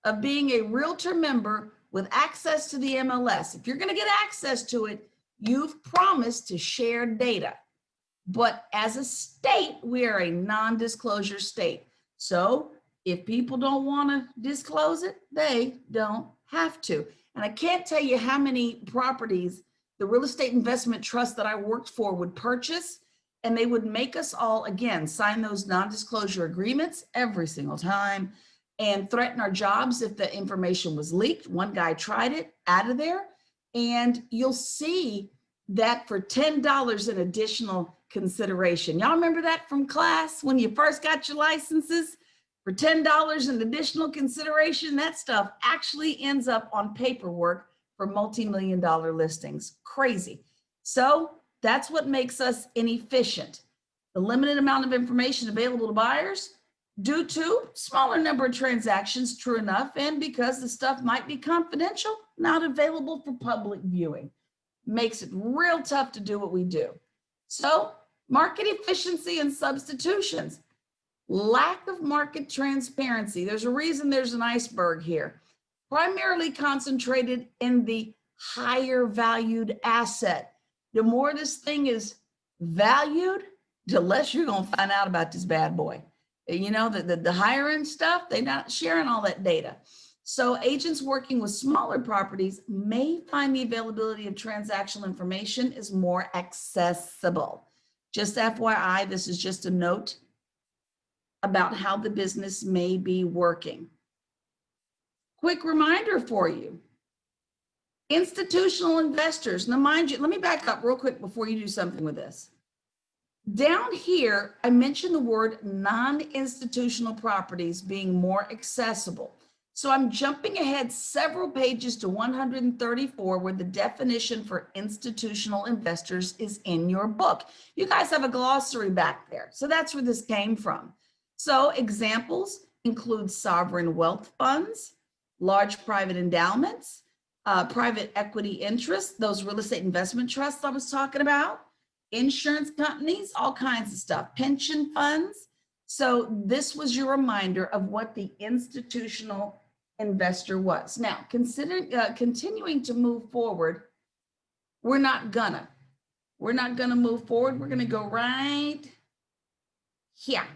of being a realtor member with access to the MLS. If you're going to get access to it, you've promised to share data. But as a state, we are a non-disclosure state. So if people don't want to disclose it, they don't have to. And I can't tell you how many properties the real estate investment trust that I worked for would purchase, and they would make us all, again, sign those non-disclosure agreements every single time and threaten our jobs if the information was leaked. One guy tried it out of there, and you'll see that for $10 in additional consideration. Y'all remember that from class when you first got your licenses? For $10 in additional consideration, that stuff actually ends up on paperwork for multi-million-dollar listings. Crazy. So that's what makes us inefficient. The limited amount of information available to buyers due to smaller number of transactions, true enough, and because the stuff might be confidential, not available for public viewing. Makes it real tough to do what we do. So market efficiency and substitutions. Lack of market transparency. There's a reason there's an iceberg here. Primarily concentrated in the higher valued asset. The more this thing is valued, the less you're going to find out about this bad boy. You know, the higher end stuff, they're not sharing all that data. So agents working with smaller properties may find the availability of transactional information is more accessible. Just FYI, this is just a note about how the business may be working. Quick reminder for you. Institutional investors. Now, mind you, let me back up real quick before you do something with this. Down here, I mentioned the word non-institutional properties being more accessible. So I'm jumping ahead several pages to 134, where the definition for institutional investors is in your book. You guys have a glossary back there. So that's where this came from. So examples include sovereign wealth funds, large private endowments, private equity interests, those real estate investment trusts I was talking about, insurance companies, all kinds of stuff, pension funds. So this was your reminder of what the institutional investor was. Now, continuing to move forward, we're not gonna move forward. We're gonna go right here.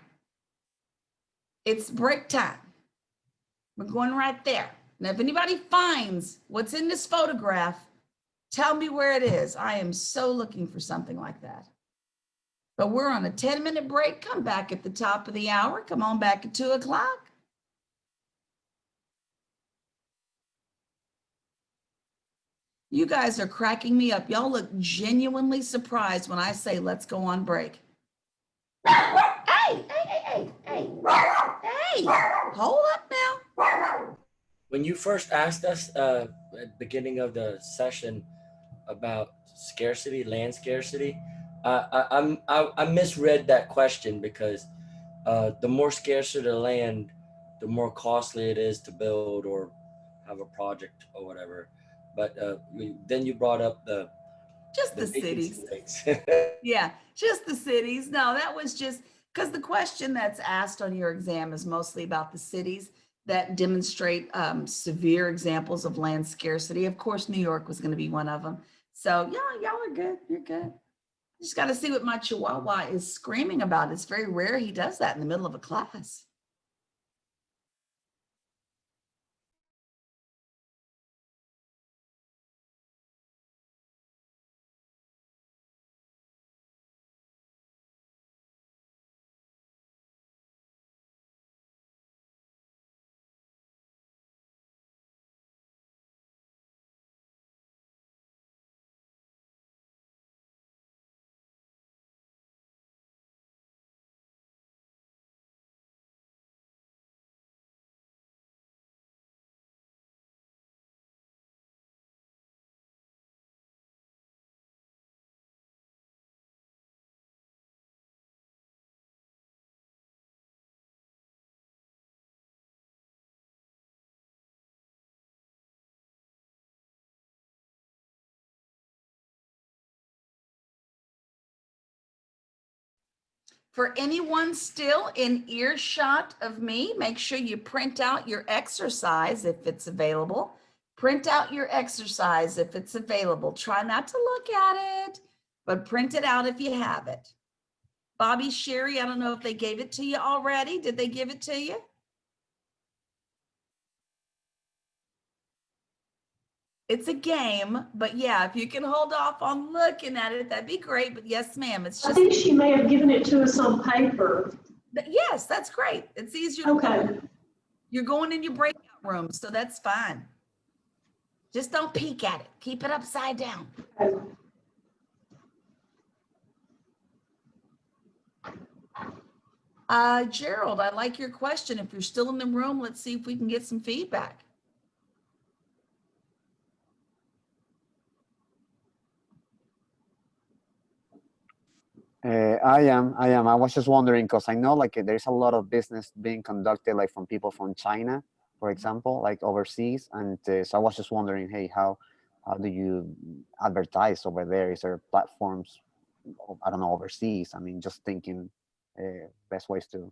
It's break time. We're going right there. Now, if anybody finds what's in this photograph, tell me where it is. I am so looking for something like that. But we're on a 10-minute break. Come back at the top of the hour. Come on back at 2 o'clock. You guys are cracking me up. Y'all look genuinely surprised when I say, let's go on break. Hey, hold up now. When you first asked us at the beginning of the session about scarcity, land scarcity, I misread that question because the more scarcer the land, the more costly it is to build or have a project or whatever. But then you brought up the cities. Yeah, just the cities. No, that was just, Because the question that's asked on your exam is mostly about the cities that demonstrate severe examples of land scarcity. Of course, New York was going to be one of them. So y'all are good. You're good. Just got to see what my Chihuahua is screaming about. It's very rare he does that in the middle of a class. For anyone still in earshot of me, make sure you print out your exercise if it's available. Print out your exercise if it's available. Try not to look at it, but print it out if you have it. Bobby, Sherry, I don't know if they gave it to you already. Did they give it to you? It's a game, but yeah, if you can hold off on looking at it, that'd be great. But yes, ma'am, it's I just. think she may have given it to us on paper. Yes, that's great. It's easier. Okay. You're going in your breakout room, so that's fine. Just don't peek at it. Keep it upside down. Okay. Gerald, I like your question. If you're still in the room, let's see if we can get some feedback. I am. I was just wondering because I know like there's a lot of business being conducted like from people from China, for example, like overseas, and so I was just wondering, hey, how do you advertise over there? Is there platforms? I don't know, overseas. I mean, just thinking best ways to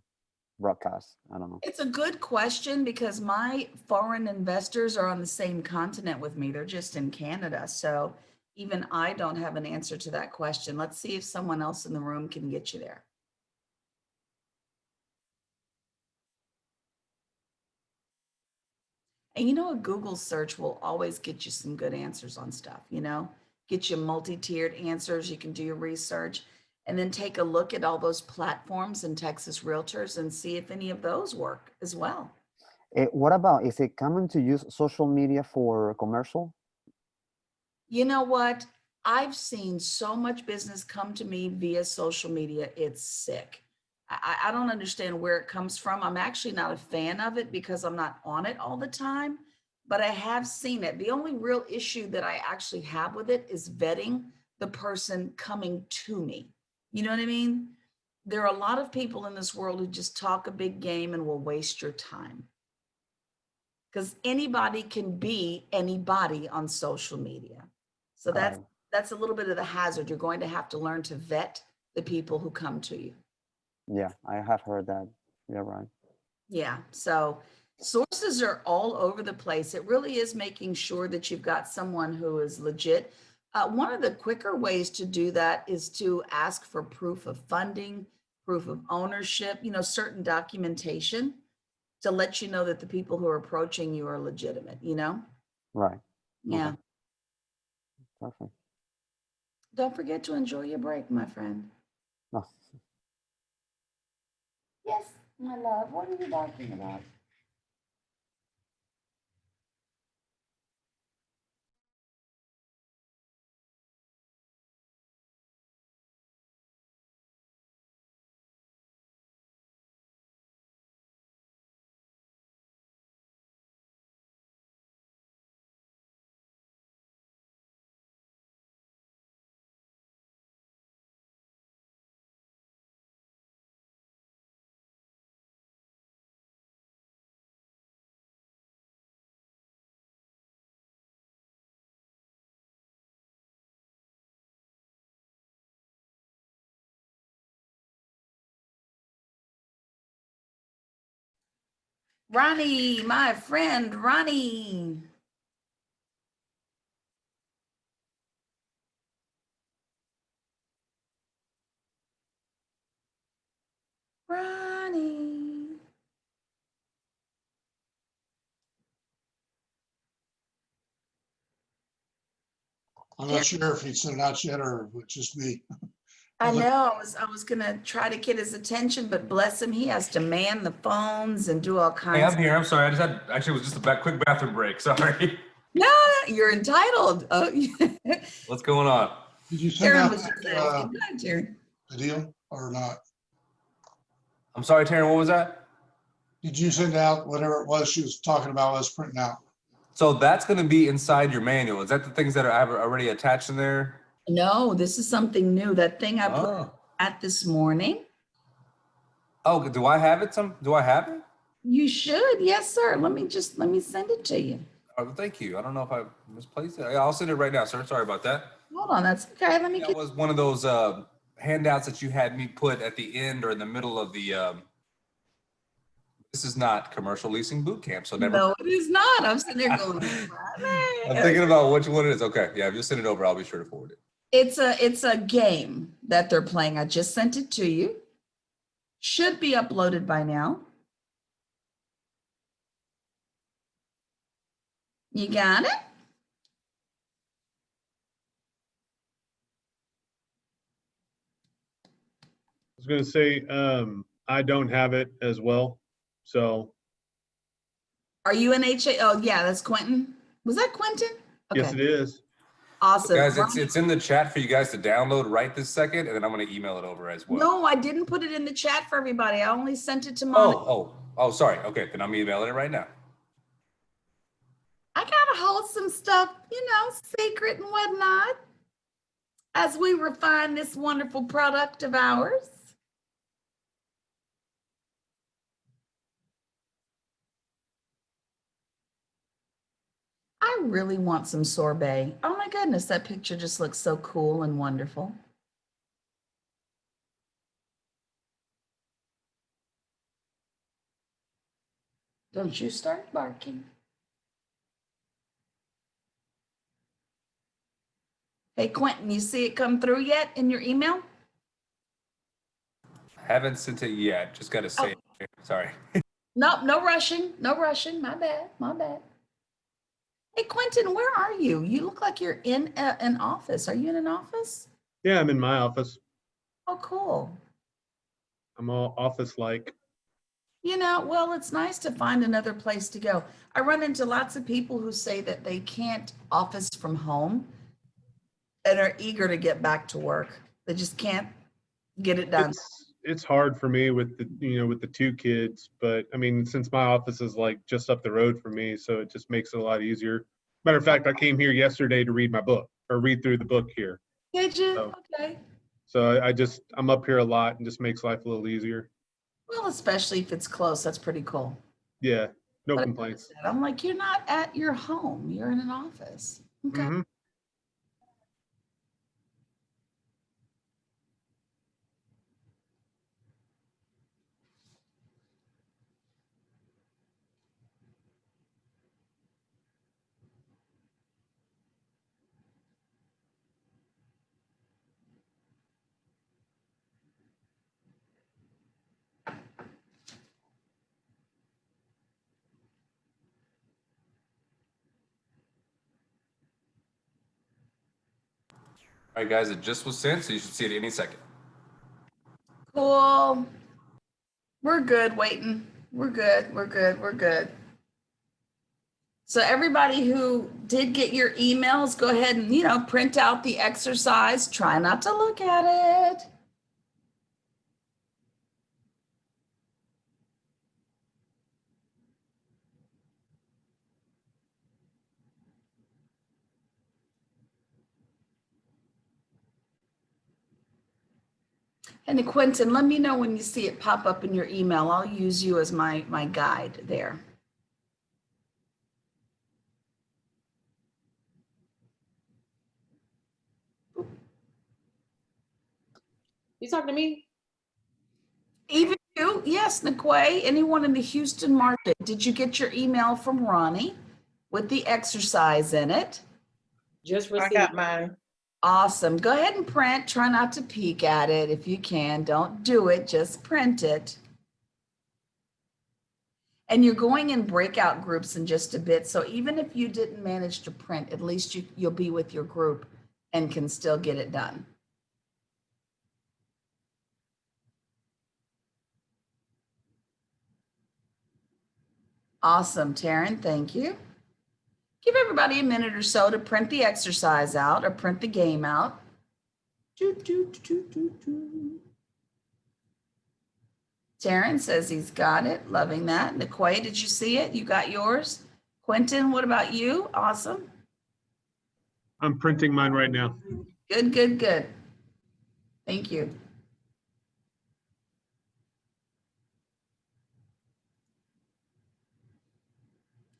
broadcast. I don't know. It's a good question because my foreign investors are on the same continent with me. They're just in Canada. So even I don't have an answer to that question. Let's see if someone else in the room can get you there. And you know, a Google search will always get you some good answers on stuff, you know, get you multi-tiered answers. You can do your research and then take a look at all those platforms in Texas Realtors and see if any of those work as well. What about, is it common to use social media for commercial? You know what? I've seen so much business come to me via social media. It's sick. I don't understand where it comes from. I'm actually not a fan of it because I'm not on it all the time, but I have seen it. The only real issue that I actually have with it is vetting the person coming to me. You know what I mean? There are a lot of people in this world who just talk a big game and will waste your time. Because anybody can be anybody on social media. So that's a little bit of the hazard. You're going to have to learn to vet the people who come to you. Yeah, I have heard that. Yeah, right. Yeah, so sources are all over the place. It really is making sure that you've got someone who is legit. One of the quicker ways to do that is to ask for proof of funding, proof of ownership, you know, certain documentation to let you know that the people who are approaching you are legitimate, you know? Right. Yeah. Okay. Perfect. Don't forget to enjoy your break, my friend. No. Yes, my love. What are you talking about? Ronnie, my friend, Ronnie. Ronnie. I'm not sure if he sent it out yet or if it's just me. I know. I was gonna try to get his attention, but bless him, he has to man the phones and do all Hey, kinds. I'm here. I'm sorry. Actually, it was just a quick bathroom break. Sorry. No, you're entitled. Oh, What's going on? Did you send Aaron out was just that, asking. Go ahead, Jerry. the deal or not? I'm sorry, Taryn, what was that? Did you send out whatever it was she was talking about, us printing out? So that's going to be inside your manual. Is that the things that are already attached in there? No, this is something new. That thing I put Oh. at this morning. Oh, do I have it? Do I have it? You should. Yes, sir. Let me send it to you. Oh, thank you. I don't know if I misplaced it. Yeah, I'll send it right now, sir. Sorry about that. Hold on. That's okay. Let me That get. was one of those handouts that you had me put at the end or in the middle of the. This is not commercial leasing boot camp, so never. No, it is not. I'm sitting there going. I'm thinking about which one it is. Okay, yeah, if you send it over, I'll be sure to forward it. It's a game that they're playing. I just sent it to you. Should be uploaded by now. You got it? I was gonna say, I don't have it as well, so. Are you in HA? Oh, yeah, that's Quentin. Was that Quentin? Yes, it is. Awesome. Guys, it's in the chat for you guys to download right this second, and then I'm going to email it over as well. No, I didn't put it in the chat for everybody. I only sent it to Monica. Oh, sorry. Okay, then I'm emailing it right now. I gotta hold some stuff, secret and whatnot, as we refine this wonderful product of ours. I really want some sorbet. Oh my goodness, that picture just looks so cool and wonderful. Don't you start barking. Hey, Quentin, you see it come through yet in your email? Haven't sent it yet. Just got to say it. Sorry. Nope, no rushing, no rushing. My bad, my bad. Hey, Quentin, where are you? You look like you're in an office. Are you in an office? Yeah, I'm in my office. Oh, cool. I'm all office-like. Well, it's nice to find another place to go. I run into lots of people who say that they can't office from home and are eager to get back to work. They just can't get it done. It's hard for me with the two kids, but I mean, since my office is like just up the road from me, so it just makes it a lot easier. Matter of fact, I came here yesterday to read my book or read through the book here. Did you? So, okay. So I'm up here a lot and just makes life a little easier. Well, especially if it's close, that's pretty cool. Yeah, no But complaints. I'm like, you're not at your home, you're in an office. Okay. Mm-hmm. All right, guys, it just was sent, so you should see it any second. Cool. We're good, waiting. We're good, we're good, we're good. So everybody who did get your emails, go ahead and, print out the exercise. Try not to look at it. And Quentin, let me know when you see it pop up in your email. I'll use you as my guide there. You talking to me? Even you, yes. Yes, Niquay, anyone in the Houston market, did you get your email from Ronnie with the exercise in it? Just I received. got mine. Awesome. Go ahead and print. Try not to peek at it if you can. Don't do it. Just print it. And you're going in breakout groups in just a bit. So even if you didn't manage to print, at least you'll be with your group and can still get it done. Awesome, Taryn. Thank you. Give everybody a minute or so to print the exercise out or print the game out. Taryn says he's got it. Loving that. Niquay, did you see it? You got yours? Quentin, what about you? Awesome. I'm printing mine right now. Good, good, good. Thank you.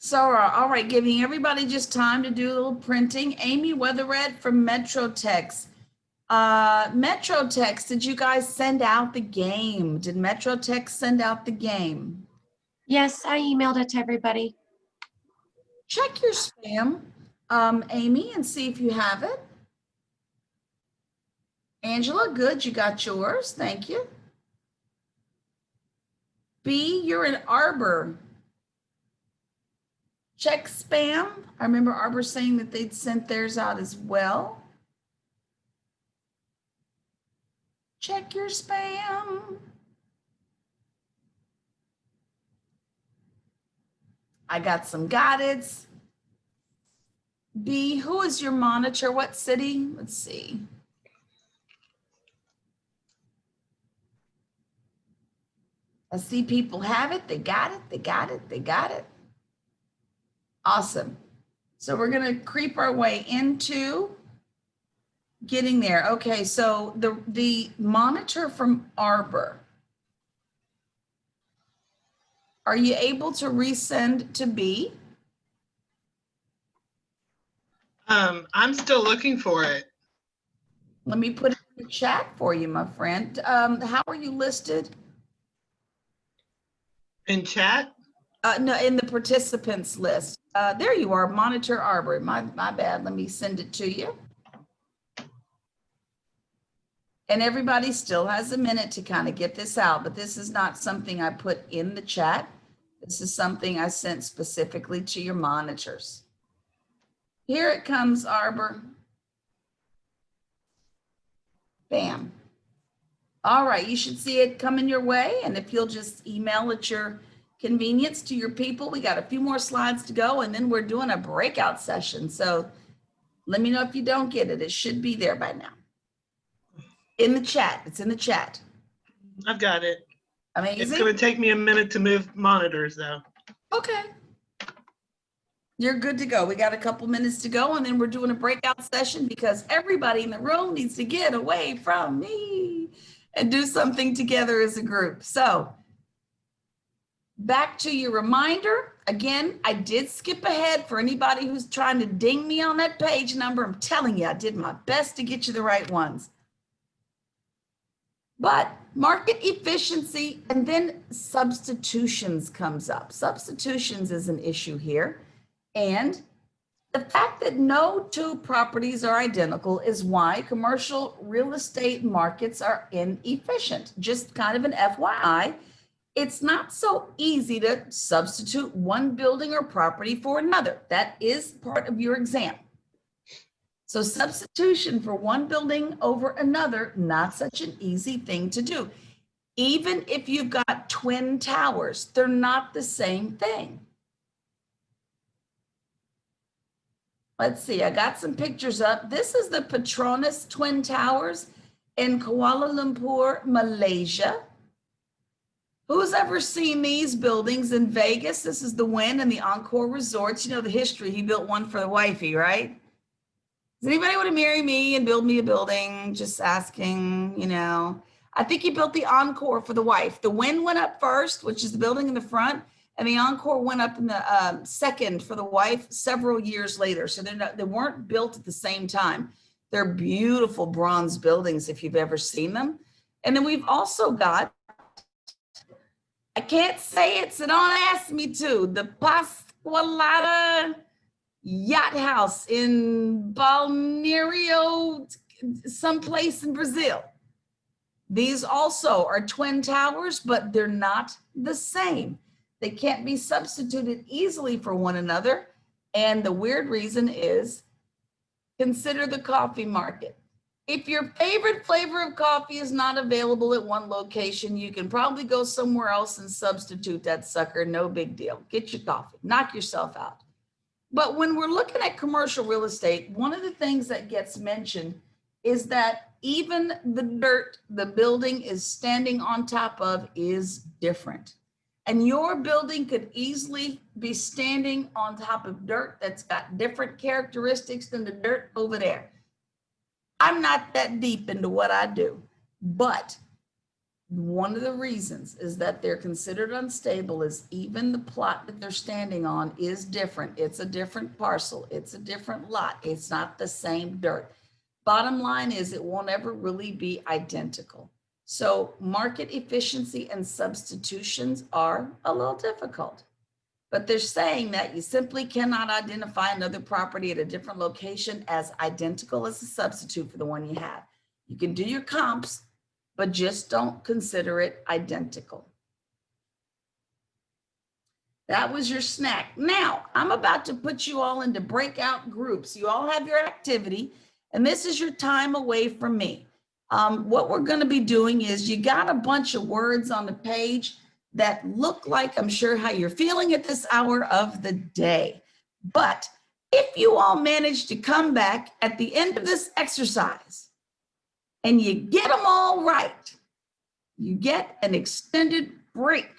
So, all right, giving everybody just time to do a little printing. Amy Weatherred from MetroTex. MetroTex, did you guys send out the game? Did MetroTex send out the game? Yes, I emailed it to everybody. Check your spam, Amy, and see if you have it. Angela, good, you got yours. Thank you. B, you're in Arbor. Check spam. I remember Arbor saying that they'd sent theirs out as well. Check your spam. I got some guidance. B, who is your monitor? What city? Let's see. I see people have it. They got it. They got it. They got it. Awesome. So we're going to creep our way into getting there. Okay, so the monitor from Arbor, are you able to resend to B? I'm still looking for it. Let me put it in the chat for you, my friend. How are you listed? In chat? No, in the participants list. There you are, Monitor Arbor. My bad. Let me send it to you. And everybody still has a minute to kind of get this out, but this is not something I put in the chat. This is something I sent specifically to your monitors. Here it comes, Arbor. Bam. All right, you should see it coming your way. And if you'll just email at your convenience to your people, we got a few more slides to go and then we're doing a breakout session. So let me know if you don't get it. It should be there by now. In the chat, it's in the chat. I've got it. Amazing. It's going to take me a minute to move monitors though. Okay. You're good to go. We got a couple minutes to go and then we're doing a breakout session because everybody in the room needs to get away from me and do something together as a group. So back to your reminder. Again, I did skip ahead for anybody who's trying to ding me on that page number. I'm telling you, I did my best to get you the right ones. But market efficiency and then substitutions comes up. Substitutions is an issue here. And the fact that no two properties are identical is why commercial real estate markets are inefficient. Just kind of an FYI, it's not so easy to substitute one building or property for another. That is part of your exam. So substitution for one building over another, not such an easy thing to do. Even if you've got twin towers, they're not the same thing. Let's see, I got some pictures up. This is the Petronas Twin Towers in Kuala Lumpur, Malaysia. Who's ever seen these buildings in Vegas? This is the Wynn and the Encore Resorts. You know the history. He built one for the wifey, right? Does anybody want to marry me and build me a building? Just asking, you know. I think he built the Encore for the wife. The Wynn went up first, which is the building in the front, and the Encore went up in the second for the wife several years later. So they weren't built at the same time. They're beautiful bronze buildings if you've ever seen them. And then we've also got I can't say it, so don't ask me to. The Pasqualata Yacht House in Balneario, someplace in Brazil. These also are twin towers, but they're not the same. They can't be substituted easily for one another. And the weird reason is, consider the coffee market. If your favorite flavor of coffee is not available at one location, you can probably go somewhere else and substitute that sucker. No big deal. Get your coffee, knock yourself out. But when we're looking at commercial real estate, one of the things that gets mentioned is that even the dirt the building is standing on top of is different. And your building could easily be standing on top of dirt that's got different characteristics than the dirt over there. I'm not that deep into what I do, but one of the reasons is that they're considered unstable is even the plot that they're standing on is different. It's a different parcel. It's a different lot. It's not the same dirt. Bottom line is it won't ever really be identical. So market efficiency and substitutions are a little difficult, but they're saying that you simply cannot identify another property at a different location as identical as a substitute for the one you have. You can do your comps, but just don't consider it identical. That was your snack. Now, I'm about to put you all into breakout groups. You all have your activity, and this is your time away from me. What we're going to be doing is you got a bunch of words on the page that look like, I'm sure, how you're feeling at this hour of the day. But if you all manage to come back at the end of this exercise and you get them all right, you get an extended break.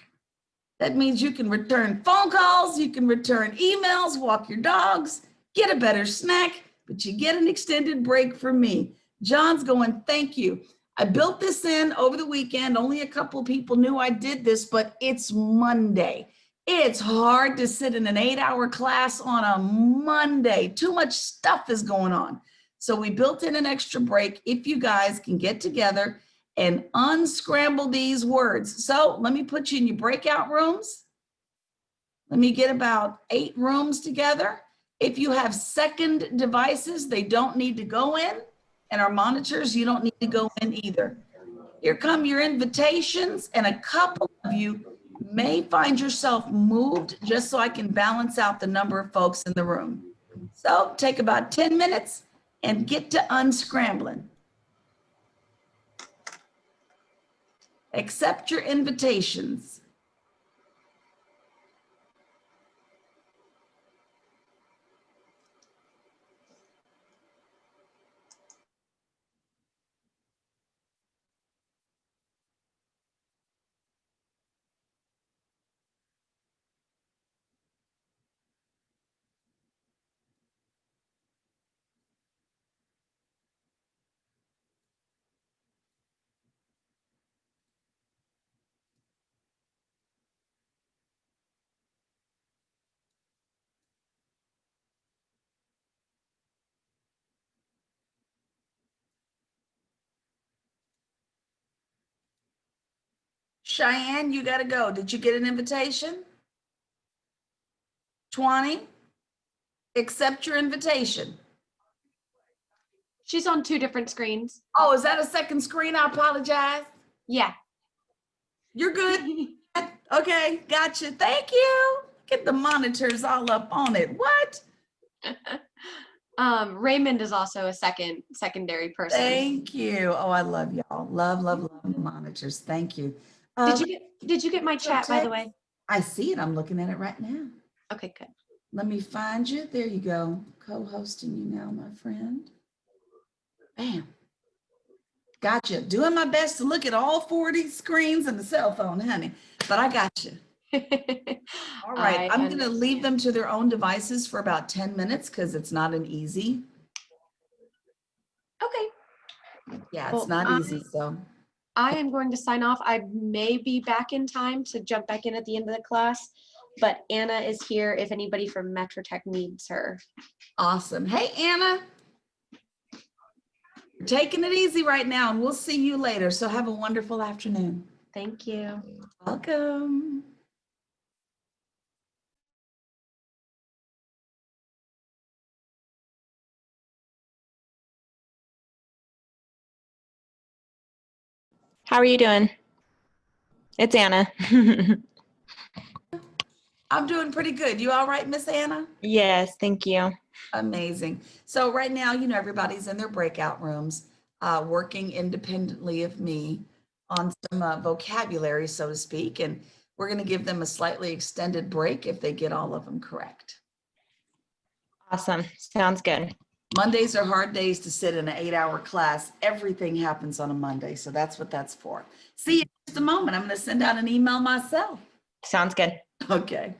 That means you can return phone calls, you can return emails, walk your dogs, get a better snack, but you get an extended break from me. John's going, thank you. I built this in over the weekend. Only a couple of people knew I did this, but it's Monday. It's hard to sit in an 8-hour class on a Monday. Too much stuff is going on. So we built in an extra break if you guys can get together and unscramble these words. So let me put you in your breakout rooms. Let me get about 8 rooms together. If you have second devices, they don't need to go in. And our monitors, you don't need to go in either. Here come your invitations, and a couple of you may find yourself moved just so I can balance out the number of folks in the room. So take about 10 minutes and get to unscrambling. Accept your invitations. Cheyenne, you got to go. Did you get an invitation? 20, accept your invitation. She's on 2 different screens. Oh, is that a second screen? I apologize. Yeah. You're good. Okay, gotcha. Thank you. Get the monitors all up on it. What? Raymond is also a secondary person. Thank you. Oh, I love y'all. Love the monitors. Thank you. Did you get my chat, by the way? I see it. I'm looking at it right now. Okay, good. Let me find you. There you go. Co-hosting you now, my friend. Bam. Gotcha. Doing my best to look at all 40 screens and the cell phone, honey, but I got you. All right. I'm going to leave them to their own devices for about 10 minutes because it's not an easy. Okay. Yeah, it's not easy. So I am going to sign off. I may be back in time to jump back in at the end of the class, but Anna is here if anybody from Metro Tech needs her. Awesome. Hey, Anna. You're taking it easy right now, and we'll see you later. So have a wonderful afternoon. Thank you. Welcome. How are you doing? It's Anna. I'm doing pretty good. You all right, Miss Anna? Yes, thank you. Amazing. So right now, everybody's in their breakout rooms, working independently of me on some vocabulary, so to speak, and we're going to give them a slightly extended break if they get all of them correct. Awesome. Sounds good. Mondays are hard days to sit in an 8-hour class. Everything happens on a Monday, so that's what that's for. See you in just a moment. I'm going to send out an email myself. Sounds good. Okay.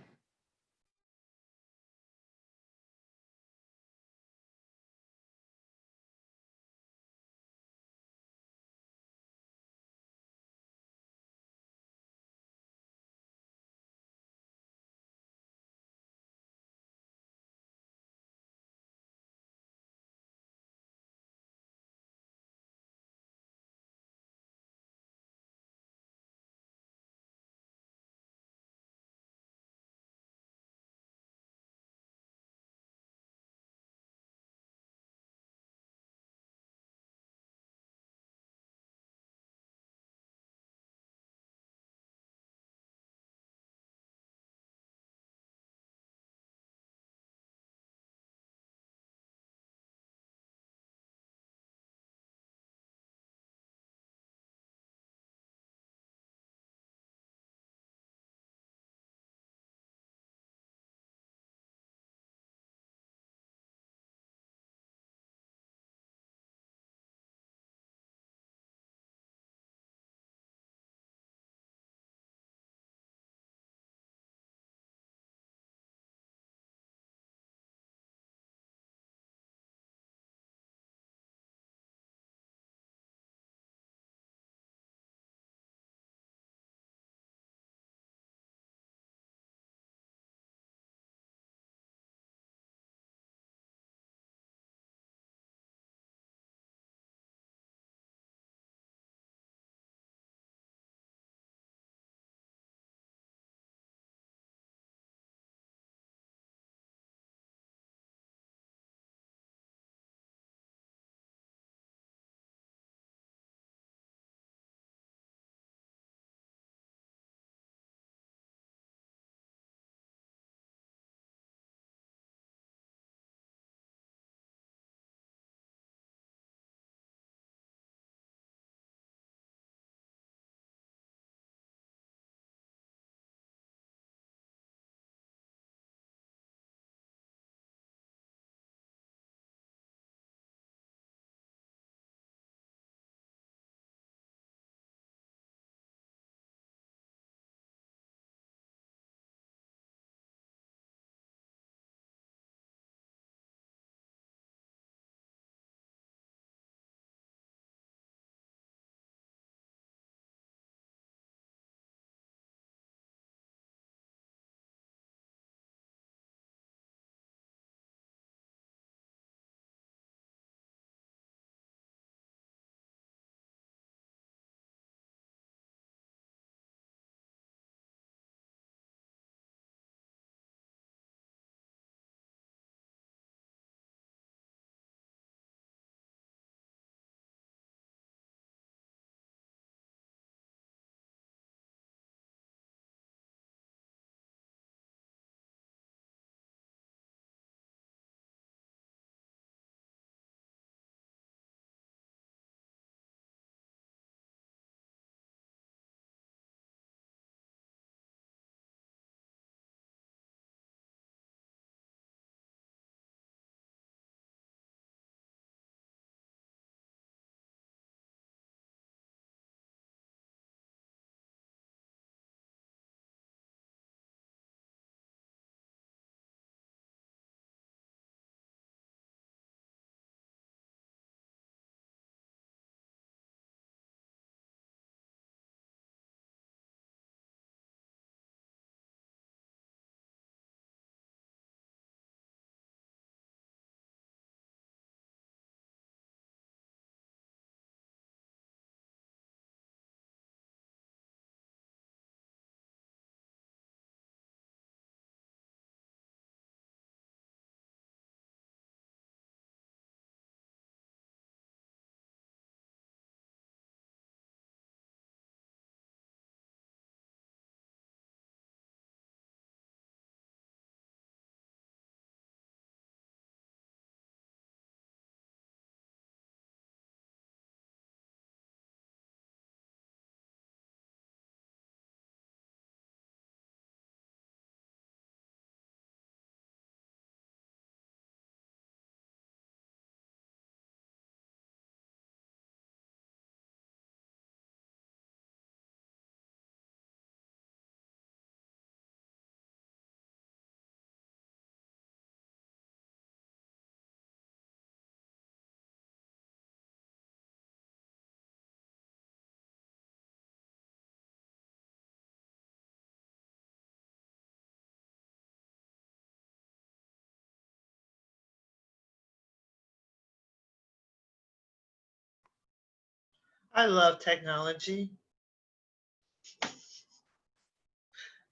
I love technology.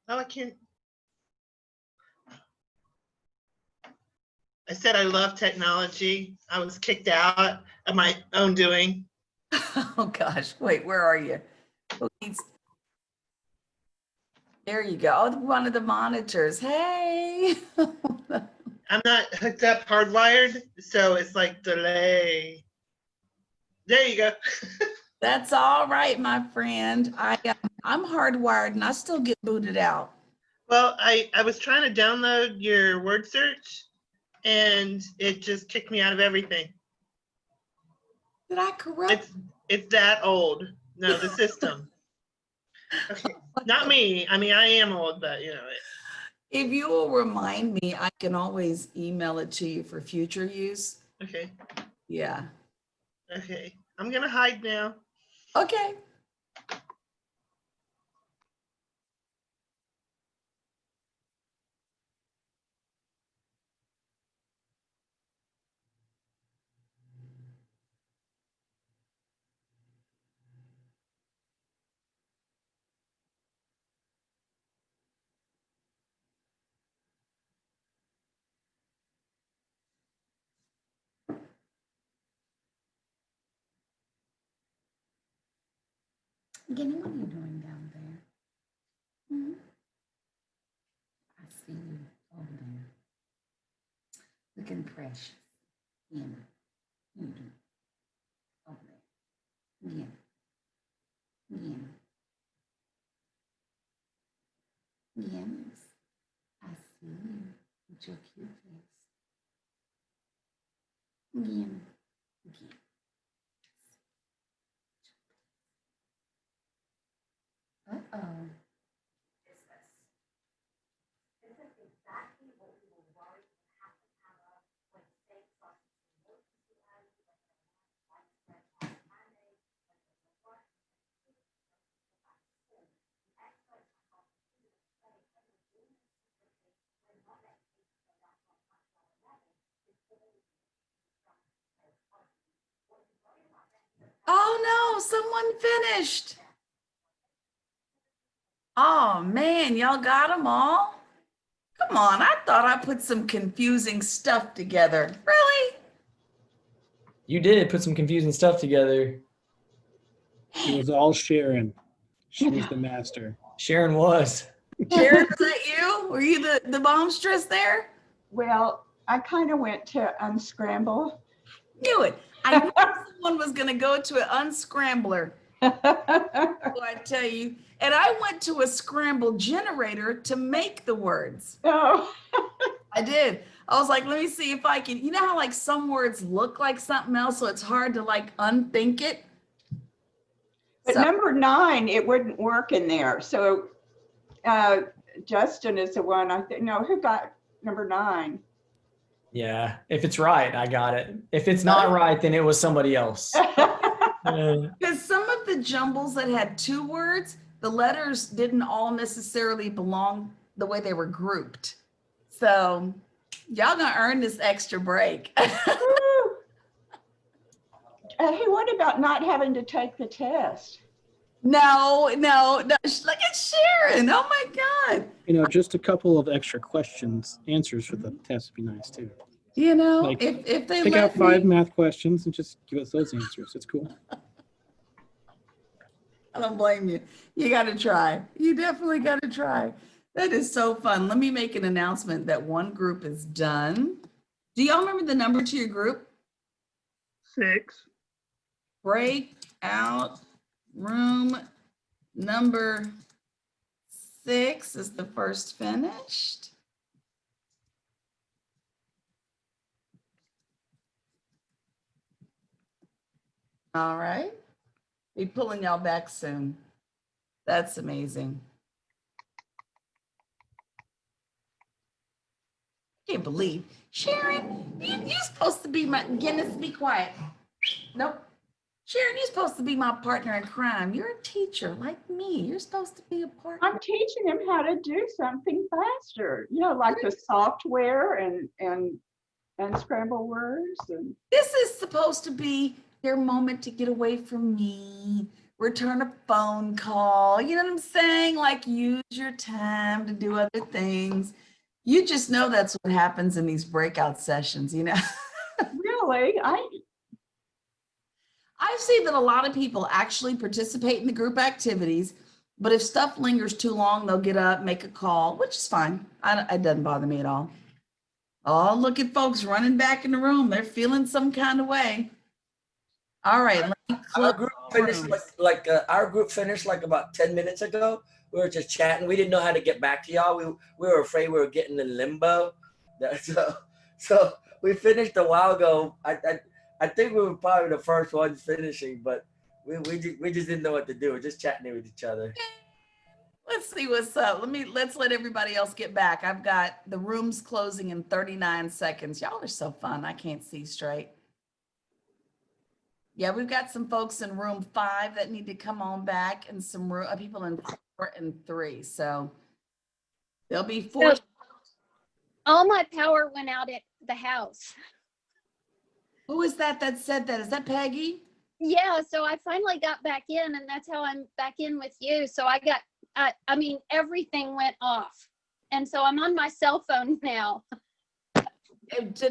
Oh, I can't. I said I love technology. I was kicked out of my own doing. Oh gosh, wait, where are you? Please. There you go. Oh, one of the monitors. Hey. I'm not hooked up hardwired, so it's like delay. There you go. That's all right, my friend. I'm hardwired and I still get booted out. Well, I was trying to download your word search and it just kicked me out of everything. Did I corrupt? It's that old. No, the system. Okay, not me. I mean, I am old, but you know. If you will remind me, I can always email it to you for future use. Okay. Yeah. Okay. I'm gonna hide now. Okay. Guinea, what are you doing down there? Hmm? I see you over there. Looking precious. Yeah. You do. Over there. Yeah. Yeah. Yes. I see you with your cute face. Yeah. Yeah. Uh-oh. Oh no, someone finished. Oh man, y'all got them all? Come on, I thought I put some confusing stuff together. Really? You did put some confusing stuff together. It was all Sharon. She was the master. Sharon was. Sharon, was that you? Were you the monstrous there? Well, I kind of went to unscramble. Knew it. I knew someone was going to go to an unscrambler. I tell you. And I went to a scramble generator to make the words. Oh. I did. I was like, let me see if I can, you know how like some words look like something else, so it's hard to like unthink it? But number 9, it wouldn't work in there. So Justin is the one, I think, no, who got number 9? Yeah, if it's right, I got it. If it's not right, then it was somebody else. Because some of the jumbles that had 2 words, the letters didn't all necessarily belong the way they were grouped. So y'all gonna earn this extra break. Hey, what about not having to take the test? No. Look at Sharon. Oh my God. You know, just a couple of extra answers for the test would be nice too. You know, like, if they pick let out 5 me, math questions and just give us those answers. It's cool. I don't blame you. You got to try. You definitely got to try. That is so fun. Let me make an announcement that one group is done. Do y'all remember the number to your group? 6. Breakout room number 6 is the first finished. All right. Be pulling y'all back soon. That's amazing. Can't believe. Sharon, you're supposed to be my, Guinness, be quiet. Nope. Sharon, you're supposed to be my partner in crime. You're a teacher like me. You're supposed to be a partner. I'm teaching him how to do something faster, you know, like the software and unscramble words. And this is supposed to be their moment to get away from me, return a phone call. You know what I'm saying? Like use your time to do other things. You just know that's what happens in these breakout sessions, you know? Really? I've seen that a lot of people actually participate in the group activities, but if stuff lingers too long, they'll get up, make a call, which is fine. It doesn't bother me at all. Oh, look at folks running back in the room. They're feeling some kind of way. All right. Let me Our group finished our group finished like about 10 minutes ago. We were just chatting. We didn't know how to get back to y'all. We were afraid we were getting in limbo. So we finished a while ago. I think we were probably the first ones finishing, but we just didn't know what to do. We're just chatting with each other. Let's see what's up. Let's let everybody else get back. I've got the rooms closing in 39 seconds. Y'all are so fun. I can't see straight. Yeah, we've got some folks in room 5 that need to come on back and some people in 4 and 3. So there'll be 4. So, all my power went out at the house. Who is that said that? Is that Peggy? Yeah, so I finally got back in, and that's how I'm back in with you. So I mean, everything went off. And so I'm on my cell phone now.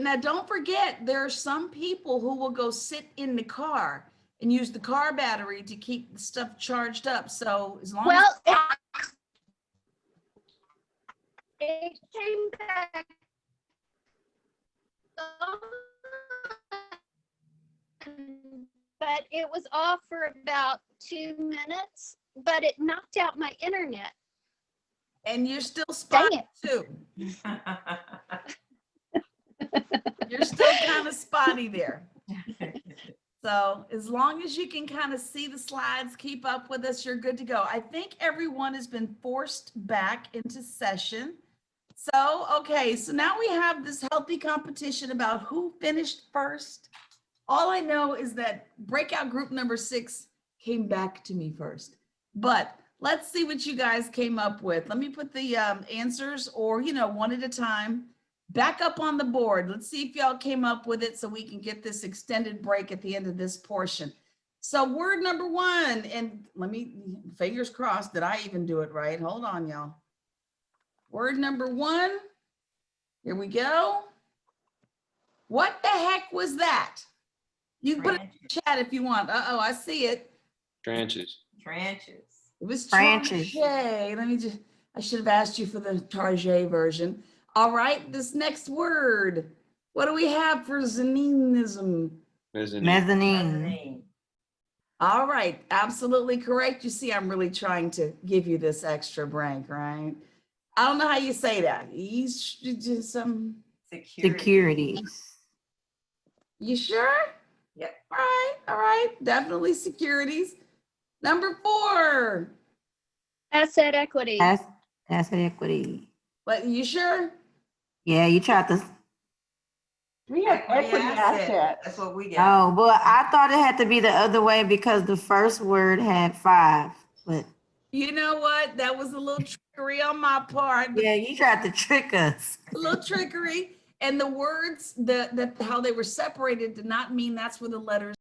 Now, don't forget, there are some people who will go sit in the car and use the car battery to keep the stuff charged up. So as long as it came back but it was off for about 2 minutes, but it knocked out my internet. And you're still spotty too. You're still kind of spotty there. So as long as you can kind of see the slides, keep up with us, you're good to go. I think everyone has been forced back into session. So, okay, so now we have this healthy competition about who finished first. All I know is that breakout group number 6 came back to me first. But let's see what you guys came up with. Let me put the answers, or, one at a time, back up on the board. Let's see if y'all came up with it so we can get this extended break at the end of this portion. So word number 1, and fingers crossed, did I even do it right? Hold on, y'all. Word number 1, here we go. What the heck was that? You can put it in the chat if you want. Uh-oh, I see it. Tranches. It was Tranches. tranche. I should have asked you for the Target version. All right, this next word. What do we have for Zaninism? Mezzanine. All right, absolutely correct. You see, I'm really trying to give you this extra break, right? I don't know how you say that. He's just some Securities. You sure? Yeah. All right. Definitely securities. Number 4. Asset equity. Asset equity. But you sure? Yeah, you tried to. We have equity assets. That's what we got. Oh, but I thought it had to be the other way because the first word had 5. But you know what? That was a little trickery on my part. Yeah, you tried to trick us. A little trickery. And the words, how they were separated did not mean that's where the letters